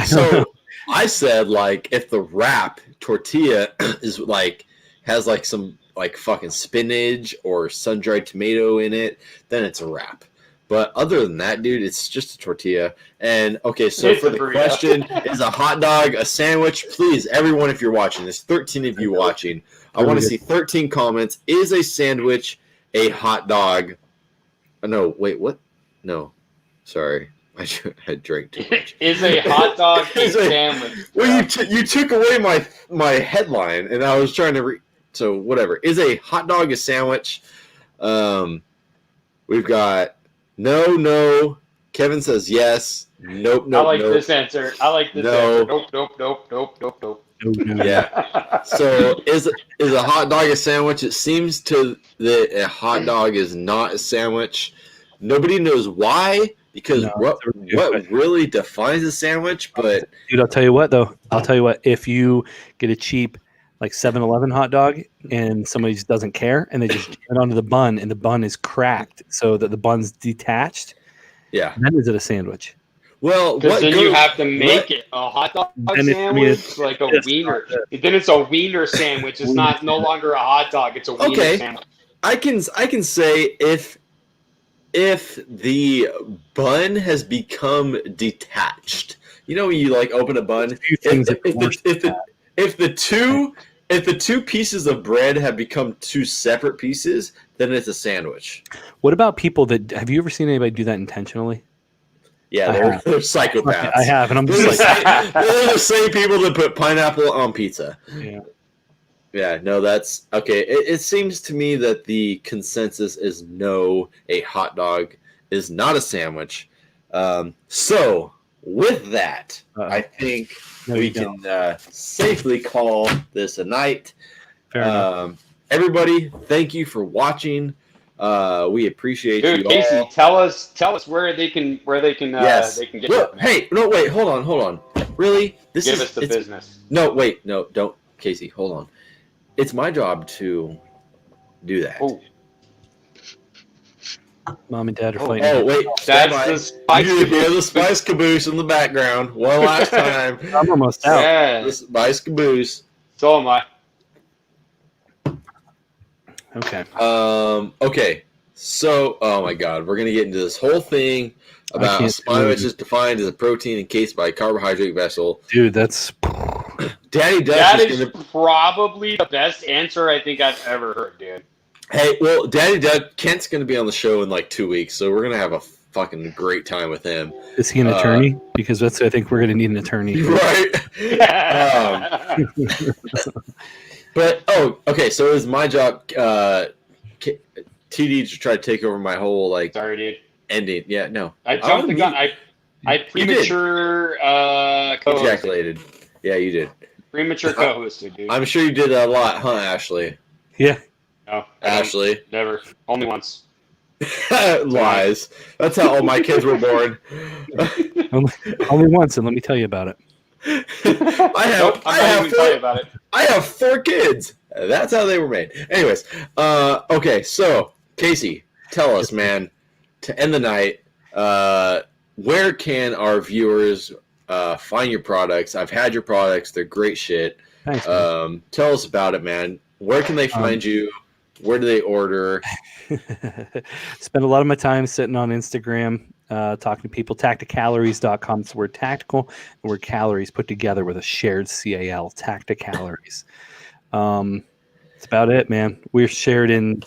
Speaker 2: So I said, like, if the wrap tortilla is like has like some like fucking spinach or sun-dried tomato in it, then it's a wrap. But other than that, dude, it's just a tortilla. And okay, so
Speaker 1: It's
Speaker 2: for
Speaker 1: a
Speaker 2: the
Speaker 1: burrito.
Speaker 2: question, is a hot dog a sandwich? Please, everyone, if you're watching, there's 13 of you watching. I want to see 13 comments. Is a sandwich a hot dog? Oh, no, wait, what? No, sorry, I drank too much.
Speaker 1: Is a hot dog a sandwich?
Speaker 2: Well, you took away my headline, and I was trying to read. So whatever. Is a hot dog a sandwich? We've got no. Kevin says yes. Nope.
Speaker 1: I like this answer. Answer. Nope.
Speaker 3: No.
Speaker 2: Yeah. So is a hot dog a sandwich? It seems to that a hot dog is not a sandwich. Nobody knows why, because what really defines a sandwich. But
Speaker 3: dude, I'll tell you what though. If you get a cheap like 7-Eleven hot dog and somebody just doesn't care and they just jam it onto the bun and the bun is cracked so that the bun's detached,
Speaker 2: yeah,
Speaker 3: then is it a sandwich?
Speaker 2: Well,
Speaker 1: because then you have to make it a hot dog sandwich, like a wiener. Then it's a wiener sandwich. It's no longer a hot dog. It's a wiener sandwich.
Speaker 2: I can say if the bun has become detached, you know when you like open a bun, if the two pieces of bread have become two separate pieces, then it's a sandwich.
Speaker 3: What about people that have you ever seen anybody do that intentionally?
Speaker 2: Yeah, they're psychopaths.
Speaker 3: I have, and I'm just like,
Speaker 2: they're the same people that put pineapple on pizza.
Speaker 3: Yeah.
Speaker 2: Yeah, no, that's okay. It seems to me that the consensus is no, a hot dog is not a sandwich. So with that, I think we can safely call this a night.
Speaker 3: Fair enough.
Speaker 2: Everybody, thank you for watching. We appreciate you all.
Speaker 1: Casey, tell us where they can
Speaker 2: Yes.
Speaker 1: they can get
Speaker 2: Well,
Speaker 1: it.
Speaker 2: hey, no, wait, hold on. Really?
Speaker 1: Give us the business.
Speaker 2: No, wait, no, don't, Casey, hold on. It's my job to do that.
Speaker 1: Oh.
Speaker 3: Mom and Dad are fighting.
Speaker 2: Oh, wait.
Speaker 1: That's the spice
Speaker 2: You hear the spice caboose in the background. One last time.
Speaker 3: I'm almost out.
Speaker 1: Yeah.
Speaker 2: The spice caboose.
Speaker 1: So am I.
Speaker 3: Okay.
Speaker 2: Okay. So, oh my God, we're gonna get into this whole thing about a sandwich is defined as a protein encased by a carbohydrate vessel.
Speaker 3: Dude, that's
Speaker 2: Daddy Duck
Speaker 1: That
Speaker 2: is
Speaker 1: is probably the best answer I think I've ever heard, dude.
Speaker 2: Hey, well, Daddy Duck, Kent's gonna be on the show in like 2 weeks, so we're gonna have a fucking great time with him.
Speaker 3: Is he an attorney? Because I think we're gonna need an attorney.
Speaker 2: Right. But okay. So it was my job, TD, to try to take over my whole like
Speaker 1: Sorry, dude.
Speaker 2: ending. Yeah, no.
Speaker 1: I jumped the gun. I premature co-hosted.
Speaker 2: Ejaculated. Yeah, you did.
Speaker 1: Premature co-hosted, dude.
Speaker 2: I'm sure you did a lot, huh, Ashley?
Speaker 3: Yeah.
Speaker 1: No,
Speaker 2: Ashley.
Speaker 1: never. Only once.
Speaker 2: Lies. That's how all my kids were born.
Speaker 3: Only once, and let me tell you about it.
Speaker 2: I have 4 kids. That's how they were made. Anyways, okay, so Casey, tell us, man, to end the night, where can our viewers find your products. I've had your products; they're great shit.
Speaker 3: Thanks, man.
Speaker 2: Tell us about it, man. Where can they find you? Where do they order?
Speaker 3: Spend a lot of my time sitting on Instagram, talking to people. Tacticalories.com. It's the word tactical and word calories put together with a shared CAL. Tacticalories. That's about it, man. We're shared in,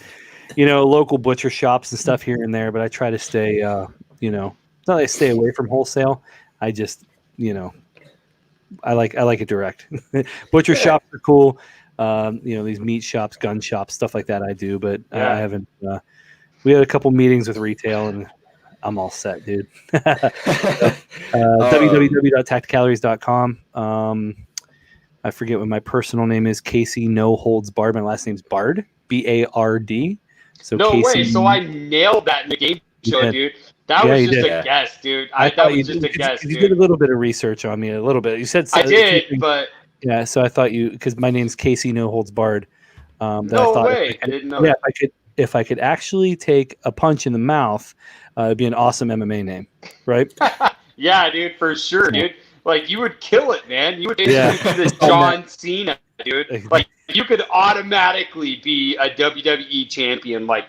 Speaker 3: local butcher shops and stuff here and there, but I try to stay, it's not that I stay away from wholesale. I just, I like it direct. Butcher shops are cool. These meat shops, gun shops, stuff like that I do, but I haven't. We had a couple meetings with retail, and I'm all set, dude. www.tacticalories.com. I forget what my personal name is. Casey No Holds Barred. My last name's Bard. Bard. So
Speaker 1: No
Speaker 3: Casey,
Speaker 1: way. So I nailed that in the game show, dude. That was just a guess, dude. That was just a guess, dude.
Speaker 3: You did a little bit of research on me, a little bit. You said
Speaker 1: I did, but
Speaker 3: yeah. So I thought because my name's Casey No Holds Barred.
Speaker 1: No way. I didn't know.
Speaker 3: Yeah, if I could actually take a punch in the mouth, it'd be an awesome MMA name, right?
Speaker 1: Yeah, dude, for sure, dude. Like you would kill it, man. You would basically be the John Cena, dude. Like you could automatically be a WWE champion, like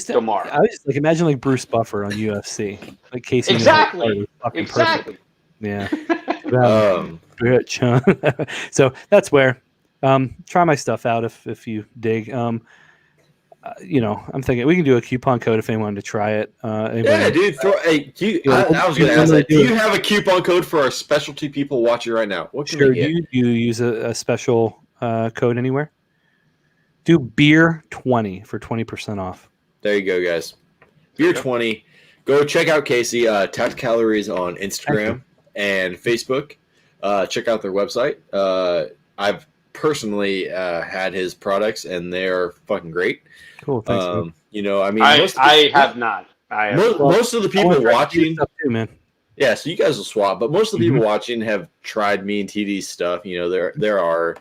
Speaker 1: tomorrow.
Speaker 3: I was just like imagine like Bruce Buffer on UFC, like Casey.
Speaker 1: Exactly.
Speaker 3: Perfect. Yeah. So that's where. Try my stuff out if you dig. I'm thinking we can do a coupon code if anyone wanted to try it.
Speaker 2: Yeah, dude. I was going to ask that. Do you have a coupon code for our specialty people watching right now? What can we get?
Speaker 3: Do you use a special code anywhere? Do beer 20 for 20% off.
Speaker 2: There you go, guys. Beer 20. Go check out Casey. Tacticalories on Instagram and Facebook. Check out their website. I've personally had his products, and they're fucking great.
Speaker 3: Cool, thanks.
Speaker 1: I have not.
Speaker 2: Most of the people watching,
Speaker 3: too, man.
Speaker 2: Yeah, so you guys will swap, but most of the people watching have tried me and TD's stuff. There are,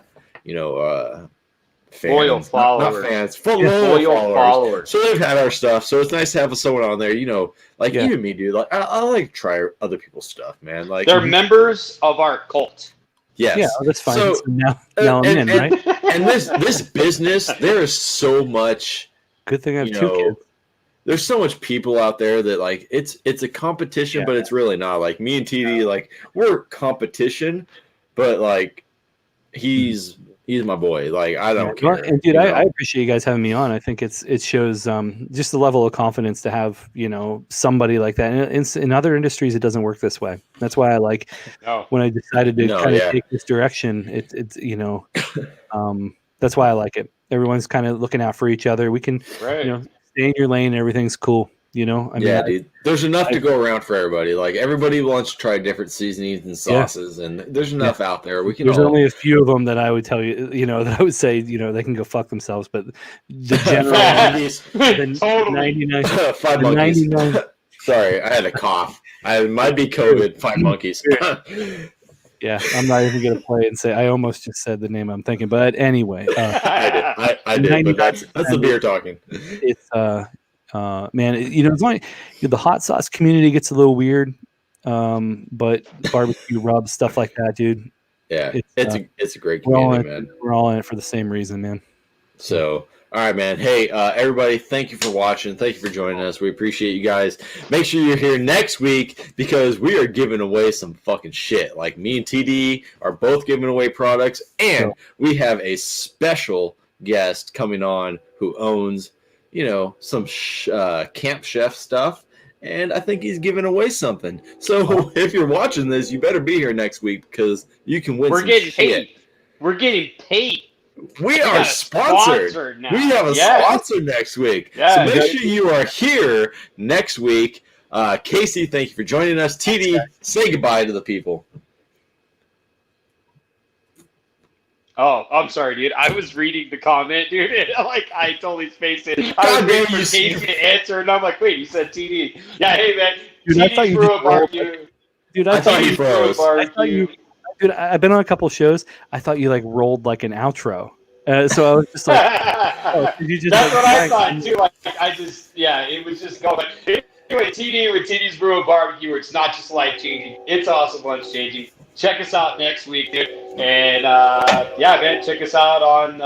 Speaker 2: fans,
Speaker 1: loyal followers,
Speaker 2: not fans, loyal followers. So they've had our stuff. So it's nice to have someone on there. Even me, dude. Like I like to try other people's stuff, man. Like
Speaker 1: they're members of our cult.
Speaker 2: Yes.
Speaker 3: Yeah, that's fine.
Speaker 2: So
Speaker 3: now I'm in, right?
Speaker 2: And this business, there is so much.
Speaker 3: Good thing I have 2 kids.
Speaker 2: There's so much people out there that like it's a competition, but it's really not. Like me and TD, like we're competition, but like he's my boy. Like I don't care.
Speaker 3: And dude, I appreciate you guys having me on. I think it shows just the level of confidence to have somebody like that. In other industries, it doesn't work this way. That's why I like when I decided to take this direction. It's that's why I like it. Everyone's kind of looking out for each other. We can stay in your lane. Everything's cool.
Speaker 2: Dude. There's enough to go around for everybody. Like everybody wants to try different seasonings and sauces, and there's enough out there.
Speaker 3: There's only a few of them that I would tell you, that I would say, they can go fuck themselves. But the general,
Speaker 1: totally
Speaker 2: 99, 5 monkeys. 99. Sorry, I had a cough. It might be COVID. 5 monkeys.
Speaker 3: Yeah, I'm not even gonna play and say I almost just said the name I'm thinking, but anyway,
Speaker 2: I did. But that's the beer talking.
Speaker 3: It's man, it's only the hot sauce community gets a little weird, but barbecue rubs, stuff like that, dude.
Speaker 2: Yeah, it's a great community, man.
Speaker 3: We're all in it for the same reason, man.
Speaker 2: So, all right, man. Hey, everybody, thank you for watching. Thank you for joining us. We appreciate you guys. Make sure you're here next week because we are giving away some fucking shit. Like me and TD are both giving away products, and we have a special guest coming on who owns some Camp Chef stuff, and I think he's giving away something. So if you're watching this, you better be here next week because you can win.
Speaker 1: We're getting paid. We're getting paid.
Speaker 2: We are sponsored.
Speaker 1: Now.
Speaker 2: We have a sponsor next week. So make sure you are here next week. Casey, thank you for joining us. TD, say goodbye to the people.
Speaker 1: Oh, I'm sorry, dude. I was reading the comment, dude. And, I totally spaced it. I was waiting for Casey to answer, and I'm like, wait, he said TD. Yeah, hey, man.
Speaker 3: Dude,
Speaker 1: TD threw a barbecue.
Speaker 3: Dude, I thought you froze. Dude, I've been on a couple shows. I thought you rolled like an outro. So I was just like,
Speaker 1: did you just? That's what I thought too. I just, it was just going. with TD with TD's Brew and Barbecue, where it's not just life changing, it's also lunch changing. Check us out next week, dude. And yeah, man, check us out on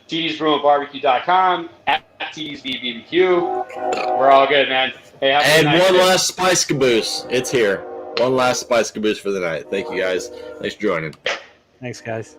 Speaker 1: tdsbrewandbarbecue.com at TD's BBQ. We're all good, man. Hey, have a good
Speaker 2: And
Speaker 1: night,
Speaker 2: one
Speaker 1: dude.
Speaker 2: last spice caboose. It's here. One last spice caboose for the night. Thank you guys. Thanks for joining.
Speaker 3: Thanks, guys.